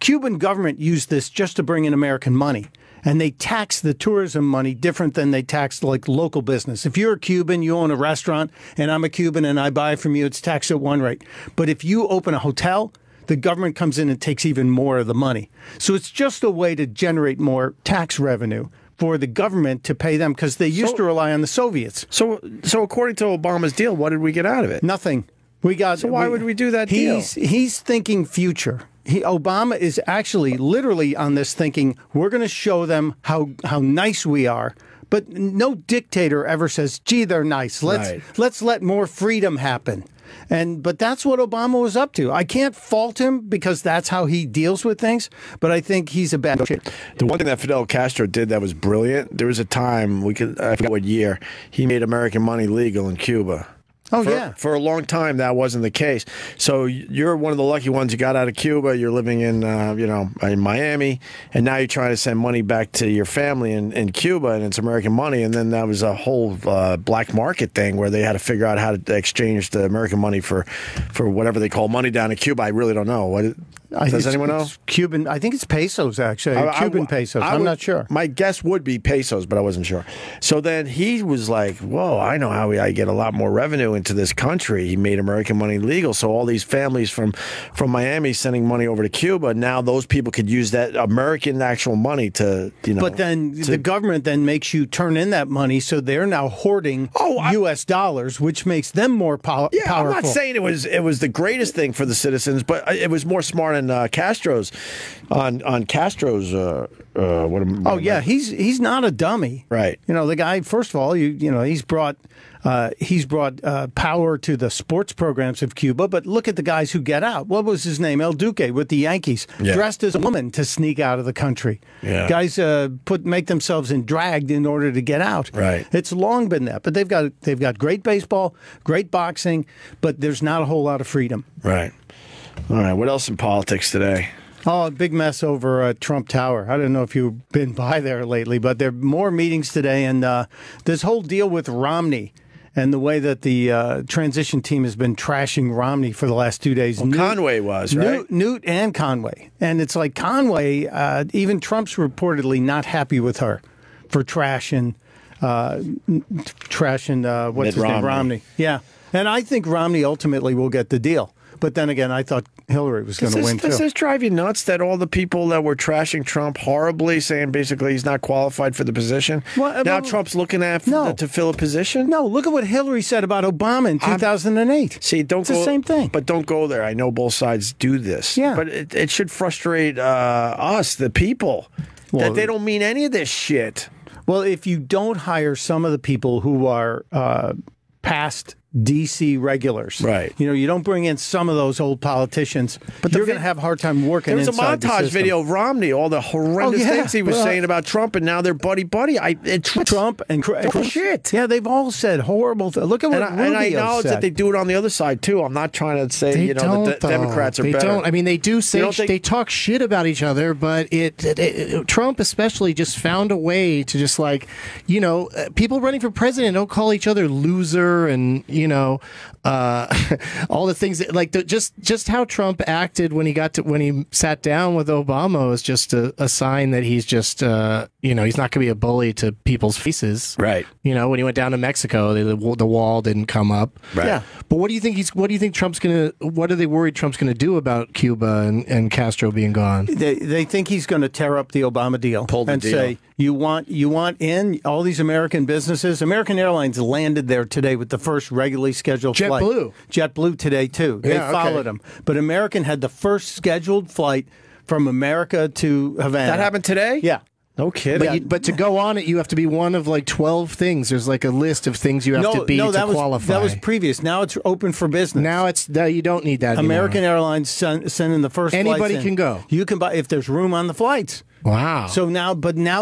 Cuban government used this just to bring in American money. And they tax the tourism money different than they tax like local business. If you're a Cuban, you own a restaurant, and I'm a Cuban and I buy from you, it's taxed at one rate. But if you open a hotel, the government comes in and takes even more of the money. So it's just a way to generate more tax revenue for the government to pay them because they used to rely on the Soviets. So according to Obama's deal, what did we get out of it? Nothing. We got. So why would we do that deal? He's thinking future. Obama is actually literally on this thinking, we're going to show them how nice we are. But no dictator ever says, gee, they're nice. Let's let more freedom happen. But that's what Obama was up to. I can't fault him because that's how he deals with things, but I think he's a bad negotiator. The one thing that Fidel Castro did that was brilliant, there was a time, I forgot what year, he made American money legal in Cuba. Oh, yeah. For a long time, that wasn't the case. So you're one of the lucky ones. You got out of Cuba. You're living in, in Miami, and now you're trying to send money back to your family in Cuba, and it's American money. And then that was a whole black market thing where they had to figure out how to exchange the American money for whatever they call money down in Cuba. I really don't know. Does anyone know? Cuban. I think it's pesos, actually. Cuban pesos. I'm not sure. My guess would be pesos, but I wasn't sure. So then he was like, whoa, I know how I get a lot more revenue into this country. He made American money legal. So all these families from Miami sending money over to Cuba, now those people could use that American actual money to, But then the government then makes you turn in that money, so they're now hoarding U.S. dollars, which makes them more powerful. I'm not saying it was the greatest thing for the citizens, but it was more smart on Castro's. He's not a dummy, right? The guy. First of all, he's brought power to the sports programs of Cuba. But look at the guys who get out. What was his name? El Duque with the Yankees, dressed as a woman to sneak out of the country. Yeah. Guys make themselves in dragged in order to get out. Right. It's long been that, but they've got great baseball, great boxing, but there's not a whole lot of freedom. Right. All right. What else in politics today? Oh, a big mess over Trump Tower. I don't know if you've been by there lately, but there are more meetings today, and this whole deal with Romney and the way that the transition team has been trashing Romney for the last 2 days. Well, Conway was, right? Newt and Conway. And it's like Conway, even Trump's reportedly not happy with her for trashing what's his name? Romney. Yeah. And I think Romney ultimately will get the deal. But then again, I thought Hillary was going to win, too. Does this drive you nuts that all the people that were trashing Trump horribly, saying basically he's not qualified for the position, now Trump's looking to fill a position? No, look at what Hillary said about Obama in 2008. It's the same thing. But don't go there. I know both sides do this. Yeah. But it should frustrate us, the people, that they don't mean any of this shit. Well, if you don't hire some of the people who are past D.C. regulars. Right. You don't bring in some of those old politicians, but you're going to have a hard time working inside the system. There was a montage video of Romney, all the horrendous things he was saying about Trump, and now they're buddy-buddy. Trump and shit. Yeah, they've all said horrible things. Look at what Rubio and I acknowledge said. that they do it on the other side, too. I'm not trying to say, the Democrats are better. They don't. I mean, they do say they talk shit about each other, but Trump especially just found a way to just people running for president don't call each other loser and, all the things that, just how Trump acted when he sat down with Obama was just a sign that he's just he's not going to be a bully to people's faces. Right. When he went down to Mexico, the wall didn't come up. Right. Yeah. But what do you think Trump's going to? What are they worried Trump's going to do about Cuba and Castro being gone? They think he's going to tear up the Obama deal say you want in all these American businesses. American Airlines landed there today with the first regularly scheduled flight. JetBlue today too. They followed him, but American had the first scheduled flight from America to Havana. That happened today? Yeah. No kidding. But to go on it, you have to be one of 12 things. There's a list of things you have to be to qualify. That was previous. Now it's open for business. Now you don't need that American anymore. Airlines sending the first Anybody flights can go. You can buy if there's room on the flights. Wow. So now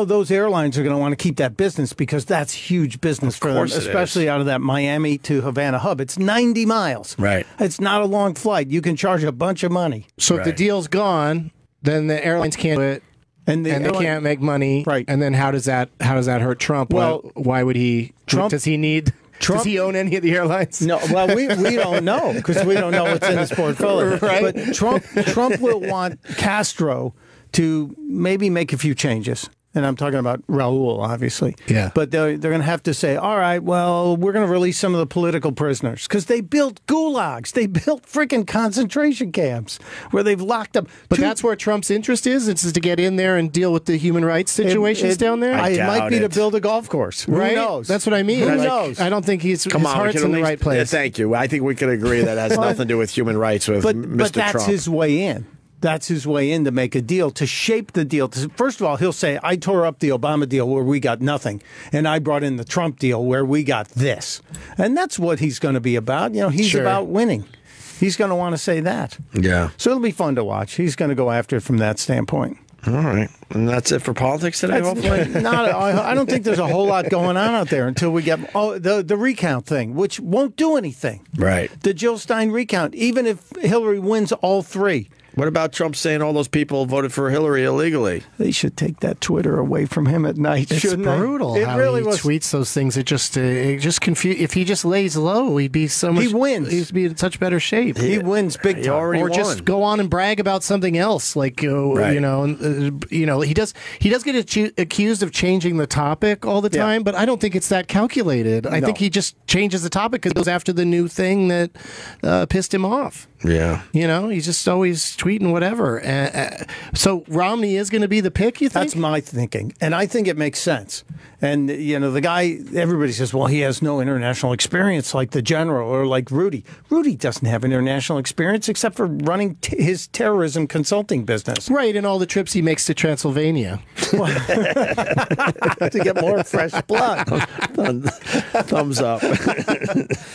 those airlines are going to want to keep that business because that's huge business for them, especially out of that Miami to Havana hub. It's 90 miles. Right. It's not a long flight. You can charge a bunch of money. So if the deal's gone, then the airlines can't do it. And they can't make money. Right. And then how does that hurt Trump? Well, why would he? Does he need? Does he own any of the airlines? No. Well, we don't know because we don't know what's in his portfolio. Right. But Trump will want Castro to maybe make a few changes. And I'm talking about Raul, obviously. Yeah. But they're going to have to say, all right, well, we're going to release some of the political prisoners because they built gulags. They built freaking concentration camps where they've locked up. But that's where Trump's interest is. It's to get in there and deal with the human rights situations down there. It might be to build a golf course. Right? Who knows? That's what I mean. Who knows? I don't think his heart's in the right place. Yeah, thank you. I think we can agree that has nothing to do with human rights with Mr. Trump. But that's his way in. That's his way in to make a deal, to shape the deal. First of all, he'll say, I tore up the Obama deal where we got nothing, and I brought in the Trump deal where we got this. And that's what he's going to be about. He's about winning. He's going to want to say that. Yeah. So it'll be fun to watch. He's going to go after it from that standpoint. All right. And that's it for politics today, hopefully? I don't think there's a whole lot going on out there until we get the recount thing, which won't do anything. Right. The Jill Stein recount, even if Hillary wins all three. What about Trump saying all those people voted for Hillary illegally? They should take that Twitter away from him at night, It's shouldn't brutal they? It how really he was. tweets those things. It just confuse. If he just lays low, he'd be so much. He wins. He'd be in such better shape. He wins big time. already Or won. just go on and brag about something else, like Right. you know, he does get accused of changing the topic all the time, but I don't think it's that calculated. I think he just changes the topic because it goes after the new thing that pissed him off. Yeah. You know, he's just always tweeting whatever. So Romney is going to be the pick, you think? That's my thinking. And I think it makes sense. And, you know, the guy, everybody says, well, he has no international experience like the general or like Rudy. Rudy doesn't have international experience except for running his terrorism consulting business. Right, and all the trips he makes to Transylvania. To get more fresh blood. Thumbs up.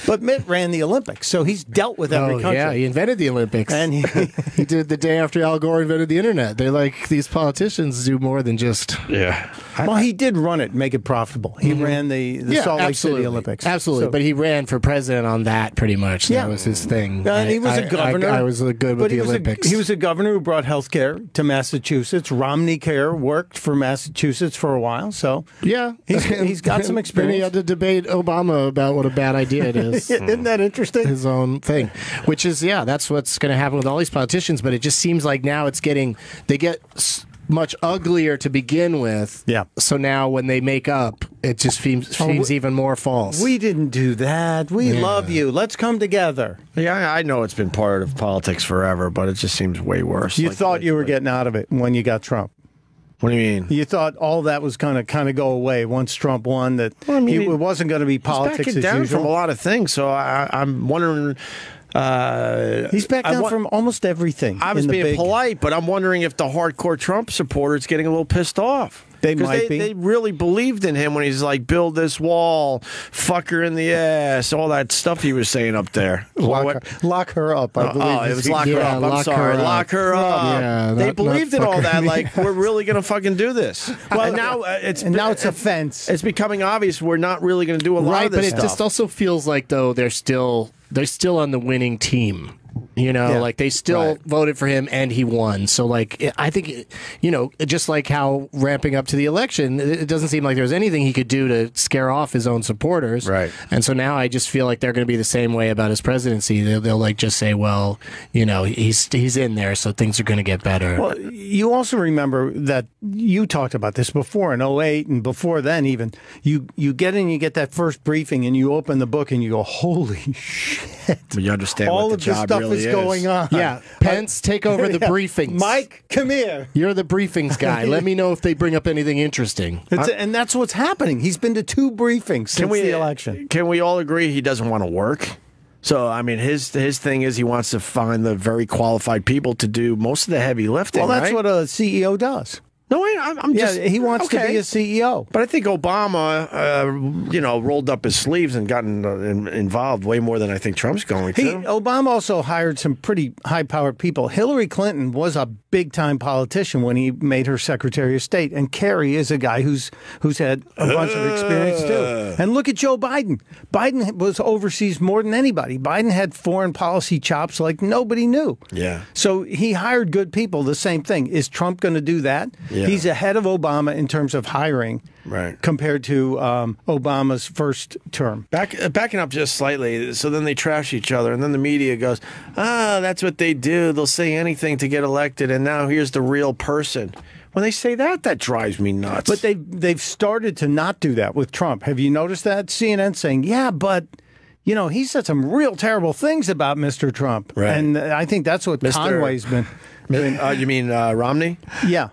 But Mitt ran the Olympics, so he's dealt with every country. Yeah, he invented the Olympics. And he did the day after Al Gore invented the internet. They're like, these politicians do more than just... Yeah. well, he did run it, make it profitable. He ran the Salt Lake City Olympics. Absolutely, So- but he ran for president on that pretty much. Yeah. That was his thing. And he was a governor. I was good but with he the was Olympics. he was a governor who brought health care to Massachusetts. Romney Care worked for Massachusetts for a while. So yeah. he's got some Then he experience. had to debate Obama about what a bad idea it is. Isn't that interesting? His own thing, which is, that's what's going to happen with all these politicians. But it just seems like now they get much uglier to begin with. Yeah. So now when they make up, it just seems even more false. We didn't do that. We love you. Let's come together. Yeah, I know it's been part of politics forever, but it just seems way worse. You thought you were getting out of it when you got Trump. What do you mean? You thought all that was going to kind of go away once Trump won, that it wasn't going to be politics He's backing as down usual. from a lot of things, so I'm wondering... He's back down from almost everything. I was in the being big- polite, but I'm wondering if the hardcore Trump supporters getting a little pissed off. They 'Cause might be. They really believed in him when he's like, build this wall, fuck her in the ass, all that stuff he was saying up there. Lock her up, I believe. It was lock her up. I'm sorry. Lock her up. Yeah, they not believed in fuck all her that. in the Like, we're really going to fucking do this. Well, and now it's a fence. It's becoming obvious we're not really going to do a lot right, of this but it stuff. just also feels like though they're still on the winning team. You know, like they still voted for him and he won. So, like, I think, just like how ramping up to the election, it doesn't seem like there's anything he could do to scare off his own supporters. Right. And so now I just feel like they're going to be the same way about his presidency. They'll like just say, well, he's in there, so things are going to get better. Well, you also remember that you talked about this before in 2008 and before then even. You get in, you get that first briefing and you open the book and you go, holy shit. You understand all what the of this job stuff really is going on. Yeah, Pence, take over the briefings. Mike, come here. You're the briefings guy. Let me know if they bring up anything interesting. And that's what's happening. He's been to 2 briefings since the election. Can we all agree he doesn't want to work? So, I mean, his thing is he wants to find the very qualified people to do most of the heavy lifting. Well, that's right? what a CEO does. No, I'm just... he wants to be a CEO. But I think Obama, rolled up his sleeves and gotten involved way more than I think Trump's going to. Obama also hired some pretty high-powered people. Hillary Clinton was a big-time politician when he made her Secretary of State, and Kerry is a guy who's had a bunch of experience too. And look at Joe Biden. Biden was overseas more than anybody. Biden had foreign policy chops like nobody knew. Yeah. So he hired good people. The same thing. Is Trump going to do that? Yeah. He's ahead of Obama in terms of hiring, right, compared to Obama's first term. Backing up just slightly, so then they trash each other, and then the media goes, that's what they do. They'll say anything to get elected, and now here's the real person. When they say that drives me nuts. But they've started to not do that with Trump. Have you noticed that? CNN saying, yeah, but... he said some real terrible things about Mr. Trump. Right. And I think that's what Conway's been. You mean Romney? Yeah.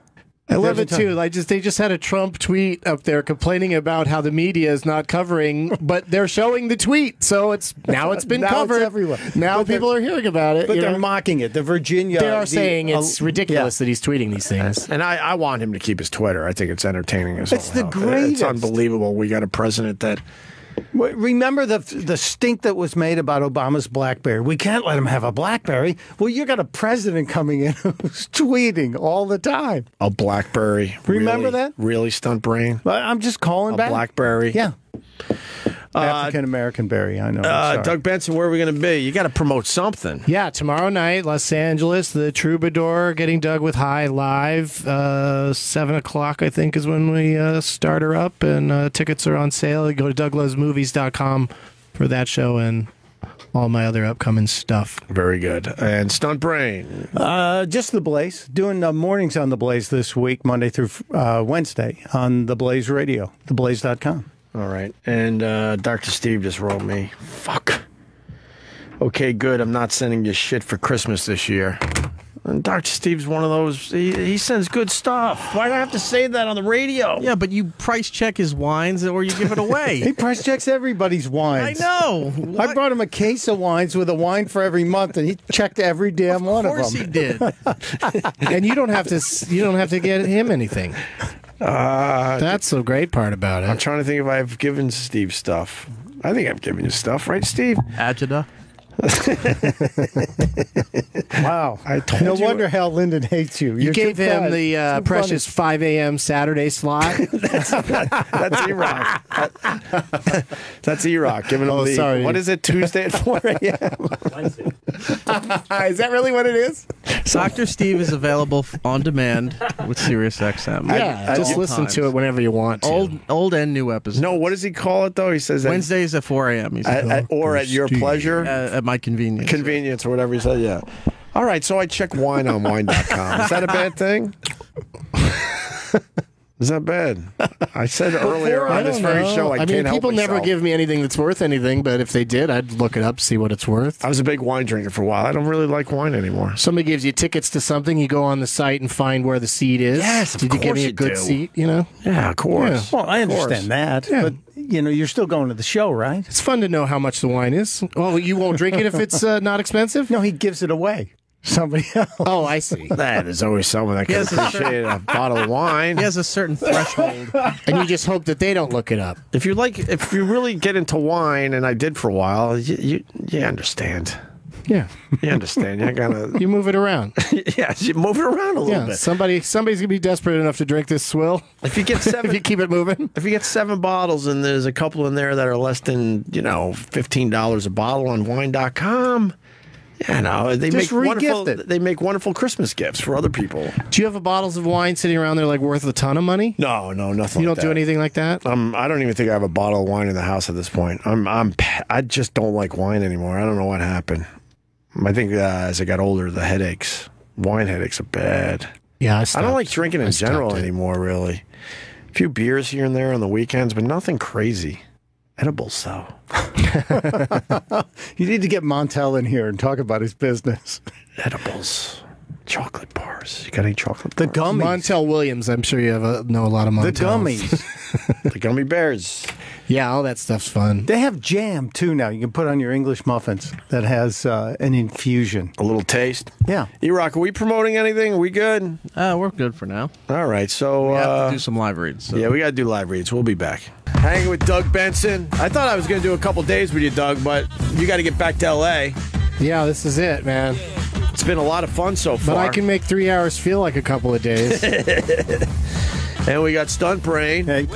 I love it too. They just had a Trump tweet up there complaining about how the media is not covering, but they're showing the tweet, so it's been Now covered it's everywhere. Now But people are hearing about it. But they're mocking it. The Virginia. They are saying it's ridiculous that he's tweeting these things. And I want him to keep his Twitter. I think it's entertaining as It's the greatest. It's unbelievable. We got a president that Remember the stink that was made about Obama's BlackBerry? We can't let him have a BlackBerry. Well, you got a president coming in who's tweeting all the time. A BlackBerry. Remember Really? that? Really, Stuntbrain? I'm just calling A back. BlackBerry. Yeah. African American berry. I know. Doug Benson, where are we going to be? You got to promote something. Yeah, tomorrow night, Los Angeles, the Troubadour, Getting Dug with High live. 7 o'clock, I think, is when we start her up, and tickets are on sale. You go to douglovesmovies.com for that show and all my other upcoming stuff. Very good. And Stuntbrain. Just the Blaze. Doing mornings on the Blaze this week, Monday through Wednesday on the Blaze Radio, theblaze.com. All right. And Dr. Steve just wrote me. Fuck. Okay, good. I'm not sending you shit for Christmas this year. And Dr. Steve's one of those, he sends good stuff. Why do I have to say that on the radio? Yeah, but you price check his wines or you give it away. He price checks everybody's wines. I know. I brought him a case of wines with a wine for every month, and he checked every damn one of them. Of course he did. And you don't have to get him anything. That's the great part about it. I'm trying to think if I've given Steve stuff. I think I've given you stuff, right, Steve? Agita. Wow. I told no you. wonder Hal Linden hates you. You gave him the precious 5 a.m. Saturday slot. That's E-Rock. That's E-Rock. Giving him the, sorry. what is it, Tuesday at 4 a.m.? Is that really what it is? Dr. Steve is available on demand with SiriusXM. Yeah, just listen to it whenever you want to. Old and new episodes. No, what does he call it, though? He says Wednesdays at 4 a.m. He said. or at your pleasure? At my convenience. Convenience or whatever he said, yeah. All right, so I check wine on wine.com. Is that a bad thing? Is that bad? I said earlier on this very show, I can't help people never myself. give me anything that's worth anything, but if they did, I'd look it up, see what it's worth. I was a big wine drinker for a while. I don't really like wine anymore. Somebody gives you tickets to something, you go on the site and find where the seat is. Yes, of Did you give course me a you good do. seat, you know? Yeah, of course. Well, I understand that, but you're still going to the show, right? It's fun to know how much the wine is. Well, you won't drink it if it's not expensive? No, he gives it away. Somebody else. Oh, I see. There's always someone that can Yes, it's appreciate a bottle of wine. He has a certain threshold. And you just hope that they don't look it up. If you really get into wine, and I did for a while, you understand. Yeah. You understand. You gotta. You move it around. Yeah, you move it around a little bit. Somebody's gonna be desperate enough to drink this swill. If you get If you keep it moving. If you get 7 bottles and there's a couple in there that are less than, $15 a bottle on wine.com, they Just make wonderful Christmas gifts for other people. Do you have bottles of wine sitting around there like worth a ton of money? No, nothing. You like don't do that. anything like that? I don't even think I have a bottle of wine in the house at this point. I just don't like wine anymore. I don't know what happened. I think as I got older, the wine headaches are bad. Yeah, I don't like drinking in general stopped it. anymore, really. A few beers here and there on the weekends, but nothing crazy. Edibles, though. You need to get Montel in here and talk about his business. Edibles. Chocolate bars. You got any chocolate The bars? gummies. Montel Williams, I'm sure you know a lot of Montels. The gummies. The gummy bears. Yeah, all that stuff's fun. They have jam, too, now. You can put on your English muffins that has an infusion. A little taste. Yeah. E-Rock, are we promoting anything? Are we good? We're good for now. All right, so... We have to do some live reads. So. Yeah, we got to do live reads. We'll be back. Hanging with Doug Benson. I thought I was going to do a couple days with you, Doug, but you got to get back to L.A. Yeah, this is it, man. It's been a lot of fun so far. But I can make 3 hours feel like a couple of days. And we got Stuntbrain. Hey.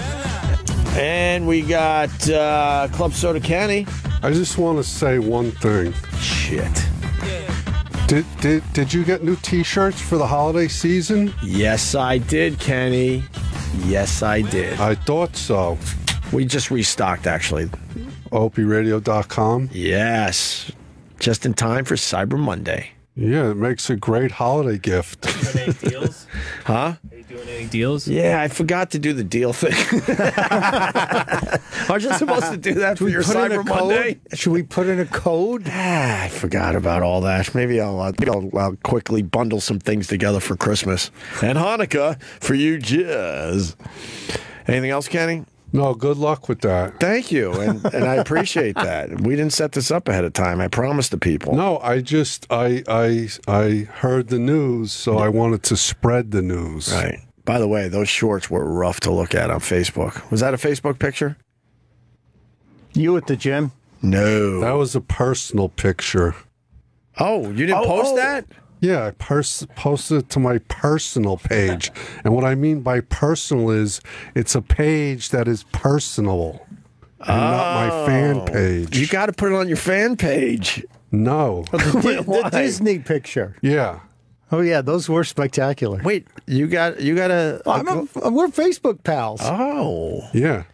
And we got Club Soda Kenny. I just want to say one thing. Shit. Did you get new T-shirts for the holiday season? Yes, I did, Kenny. Yes, I did. I thought so. We just restocked, actually. OpieRadio.com. Yes. Just in time for Cyber Monday. Yeah, it makes a great holiday gift. Doing any deals? Huh? Are you doing any deals? Yeah, I forgot to do the deal thing. Aren't you supposed to do that for your Cyber Monday? Should we put in a code? I forgot about all that. Maybe I'll quickly bundle some things together for Christmas and Hanukkah for you, Jizz. Anything else, Kenny? No, good luck with that. Thank you, and I appreciate that. We didn't set this up ahead of time. I promised the people. No, I heard the news, so I wanted to spread the news. Right. By the way, those shorts were rough to look at on Facebook. Was that a Facebook picture? You at the gym? No. That was a personal picture. Oh, you didn't post that? Yeah, I posted it to my personal page. And what I mean by personal is it's a page that is personal and not my fan page. You got to put it on your fan page. No. The Disney picture. Yeah. Oh yeah, those were spectacular. Wait, you got a. We're Facebook pals. Oh, Yeah.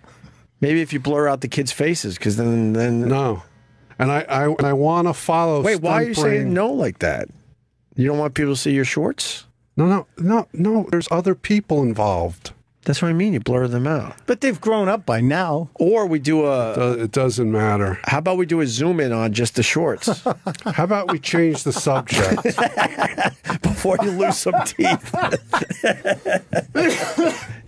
maybe if you blur out the kids' faces, because then No. And I want to follow. Wait, why are you Stuntbrain. saying no like that? You don't want people to see your shorts? No. There's other people involved. That's what I mean. You blur them out. But they've grown up by now. Or we do It doesn't matter. How about we do a zoom in on just the shorts How about we change the subject? before you lose some teeth?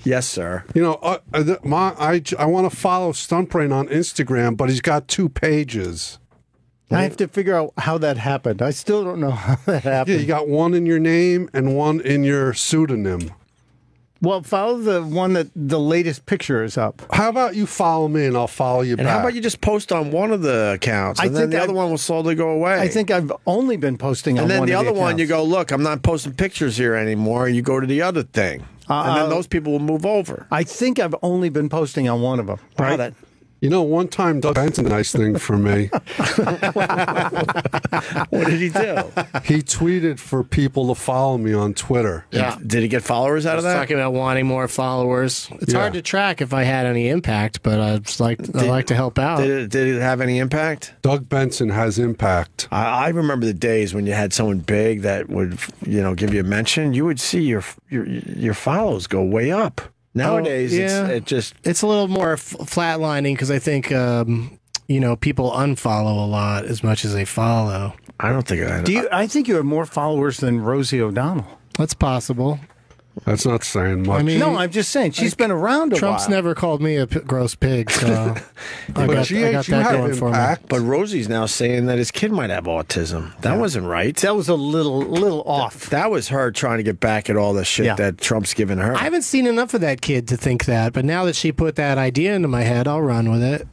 Yes, sir. You know, I want to follow Stuntbrain on Instagram, but he's got 2 pages. I have to figure out how that happened. I still don't know how that Yeah, happened. you got one in your name and one in your pseudonym. Well, follow the one that the latest picture is up. How about you follow me and I'll follow you And back? how about you just post on one of the accounts, and then the other one will slowly go away? I think I've only been posting on And then one the of other one, accounts. you go, look, I'm not posting pictures here anymore. You go to the other thing. And then those people will move over. I think I've only been posting on one of them. Wow, Right? that- You know, one time Doug Benson did a nice thing for me. What did he do? He tweeted for people to follow me on Twitter. Yeah. Did he get followers out of that? Talking about wanting more followers. It's Yeah. hard to track if I had any impact, but I like to help out. Did it have any impact? Doug Benson has impact. I remember the days when you had someone big that would, give you a mention. You would see your follows go way up. Nowadays, it's a little more flatlining because I think people unfollow a lot as much as they follow. I don't think I think you have more followers than Rosie O'Donnell. That's possible. That's not saying much. I mean, No, I'm just saying she's been around a Trump's while. never called me a gross pig, so I got you that have going for me. impact. But Rosie's now saying that his kid might have autism. That wasn't right. That was a little off. That was her trying to get back at all the shit Yeah. that Trump's given her. I haven't seen enough of that kid to think that, but now that she put that idea into my head, I'll run with it.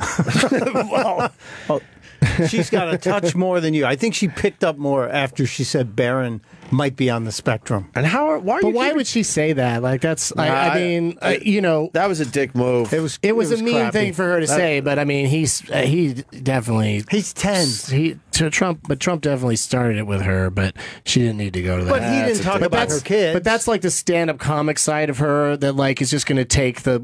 She's got a touch more than you. I think she picked up more after she said Barron might be on the spectrum. And why would she say that? Like that's, I mean, that was a dick move. it was a mean crappy. thing for her to say, but I mean, he definitely He's 10. Trump definitely started it with her, but she didn't need to go to that. But he didn't talk about her kids. But that's like the stand-up comic side of her that like is just going to take the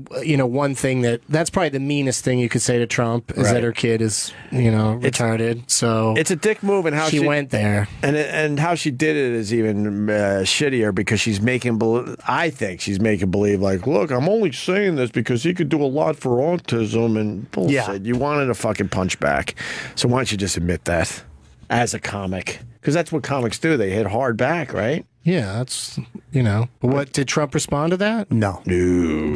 one thing that's probably the meanest thing you could say to Trump is that her kid is retarded. So it's a dick move, and how she went there, and how she did it is even shittier because she's making. I think she's making believe like, look, I'm only saying this because he could do a lot for autism and bullshit. Yeah. You wanted to fucking punch back, so why don't you just admit that as a comic? Because that's what comics do. They hit hard back, right? yeah, that's What did Trump respond to that? No.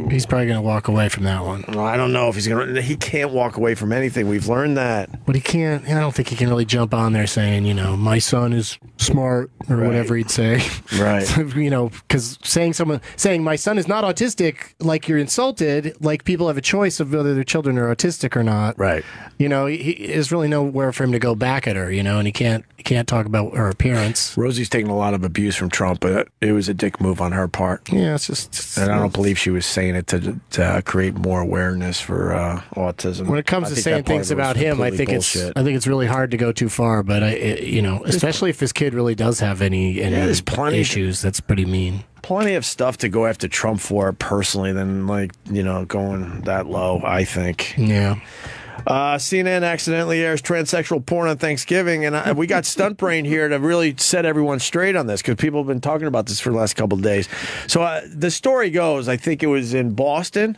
He's probably going to walk away from that one. Well, I don't know if he's gonna. He can't walk away from anything. We've learned that. But he can't. I don't think he can really jump on there saying, my son is smart or whatever he'd say. Right. Because saying my son is not autistic, like you're insulted, like people have a choice of whether their children are autistic or not. Right. There's really nowhere for him to go back at her, and he can't talk about her appearance. Rosie's taking a lot of abuse from Trump, but it was a dick move on her part. Yeah, it's just. And I don't believe she was saying it to create more awareness for autism. When it comes to saying things about him, I think it's really hard to go too far. But especially if his kid really does have any there's plenty issues, that's pretty mean. Plenty of stuff to go after Trump for personally than going that low. I think. Yeah. CNN accidentally airs transsexual porn on Thanksgiving, and we got Stuntbrain here to really set everyone straight on this because people have been talking about this for the last couple of days. So the story goes, I think it was in Boston,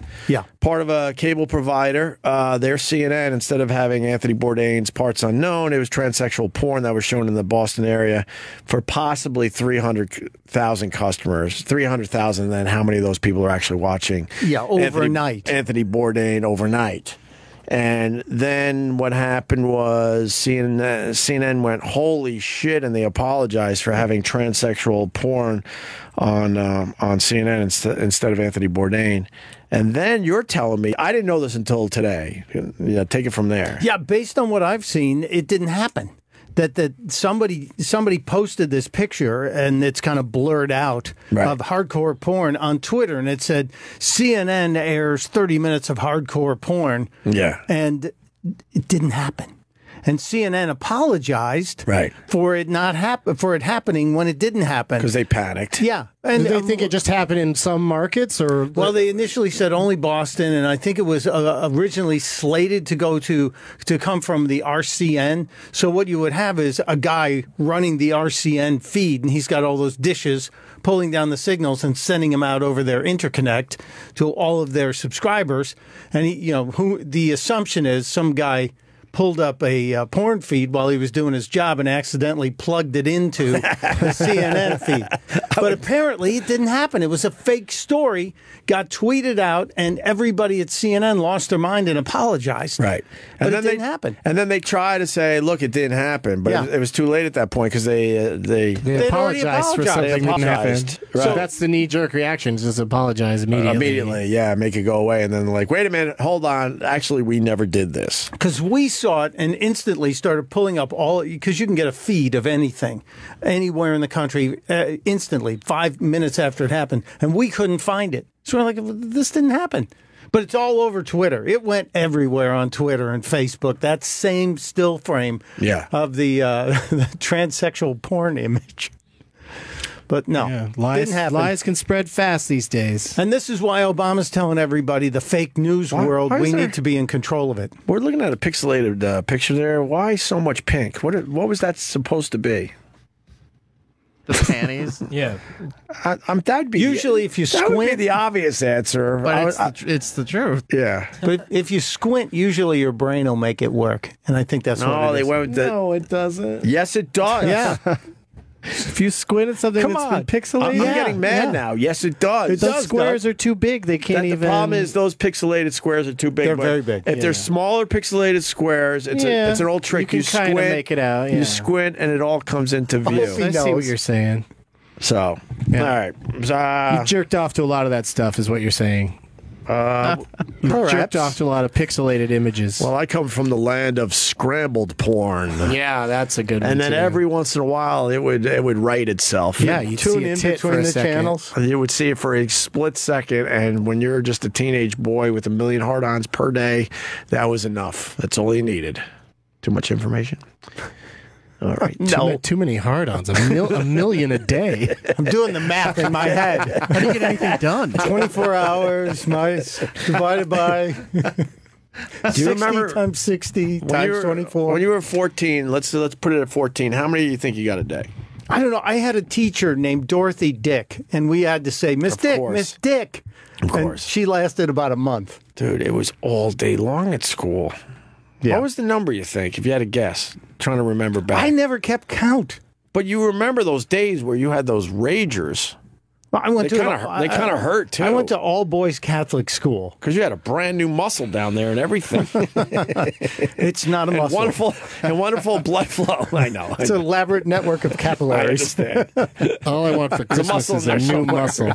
part of a cable provider. Their CNN, instead of having Anthony Bourdain's Parts Unknown, it was transsexual porn that was shown in the Boston area for possibly 300,000 customers. 300,000, then how many of those people are actually watching? Yeah, overnight. Anthony Bourdain overnight. And then what happened was CNN went, holy shit, and they apologized for having transsexual porn on CNN instead of Anthony Bourdain. And then you're telling me, I didn't know this until today. Yeah, take it from there. Yeah, based on what I've seen, it didn't happen. That somebody posted this picture and it's kind of blurred out of hardcore porn on Twitter, and it said CNN airs 30 minutes of hardcore porn. Yeah, and it didn't happen. And CNN apologized for it happening when it didn't happen because they panicked. Yeah, and did they think it just happened in some markets, or well, they initially said only Boston, and I think it was originally slated to come from the RCN. So what you would have is a guy running the RCN feed, and he's got all those dishes pulling down the signals and sending them out over their interconnect to all of their subscribers. And the assumption is some guy pulled up a porn feed while he was doing his job and accidentally plugged it into the CNN feed. But apparently it didn't happen. It was a fake story, got tweeted out, and everybody at CNN lost their mind and apologized. Right. But it didn't happen. And then they try to say, look, it didn't happen. But it was too late at that point because they apologized for something that didn't happen. Right. So that's the knee-jerk reaction, just apologize immediately. Make it go away. And then they're like, wait a minute, hold on. Actually, we never did this. Because we saw it and instantly started pulling up because you can get a feed of anything anywhere in the country instantly 5 minutes after it happened, and we couldn't find it. So we're like, this didn't happen. But it's all over Twitter. It went everywhere on Twitter and Facebook. That same still frame of the transsexual porn image. But no, didn't happen. Lies can spread fast these days. And this is why Obama's telling everybody, the fake news world, we need to be in control of it. We're looking at a pixelated picture there. Why so much pink? What was that supposed to be? The panties? Yeah. That'd be usually if you squint, that would be the obvious answer. But it's the truth. Yeah. But if you squint, usually your brain will make it work, and I think that's what it is. No, it doesn't. Yes, it does. Yeah. If you squint at something that's been pixelated, I'm getting mad now. Yes, it does. Those squares are too big. They can't even. The problem is those pixelated squares are too big. They're very big. If they're smaller pixelated squares, it's an old trick. You can kind of make it out. Yeah. You squint, and it all comes into view. I see what you're saying. So, all right. You jerked off to a lot of that stuff, is what you're saying. You jerked off to a lot of pixelated images. Well, I come from the land of scrambled porn. Yeah, that's a good one. And then every once in a while, it would right itself. Yeah, you'd tune see in a tit between for a the second. channels. You would see it for a split second, and when you're just a teenage boy with 1 million hard-ons per day, that was enough. That's all you needed. Too much information? All right. Too many hard-ons. A million a day. I'm doing the math in my head. How do you get anything done? 24 hours divided by Do you remember times 60 times 24. When you were 14, let's put it at 14. How many do you think you got a day? I don't know. I had a teacher named Dorothy Dick, and we had to say, Miss Dick, Miss Dick. Of course. And she lasted about a month. Dude, it was all day long at school. Yeah. What was the number, you think, if you had to guess? Trying to remember back. I never kept count. But you remember those days where you had those ragers. Well, They kind of hurt, too. I went to all-boys Catholic school. Because you had a brand new muscle down there and everything. It's not a muscle. Wonderful blood flow. I know. It's an elaborate network of I capillaries. understand. All I want for Christmas is a new muscle.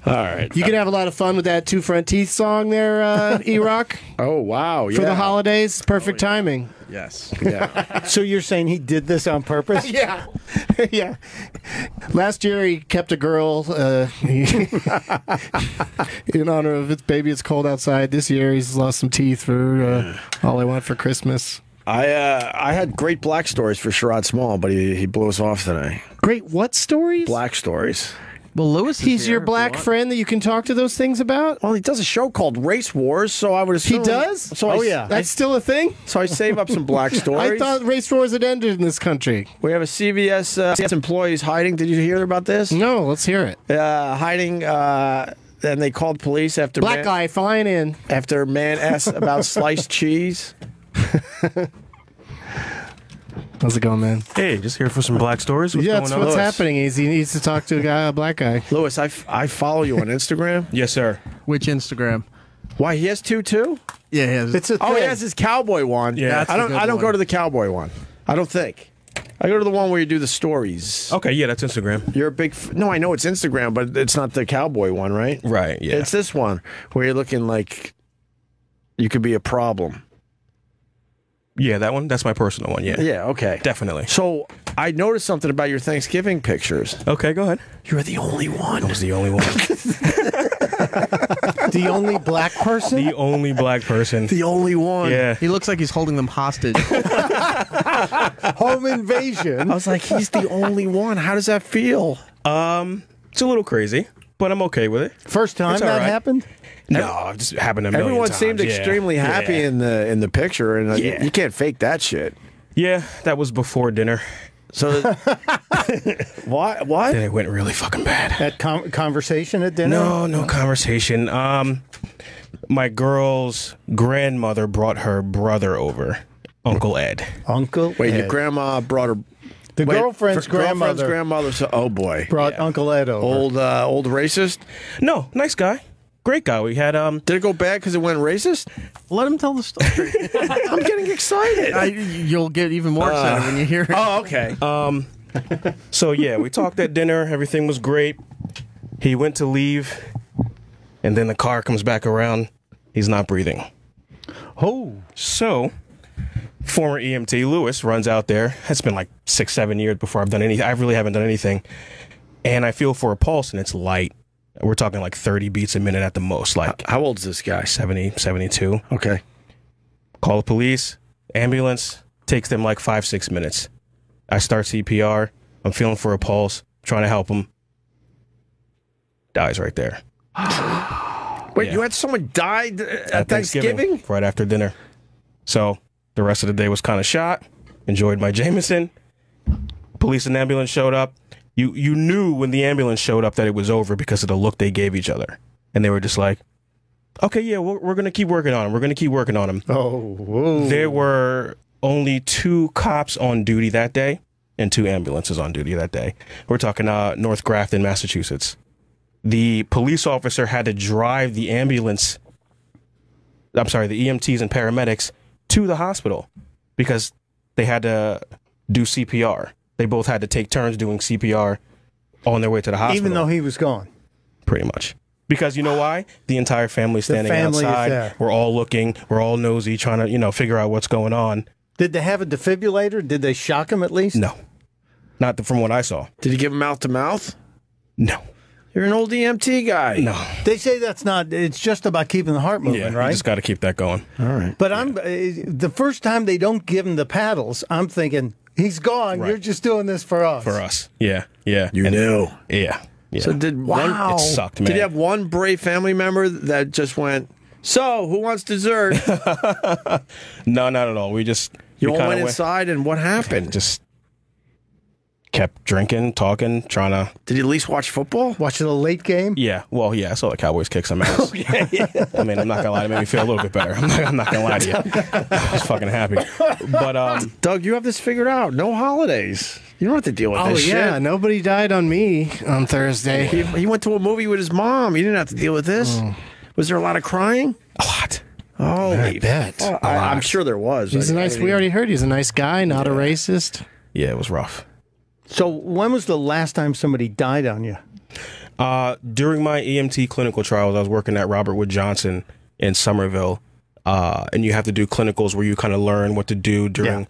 All right. You can have a lot of fun with that Two Front Teeth song there, E-Rock. Oh, wow. For the holidays. Perfect timing. Yes. Yeah. So you're saying he did this on purpose? Yeah. Yeah. Last year he kept a girl in honor of its baby. It's cold outside. This year he's lost some teeth for All I Want for Christmas. I had great black stories for Sherrod Small, but he blew us off today. Great what stories? Black stories. Well, Lewis is He's here your if black you want. friend that you can talk to those things about? Well, he does a show called Race Wars, so I would assume He does? So That's still a thing? So I save up some black stories. I thought race wars had ended in this country. We have a CVS employees hiding. Did you hear about this? No, let's hear it. Hiding. And they called police after Black guy flying in. After man asked about sliced cheese. How's it going, man? Hey, just here for some black stories. What's That's going on? what's happening. He needs to talk to a black guy. Lewis, I follow you on Instagram. Yes, sir. Which Instagram? Why, he has two too? Yeah, he has. It's a Oh, he thing. has his cowboy one. Yeah, that's I don't. the good I don't go one. to the cowboy one. I don't think. I go to the one where you do the stories. Okay, yeah, that's Instagram. You're a big. No, I know it's Instagram, but it's not the cowboy one, right? Right, yeah. It's this one where you're looking like you could be a problem. Yeah, that one, that's my personal one, yeah. Yeah. Okay. Definitely. So I noticed something about your Thanksgiving pictures. Okay, go ahead. You're the only one. I was the only one. The only black person? The only black person. The only one. Yeah. He looks like he's holding them hostage. Home invasion. I was like, he's the only one. How does that feel? It's a little crazy, but I'm okay with it. First time It's all that right. happened? No, it just happened a million Everyone times. seemed Yeah. extremely happy Yeah. in the picture, and Yeah. you can't fake that shit. Yeah, that was before dinner. So, what? Then it went really fucking bad. That conversation at dinner? No conversation. My girl's grandmother brought her brother over, Uncle Ed. Uncle Wait, your Ed. grandma brought her. The wait, girlfriend's girlfriend's grandmother grandmother. So, oh boy, brought Uncle Ed over. old racist. No, nice guy, great guy. We had Did it go bad because it went racist? Let him tell the story. I'm getting excited. You'll get even more excited when you hear it. Oh, okay. So yeah, we talked at dinner. Everything was great. He went to leave, and then the car comes back around. He's not breathing. Oh. So, former EMT Lewis runs out there. It's been like 6-7 years before I've done anything. I really haven't done anything. And I feel for a pulse, and it's light. We're talking like 30 beats a minute at the most. Like How old's this guy? 70, 72. Okay. Call the police. Ambulance. Takes them like 5-6 minutes. I start CPR. I'm feeling for a pulse. Trying to help him. Dies right there. Wait, Yeah. you had someone died at Thanksgiving? Right after dinner. So the rest of the day was kind of shot. Enjoyed my Jameson. Police and ambulance showed up. You knew when the ambulance showed up that it was over because of the look they gave each other. And they were just like, okay, yeah, we're going to keep working on him. We're going to keep working on him. Oh, whoa. There were only 2 cops on duty that day and 2 ambulances on duty that day. We're talking North Grafton, Massachusetts. The police officer had to drive the ambulance, I'm sorry, the EMTs and paramedics to the hospital because they had to do CPR. They both had to take turns doing CPR on their way to the hospital. Even though he was gone. Pretty much. Because you know why? The entire family's standing family is outside. there. We're all looking. We're all nosy, trying to, figure out what's going on. Did they have a defibrillator? Did they shock him at least? No. Not from what I saw. Did you give him mouth to mouth? No. You're an old EMT guy. No. They say that's not, it's just about keeping the heart moving, Yeah, right? you just got to keep that going. All right. But I'm the first time they don't give him the paddles, I'm thinking, he's gone. Right. You're just doing this for us. For us. Yeah, yeah. You knew. Yeah. Yeah. So did Wow. It sucked, man. Did you have one brave family member that just went, so who wants dessert? No, not at all. We You all kinda went inside, and what happened? Just kept drinking, talking, trying to. Did you at least watch football? Watch the late game? Yeah, well, yeah, I saw the Cowboys kick some ass. I mean, I'm not gonna lie, it made me feel a little bit better. I'm not gonna lie to you. I was fucking happy. But Doug, you have this figured out. No holidays. You don't have to deal with Oh this yeah, shit. nobody died on me on Thursday. He went to a movie with his mom. You didn't have to deal with this. Was there a lot of crying? a lot. Oh, I bet. I'm sure there was. He's a nice. We already heard he's a nice guy, not a racist. Yeah, it was rough. So when was the last time somebody died on you? During my EMT clinical trials, I was working at Robert Wood Johnson in Somerville, and you have to do clinicals where you kind of learn what to do during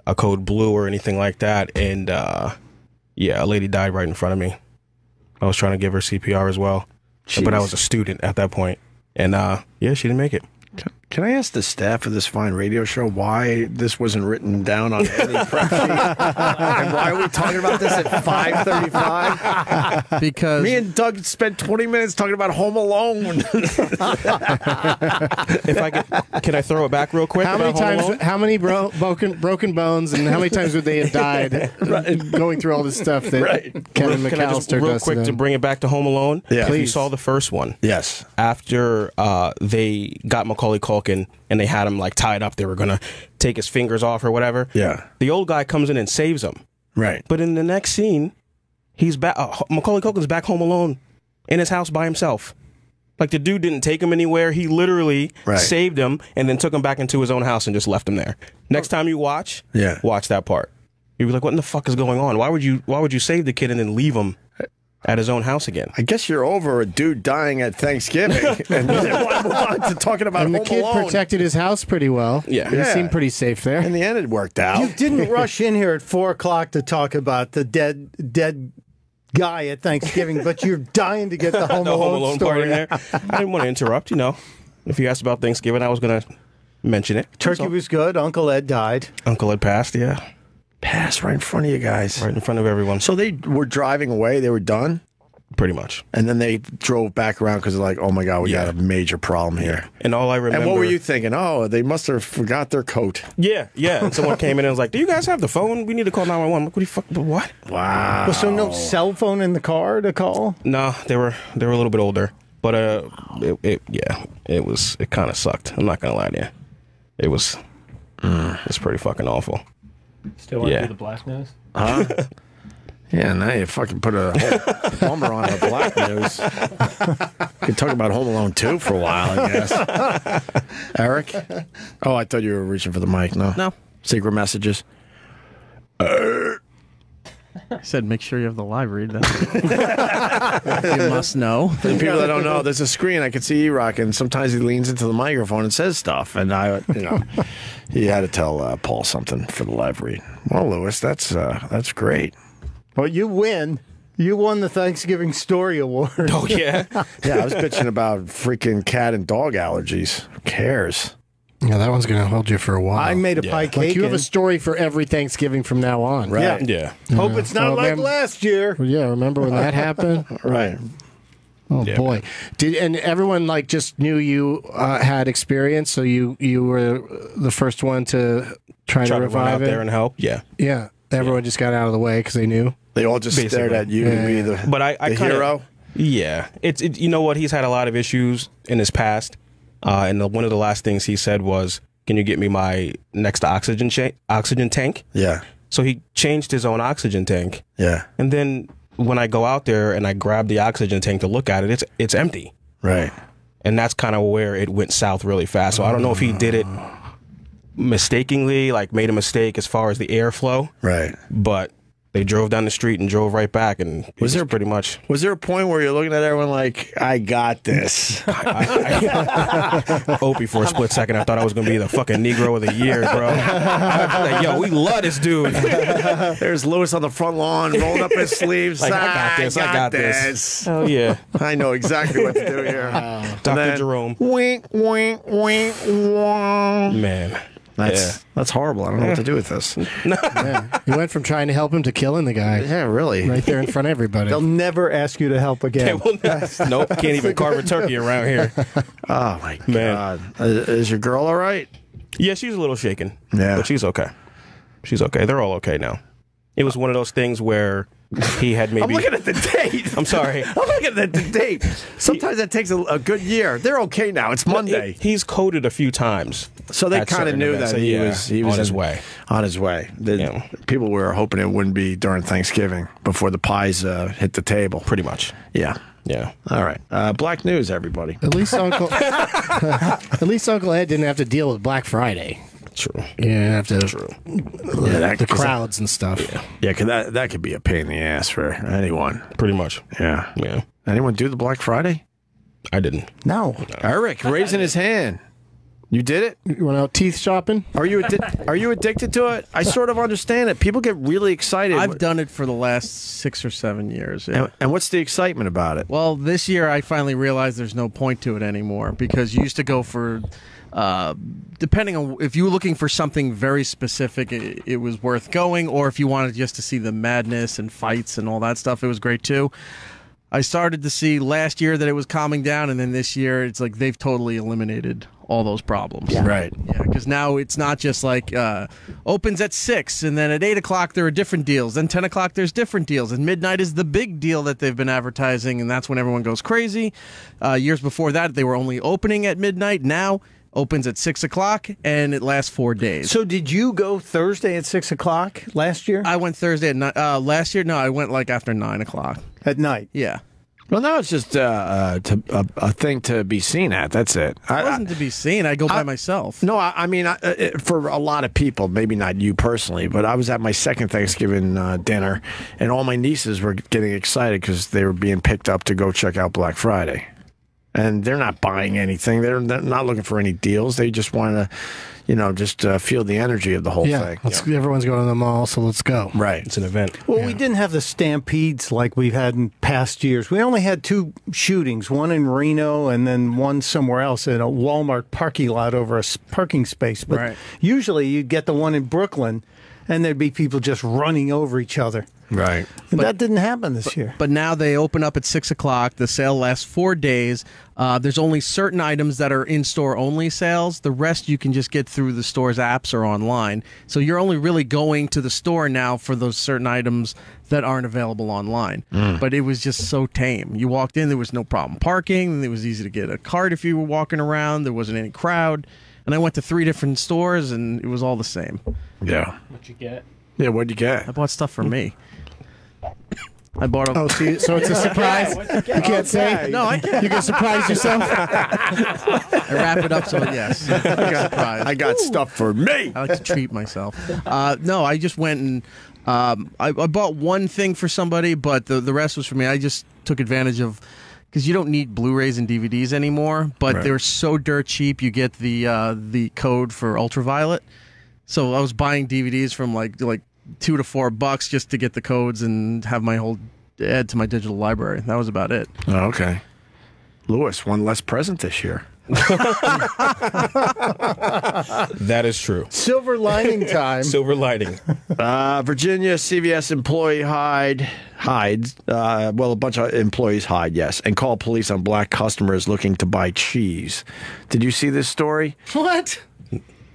a code blue or anything like that. And yeah, a lady died right in front of me. I was trying to give her CPR as well, but I was a student at that point, and yeah, she didn't make it. Can I ask the staff of this fine radio show why this wasn't written down on any prep sheet? And why are we talking about this at 5:35? Because Me and Doug spent 20 minutes talking about Home Alone. If I can I throw it back real quick? How many about Home times? Alone? How many broken bones, and how many times would they have died going through all this stuff that Kevin Can I just McAllister real does quick to them? bring it back to Home Alone? Yeah. If you Please. saw the first one. Yes. After they got Macaulay Culkin and they had him like tied up, they were gonna take his fingers off or whatever. Yeah. The old guy comes in and saves him. Right. But in the next scene, he's back. Macaulay Culkin's back home alone in his house by himself. Like, the dude didn't take him anywhere. He literally Right. saved him and then took him back into his own house and just left him there. Next time you watch that part. You'd be like, what in the fuck is going on? Why would you save the kid and then leave him at his own house again? I guess you're over a dude dying at Thanksgiving, and then want to move on to talking about And the Home kid Alone. protected his house pretty well. Yeah. He seemed pretty safe there. In the end, it worked out. You didn't rush in here at 4 o'clock to talk about the dead guy at Thanksgiving, but you're dying to get the Home The Home Alone Alone story. part in there. I didn't want to interrupt, If you asked about Thanksgiving, I was going to mention it. Turkey was good. Uncle Ed died. Uncle had passed, yeah. Pass right in front of you guys. Right in front of everyone. So they were driving away. They were done. Pretty much. And then they drove back around because they're like, oh my God, we got a major problem here. And all I remember. And what were you thinking? Oh, they must have forgot their coat. Yeah. And someone came in and was like, do you guys have the phone? We need to call 911. What do you what? Wow. Well, so no cell phone in the car to call? No, they were a little bit older. But it kind of sucked. I'm not going to lie to you. It's pretty fucking awful. Still want to do the black nose? Huh? Yeah, now you fucking put a whole bummer on our black news. We could talk about Home Alone 2 for a while, I guess. Eric? Oh, I thought you were reaching for the mic. No. Secret messages? I said, make sure you have the live read. You must know. For the people that don't know, there's a screen. I can see E-Rock, and sometimes he leans into the microphone and says stuff. And he had to tell Paul something for the live read. Well, Lewis, that's great. Well, you win. You won the Thanksgiving Story Award. Oh, yeah? Yeah, I was bitching about freaking cat and dog allergies. Who cares? Yeah, that one's going to hold you for a while. I made a pie cake. Like, you have a story for every Thanksgiving from now on. Right. Yeah. Hope it's not like last year. Well, yeah, remember when that happened? Right. Oh boy! And everyone just knew you had experience, so you were the first one to try to run revive out it. there and help. Yeah. Yeah, everyone just got out of the way because they knew. They all just stared at you to be the, but I the kinda, hero. Yeah, it's you know what? He's had a lot of issues in his past, and one of the last things he said was, "Can you get me my next oxygen tank?" Yeah. So he changed his own oxygen tank. Yeah. And then when I go out there and I grab the oxygen tank to look at it, it's empty. Right. And that's kind of where it went south really fast. So I don't know if he did it mistakenly, like made a mistake as far as the airflow. Right. But they drove down the street and drove right back, and was there pretty much? Was there a point where you're looking at everyone like, "I got this"? Opie, for a split second, I thought I was going to be the fucking Negro of the year, bro. Like, yo, we love this dude. There's Lewis on the front lawn, rolled up his sleeves. Like, I got this. Oh yeah, I know exactly what to do here. Dr. Jerome. Wink, wink, wink, wink. Man. That's horrible. I don't know what to do with this. Yeah. You went from trying to help him to killing the guy. Yeah, really. Right there in front of everybody. They'll never ask you to help again. Nope, can't even carve a turkey around here. Oh my God. Is your girl all right? Yeah, she's a little shaken. Yeah. But she's okay. She's okay. They're all okay now. It was one of those things where he had maybe... I'm looking at the date. I'm sorry. I'm looking at the date. Sometimes that takes a good year. They're okay now. It's Monday. He's coded a few times. So they kind of knew that he was on his way. On his way. People were hoping it wouldn't be during Thanksgiving before the pies hit the table. Pretty much. Yeah. Yeah. All right. Black news, everybody. At least Uncle Ed didn't have to deal with Black Friday. True. Yeah, have to. True. The crowds and stuff. Yeah, because that could be a pain in the ass for anyone. Pretty much. Yeah. Yeah. Anyone do the Black Friday? I didn't. No. Eric raising his hand. You did it? You went out teeth shopping? Are you addicted to it? I sort of understand it. People get really excited. I've done it for the last 6 or 7 years. Yeah. And what's the excitement about it? Well, this year I finally realized there's no point to it anymore because you used to go for, depending on if you were looking for something very specific, it was worth going, or if you wanted just to see the madness and fights and all that stuff, it was great too. I started to see last year that it was calming down, and then this year it's like they've totally eliminated all those problems. Yeah. Right. Yeah, because now it's not just like opens at 6, and then at 8 o'clock there are different deals. Then 10 o'clock there's different deals, and midnight is the big deal that they've been advertising, and that's when everyone goes crazy. Years before that, they were only opening at midnight. Now opens at 6 o'clock, and it lasts 4 days. So did you go Thursday at 6 o'clock last year? I went Thursday at 9. Last year, no, I went like after 9 o'clock. At night? Yeah. Well, now it's just a thing to be seen at. That's it. It wasn't to be seen. I go by myself. No, I mean, for a lot of people, maybe not you personally, but I was at my second Thanksgiving dinner, and all my nieces were getting excited because they were being picked up to go check out Black Friday. And they're not buying anything. They're not looking for any deals. They just want to, just feel the energy of the whole thing. Everyone's going to the mall, so let's go. Right. It's an event. Well, we didn't have the stampedes like we've had in past years. We only had 2 shootings, one in Reno and then one somewhere else in a Walmart parking lot over a parking space. But usually you'd get the one in Brooklyn, and there'd be people just running over each other. Right. And that didn't happen this year. But now they open up at 6 o'clock. The sale lasts 4 days. There's only certain items that are in-store only sales. The rest you can just get through the store's apps or online. So you're only really going to the store now for those certain items that aren't available online. But it was just so tame. You walked in, there was no problem parking. It was easy to get a cart if you were walking around. There wasn't any crowd. And I went to 3 different stores, and it was all the same. Yeah. What'd you get? Yeah, what'd you get? I bought stuff for me. I bought a... Oh, so it's a surprise? You can't say? No, I can't. You can surprise yourself? I wrap it up so yes. I got stuff for me. I like to treat myself. No, I just went and I bought one thing for somebody, but the rest was for me. I just took advantage of, because you don't need Blu-rays and DVDs anymore, but they're so dirt cheap. You get the code for ultraviolet. So I was buying DVDs from like $2 to $4 just to get the codes and have my whole add to my digital library. That was about it. Oh, okay. Lewis, one less present this year. That is true. Silver lining time. Silver lining. Virginia CVS employee hides. Well, a bunch of employees hide, yes, and call police on black customers looking to buy cheese. Did you see this story? What?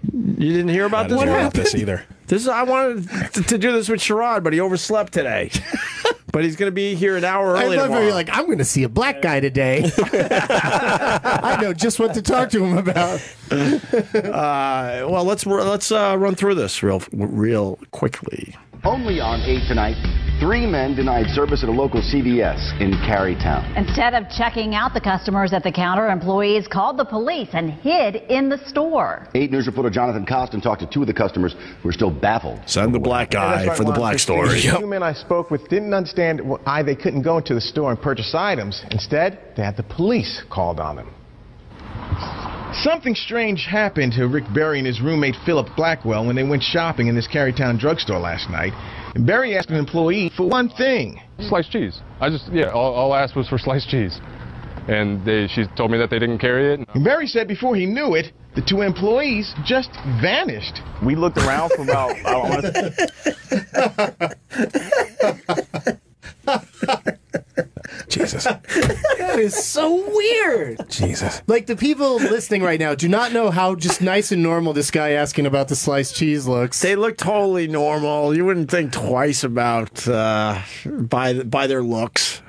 You didn't hear about this? I didn't hear about this either. I wanted to do this with Sherrod, but he overslept today. But he's going to be here an hour early. I love how tomorrow. you're like, I'm going to see a black guy today. I know just what to talk to him about. Well, let's run through this real quickly. Only on 8 tonight, 3 men denied service at a local CVS in Carytown. Instead of checking out the customers at the counter, employees called the police and hid in the store. 8 News reporter Jonathan Costin talked to 2 of the customers who are still baffled. Send the black guy for the black story. The 2 men I spoke with didn't understand why they couldn't go into the store and purchase items. Instead, they had the police called on them. Something strange happened to Rick Berry and his roommate Philip Blackwell when they went shopping in this Carytown drugstore last night. And Berry asked an employee for one thing. Sliced cheese. All I asked was for sliced cheese. And she told me that they didn't carry it. And Berry said before he knew it, the 2 employees just vanished. We looked around for about, Jesus. That is so weird. Jesus. Like, the people listening right now do not know how just nice and normal this guy asking about the sliced cheese looks. They look totally normal. You wouldn't think twice about by their looks.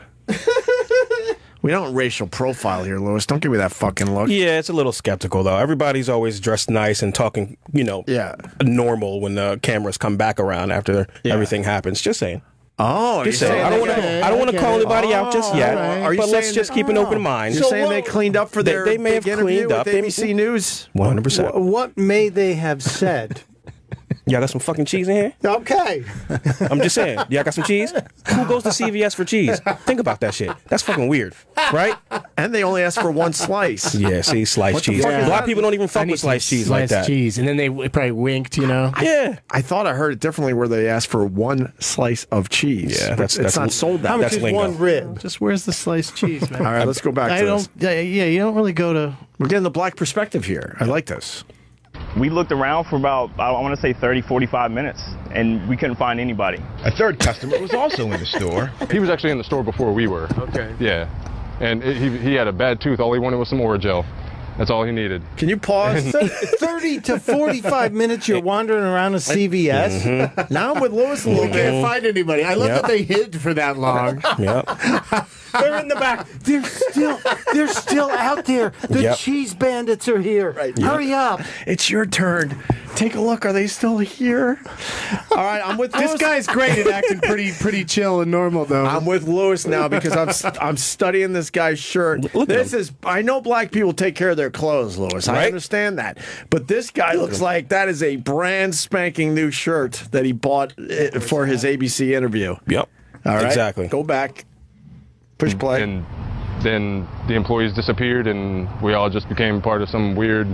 We don't racial profile here, Lewis. Don't give me that fucking look. Yeah, it's a little skeptical, though. Everybody's always dressed nice and talking, normal when the cameras come back around after everything happens. Just saying. Oh, just saying. I don't want to call anybody out just yet. Right. But let's just keep an open mind. You're saying they cleaned up for their they may have cleaned up. ABC News? 100%. What may they have said? Y'all got some fucking cheese in here? Okay. I'm just saying. Y'all got some cheese? Who goes to CVS for cheese? Think about that shit. That's fucking weird, right? And they only ask for 1 slice. Yeah, see, sliced cheese. Yeah. A lot of people don't even fuck with sliced cheese like that. Cheese, and then they probably winked, Yeah. I thought I heard it differently where they asked for 1 slice of cheese. Yeah, it's not sold that. How much that's is lingo. 1 rib? Just where's the sliced cheese, man? All right, let's go back to this. You don't really go to... We're getting the black perspective here. I like this. we looked around for about, I want to say 30, 45 minutes, and we couldn't find anybody. A third customer was also in the store. He was actually in the store before we were. Okay. Yeah. And he had a bad tooth. All he wanted was some Orajel. That's all he needed. Can you pause? 30 to 45 minutes you're wandering around a CVS. Mm-hmm. Now I'm with Lewis a little bit. You can't find anybody. I love that they hid for that long. Yep. They're in the back. They're still out there. The cheese bandits are here. Right. Hurry up. It's your turn Take a look. Are they still here? All right, I'm with This guy's great at acting pretty chill and normal, though. I'm with Lewis now because I'm studying this guy's shirt. I know black people take care of their clothes, Lewis. I understand that, but this guy looks like that is a brand spanking new shirt that he bought for his ABC interview. Yep. All right. Exactly. Go back. Push play. And then the employees disappeared, and we all just became part of some weird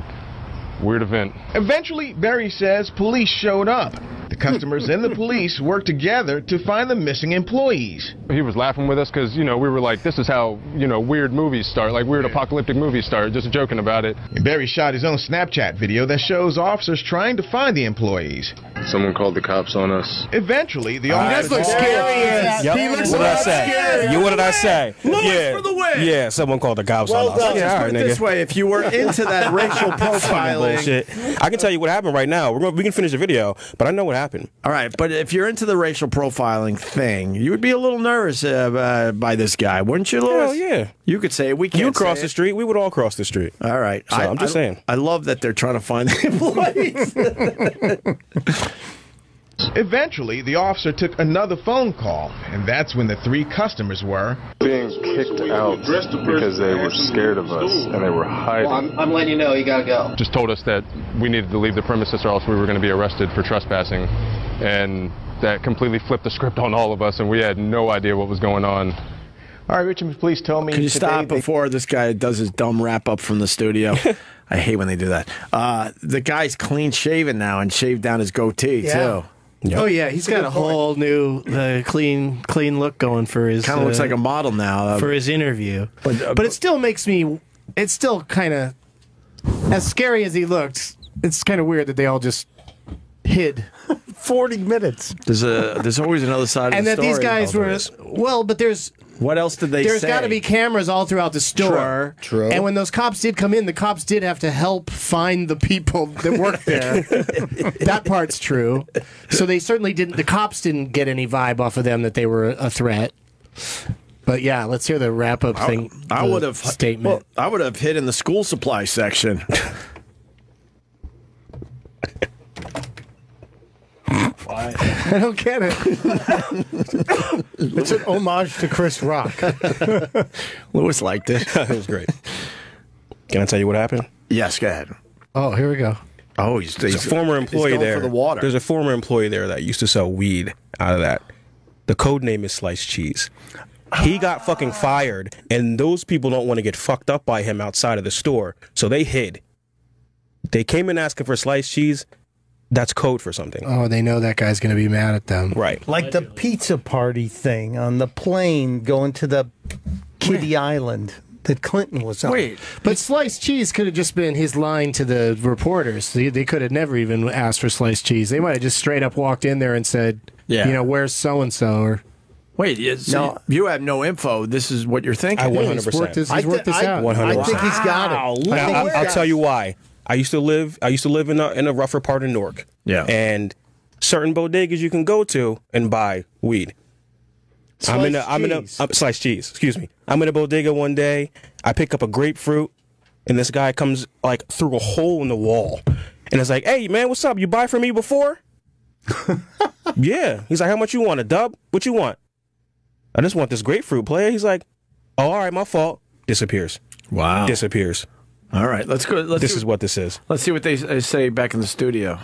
event. Eventually, Barry says police showed up. The customers and the police worked together to find the missing employees. He was laughing with us because, we were like, this is how, weird movies start, like weird apocalyptic movies start, just joking about it. And Barry shot his own Snapchat video that shows officers trying to find the employees. Someone called the cops on us. Eventually, the He does look scary. Yep. He looks what did I say? scary. What did I say? Lewis for the win. Yeah, someone called the cops Well on us. done. Yeah, Just all put right, it this nigga. way: if you were into that racial profiling, Bullshit. I can tell you what happened right now. We can finish the video, but I know what happened. all right. But if you're into the racial profiling thing, you would be a little nervous by this guy, wouldn't you, Lewis? Hell yeah. You could say it. We can't. You cross say the it. street, we would all cross the street. All right. So I'm just saying. I love that they're trying to find the employees. Eventually, the officer took another phone call, and that's when the three customers were Being kicked out because they were scared of us and they were hiding. I'm letting you know you gotta go. Just told us that we needed to leave the premises or else we were going to be arrested for trespassing. And that completely flipped the script on all of us, and we had no idea what was going on. All right, Richmond police told me Can you today stop before this guy does his dumb wrap up from the studio? I hate when they do that. The guy's clean shaven now and shaved down his goatee too. Yep. Oh yeah, he's got a whole new clean look going for his. Kind of looks like a model now for his interview. But it still makes me. It's still kind of as scary as he looked. It's kind of weird that they all just hid 40 minutes. There's always another side of and the that story. these guys were well, but there's. What else did they say? There's got to be cameras all throughout the store. True. And when those cops did come in, the cops did have to help find the people that worked there. That part's true. So they certainly didn't. The cops didn't get any vibe off of them that they were a threat. But yeah, let's hear the wrap up thing. I would have statement. I would have hid in the school supply section. I don't get it. It's an homage to Chris Rock. Lewis liked it. It was great. Can I tell you what happened? Yes, go ahead. Oh, here we go. Oh, There's a former employee there. For the water. There's a former employee there that used to sell weed out of that. The code name is Sliced Cheese. He got fucking fired, and those people don't want to get fucked up by him outside of the store, so they hid. They came in asking for sliced cheese. That's code for something. Oh, they know that guy's going to be mad at them. Right. Like the pizza party thing on the plane going to the Kitty Island that Clinton was on. Wait, but sliced cheese could have just been his line to the reporters. They could have never even asked for sliced cheese. They might have just straight up walked in there and said, where's so-and-so? Or wait, no, you have no info. This is what you're thinking. I 100%. He's worked this out. 100%. I think he's got it. I'll tell you why. I used to live in a rougher part of Newark. Yeah. And certain bodegas you can go to and buy weed. Sliced cheese. Excuse me. I'm in a bodega one day. I pick up a grapefruit, and this guy comes like through a hole in the wall, and it's like, "Hey man, what's up? You buy from me before?" Yeah. He's like, "How much you want? A dub? What you want?" "I just want this grapefruit, player." He's like, "Oh, all right, my fault." Disappears. Wow. Disappears. All right, let's go. This is what this is. Let's see what they say back in the studio.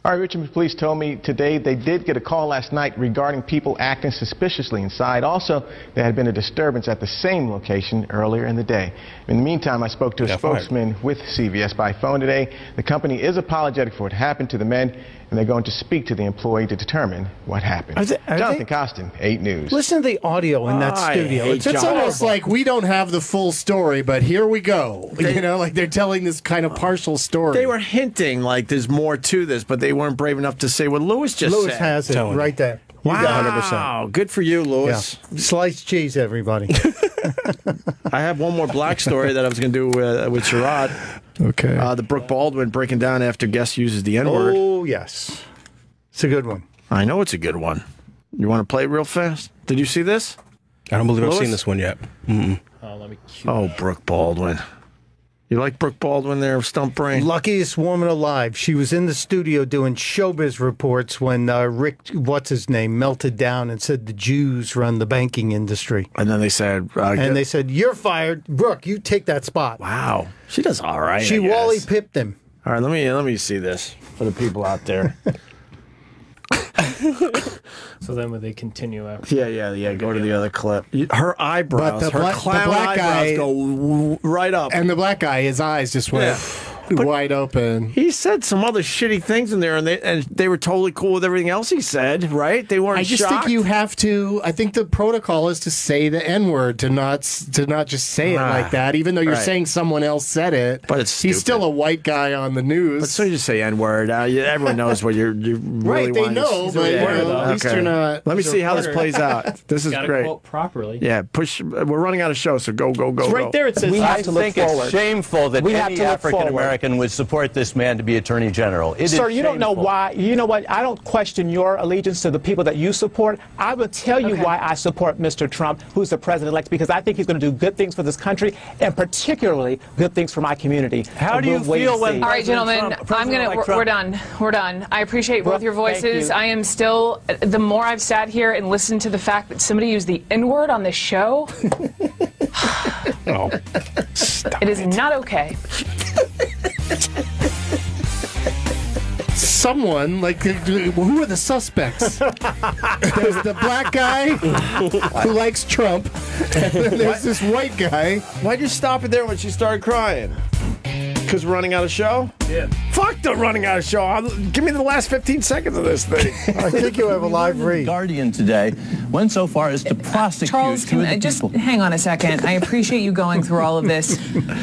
All right, Richmond police told me today they did get a call last night regarding people acting suspiciously inside. Also, there had been a disturbance at the same location earlier in the day. In the meantime, I spoke to a spokesman with CVS by phone today. The company is apologetic for what happened to the men, and they're going to speak to the employee to determine what happened. Jonathan Costin, 8 News. Listen to the audio in that studio. It's almost like we don't have the full story, but here we go. Like they're telling this kind of partial story. They were hinting like there's more to this, but they weren't brave enough to say what Lewis just said. Lewis has it right there. Wow, 100%. Good for you, Lewis. Yeah. Sliced cheese, everybody. I have one more black story that I was going to do with Sherrod. Okay. The Brooke Baldwin breaking down after guest uses the N-word. Oh, yes. It's a good one. I know it's a good one. You want to play it real fast? Did you see this? I don't believe I've seen this one yet. Let me cue Oh, Brooke Baldwin. You like Brooke Baldwin there, Stuntbrain? Luckiest woman alive. She was in the studio doing showbiz reports when Rick, what's his name, melted down and said the Jews run the banking industry. And then they said, you're fired. Brooke, you take that spot. Wow. She does all right. She Wally pipped him. All right, let me see this for the people out there. So then would they continue after? Yeah. Go to the other clip. Her eyebrows, But her clown black eyebrows guy go right up. And the black guy, his eyes just went wide open. He said some other shitty things in there, and they were totally cool with everything else he said, right? They weren't I just shocked. think you have to. I think the protocol is to say the N-word, to not just say it like that, even though you're saying someone else said it. But it's he's still a white guy on the news. But so you just say N-word. Everyone knows what you really right. They want. know, but at least you're not. Let me see how this plays out. This is Gotta great. quote properly. Yeah, push. We're running out of show, so go. It's right there. It says I think it's shameful that any African American would support this man to be Attorney General. Sir, you don't know why. You know what? I don't question your allegiance to the people that you support. I will tell you why I support Mr. Trump, who's the president-elect, because I think he's going to do good things for this country, and particularly good things for my community. How do you feel when? All right, gentlemen, we're done. We're done. I appreciate both your voices. I am still. The more I've sat here and listened to the fact that somebody used the N-word on this show, it is not okay. Someone, who are the suspects? There's the black guy who likes Trump, and then there's this white guy. Why'd you stop it there when she started crying? Because we're running out of show? Yeah. Fuck the running out of show. Give me the last 15 seconds of this thing. I think you have a live read. Guardian today went so far as to prosecute Charles, just hang on a second. I appreciate you going through all of this,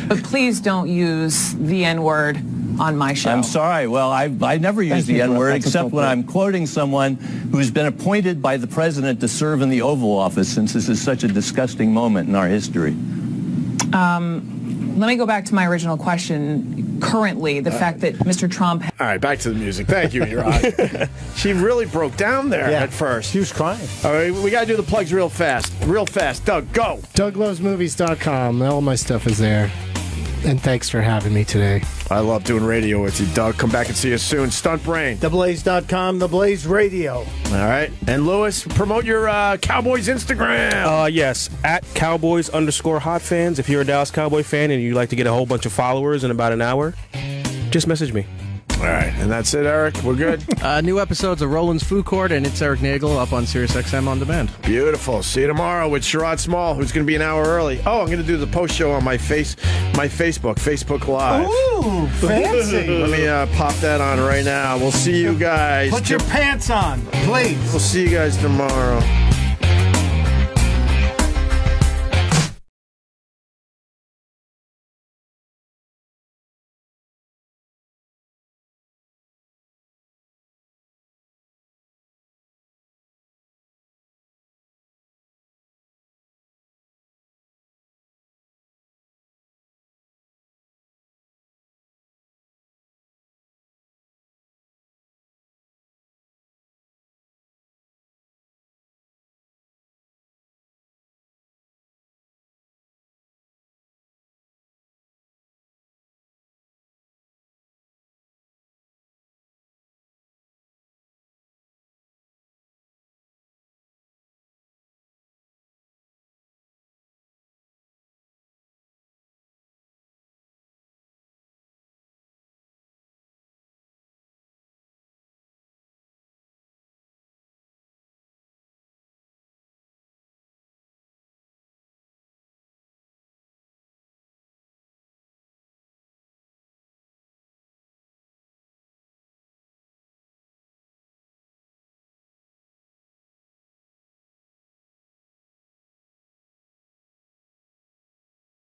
but please don't use the N-word on my show. I'm sorry. Well, I never use the N-word except when I'm quoting someone who's been appointed by the president to serve in the Oval Office, since this is such a disgusting moment in our history. Let me go back to my original question. Currently, the fact that Mr. Trump... All right, back to the music. Thank you, Irad. She really broke down there at first. She was crying. All right, we got to do the plugs real fast. Real fast. Doug, go. DougLovesMovies.com. All my stuff is there. And thanks for having me today. I love doing radio with you, Doug. Come back and see us soon. Stuntbrain. TheBlaze.com, The Blaze Radio. All right. And Lewis, promote your Cowboys Instagram. Yes, at Cowboys_hot fans. If you're a Dallas Cowboy fan and you'd like to get a whole bunch of followers in about an hour, just message me. All right. And that's it, Eric. We're good. New episodes of Roland's Food Court and It's Eric Nagel up on SiriusXM On Demand. Beautiful. See you tomorrow with Sherrod Small, who's going to be an hour early. Oh, I'm going to do the post show on my Facebook Live. Ooh, fancy. Let me pop that on right now. We'll see you guys. Put your pants on, please. We'll see you guys tomorrow.